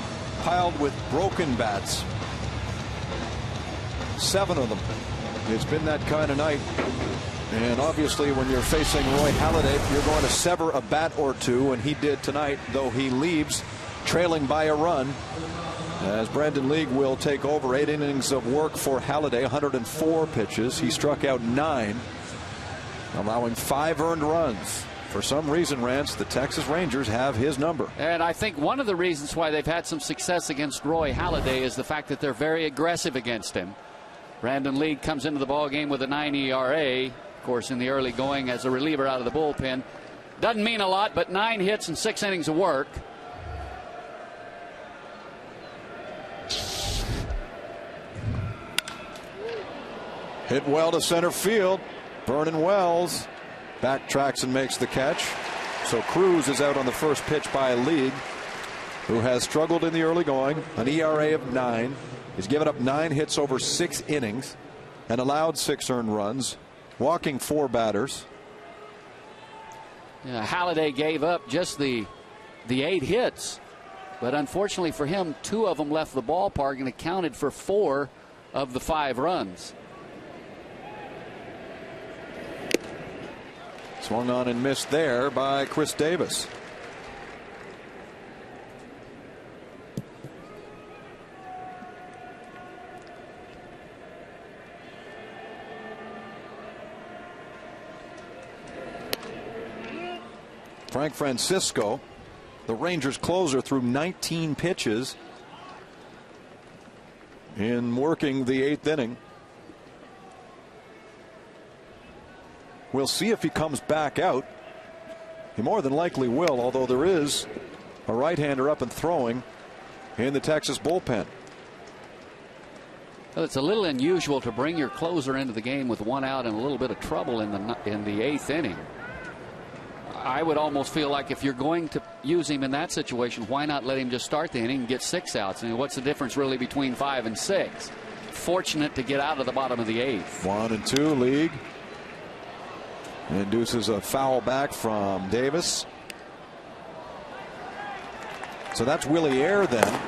piled with broken bats. 7 of them. It's been that kind of night. And obviously when you're facing Roy Halladay, you're going to sever a bat or two, and he did tonight, though he leaves trailing by a run. As Brandon League will take over. 8 innings of work for Halladay, 104 pitches. He struck out 9, allowing 5 earned runs. For some reason, Rance, the Texas Rangers have his number. And I think one of the reasons why they've had some success against Roy Halladay is the fact that they're very aggressive against him. Brandon League comes into the ballgame with a 9 ERA. Of course, in the early going as a reliever out of the bullpen. Doesn't mean a lot, but 9 hits and 6 innings of work. Hit well to center field. Vernon Wells backtracks and makes the catch. So CRUZ is out on the first pitch by League, who has struggled in the early going. An ERA of 9. He's given up 9 hits over 6 innings and allowed 6 earned runs, walking 4 batters. Yeah, Halladay gave up just the 8 hits, but unfortunately for him, 2 of them left the ballpark and accounted for 4 of the 5 runs. Swung on and missed there by Chris Davis. Frank Francisco, the Rangers closer, threw 19 pitches in working the 8th inning. We'll see if he comes back out. He more than likely will, although there is a right-hander up and throwing in the Texas bullpen. Well, it's a little unusual to bring your closer into the game with 1 out and a little bit of trouble in the 8th inning. I would almost feel like if you're going to use him in that situation, why not let him just start the inning and get 6 outs? I mean, what's the difference really between 5 and 6? Fortunate to get out of the bottom of the 8th. 1 and 2, League. Induces a foul back from Davis. So that's Willie Air then.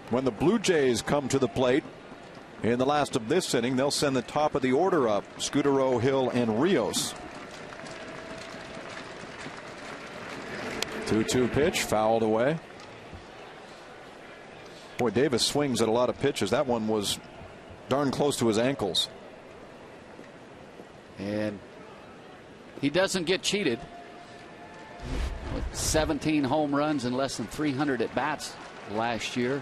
When the Blue Jays come to the plate in the last of this inning, they'll send the top of the order up. SCUTARO, Hill, and Rios. 2-2 pitch, fouled away. Boy, Davis swings at a lot of pitches. That one was darn close to his ankles. And he doesn't get cheated. With 17 home runs and less than 300 at bats last year.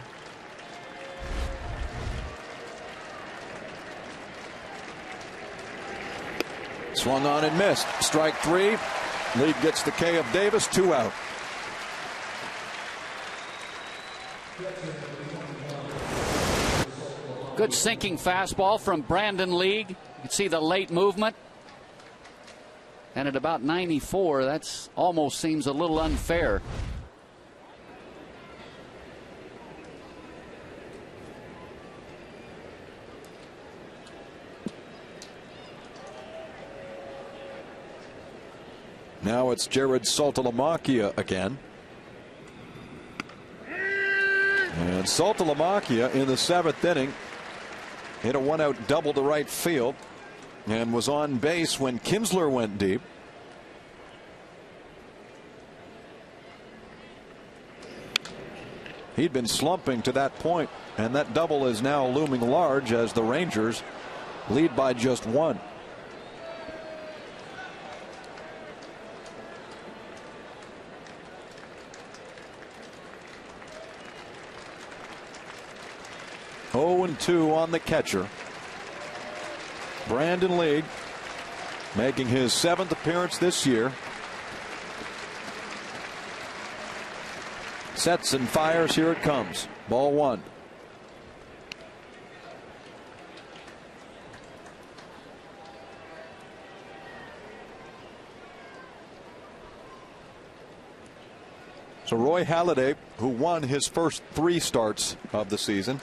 Swung on and missed. Strike 3. League gets the K of Davis. 2 out. Good sinking fastball from Brandon League. You can see the late movement. And at about 94, that's almost seems a little unfair. Now it's Jared Saltalamacchia again. And Saltalamacchia in the 7th inning hit a 1-out double to right field and was on base when Kinsler went deep. He'd been slumping to that point, and that double is now looming large as the Rangers lead by just 1. Oh and 2 on the catcher. Brandon League making his 7th appearance this year. Sets and fires. Here it comes. Ball 1. So Roy Halladay, who won his first 3 starts of the season,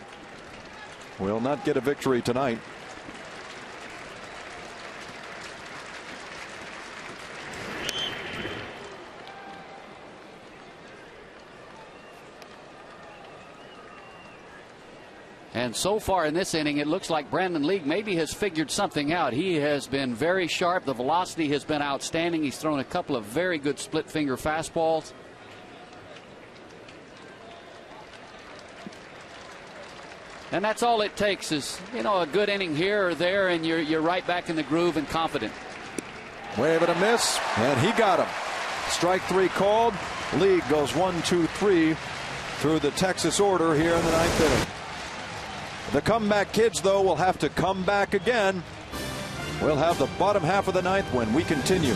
will not get a victory tonight. And so far in this inning, it looks like Brandon League maybe has figured something out. He has been very sharp. The velocity has been outstanding. He's thrown a couple of very good split finger fastballs. And that's all it takes is, you know, a good inning here or there, and you're right back in the groove and confident. Wave and a miss, and he got him. Strike 3 called. League goes 1-2-3 through the Texas order here in the 9th inning. The comeback kids, though, will have to come back again. We'll have the bottom half of the 9th when we continue.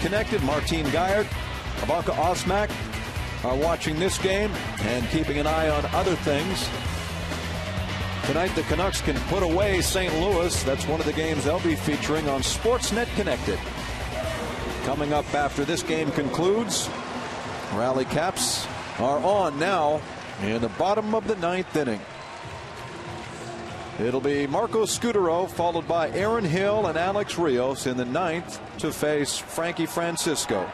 Connected, Martine Guyard, Ivanka Osmak are watching this game and keeping an eye on other things. Tonight the Canucks can put away St. Louis. That's one of the games they'll be featuring on Sportsnet Connected. Coming up after this game concludes, Rally Caps are on now in the bottom of the 9th inning. It'll be Marco Scutaro followed by Aaron Hill and Alex Rios in the 9th to face Frankie Francisco.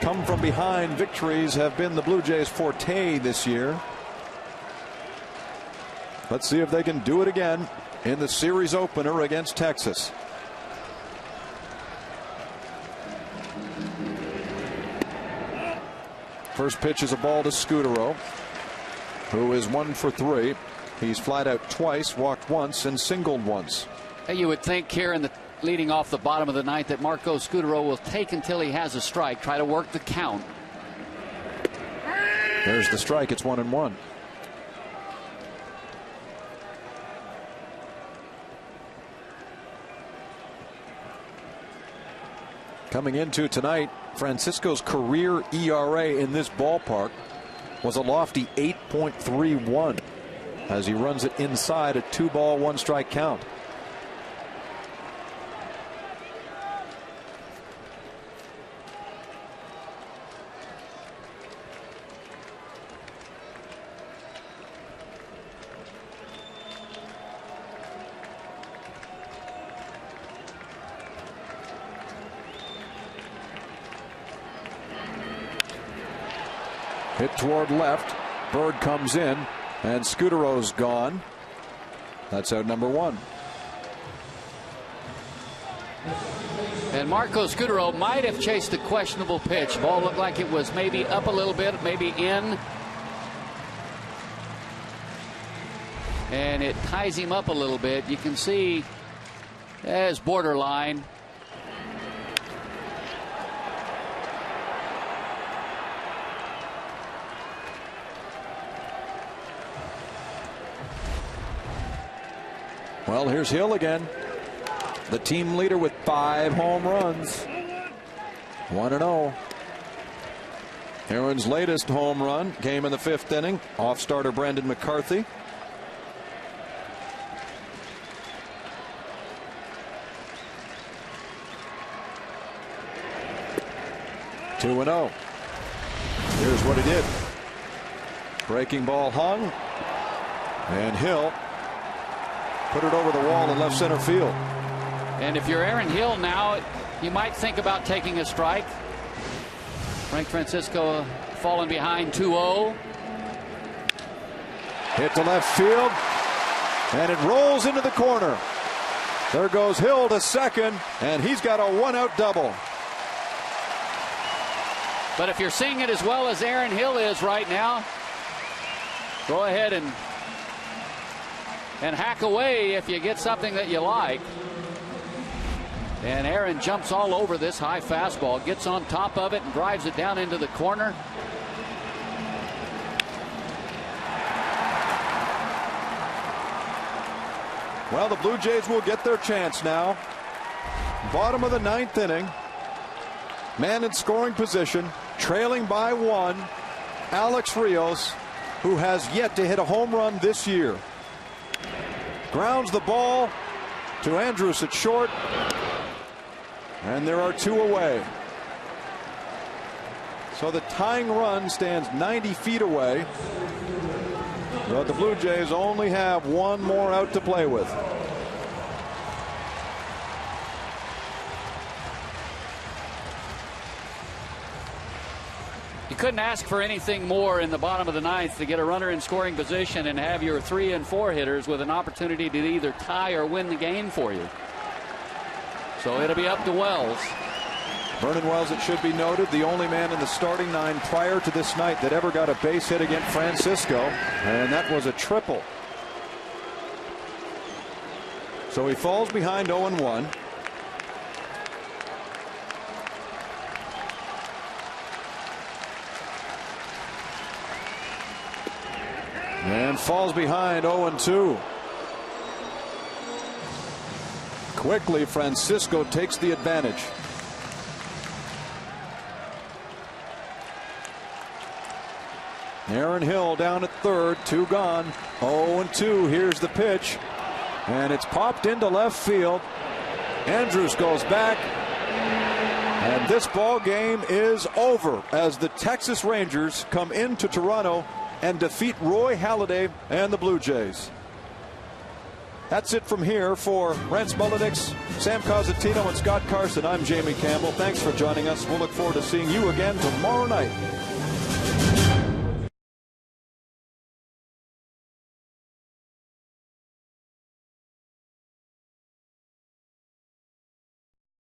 Come from behind victories have been the Blue Jays' forte this year. Let's see if they can do it again in the series opener against Texas. First pitch is a ball to Scutaro, who is 1 for 3. He's flied out twice, walked once, and singled once. You would think here in the leading off the bottom of the 9th that Marco Scutaro will take until he has a strike, try to work the count. There's the strike. It's 1-1. Coming into tonight, Francisco's career ERA in this ballpark was a lofty 8.31 as he runs it inside a 2-ball, 1-strike count. Hit toward left. Bird comes in, and Scutaro's gone. That's out number 1. And Marco Scutaro might have chased a questionable pitch. Ball looked like it was maybe up a little bit, maybe in. And it ties him up a little bit. You can see as borderline. Well, here's Hill again, the team leader with 5 home runs. 1-0. Aaron's latest home run came in the 5th inning off starter Brandon McCarthy. Two and 0. Here's what he did. Breaking ball hung, and Hill put it over the wall in left center field. And if you're Aaron Hill now, you might think about taking a strike. Frank Francisco falling behind 2-0. Hit to left field, and it rolls into the corner. There goes Hill to second, and he's got a 1-out double. But if you're seeing it as well as Aaron Hill is right now, go ahead and hack away if you get something that you like. And Aaron jumps all over this high fastball, gets on top of it and drives it down into the corner. Well, the Blue Jays will get their chance now. Bottom of the 9th inning. Man in scoring position, trailing by 1. Alex Rios, who has yet to hit a home run this year. Grounds the ball to Andrus at short. And there are 2 away. So the tying run stands 90 feet away. But the Blue Jays only have 1 more out to play with. You couldn't ask for anything more in the bottom of the 9th to get a runner in scoring position and have your 3 and 4 hitters with an opportunity to either tie or win the game for you. So it'll be up to Wells. Vernon Wells, it should be noted, the only man in the starting 9 prior to this night that ever got a base hit against Francisco, and that was a triple. So he falls behind 0-1. And falls behind 0-2. Quickly, Francisco takes the advantage. Aaron Hill down at third, 2 gone, 0-2. Here's the pitch, and it's popped into left field. Andrus goes back, and this ball game is over as the Texas Rangers come into Toronto and defeat Roy Halladay and the Blue Jays. That's it from here for Rance Mullenix, Sam Cosentino, and Scott Carson. I'm Jamie Campbell. Thanks for joining us. We'll look forward to seeing you again tomorrow night.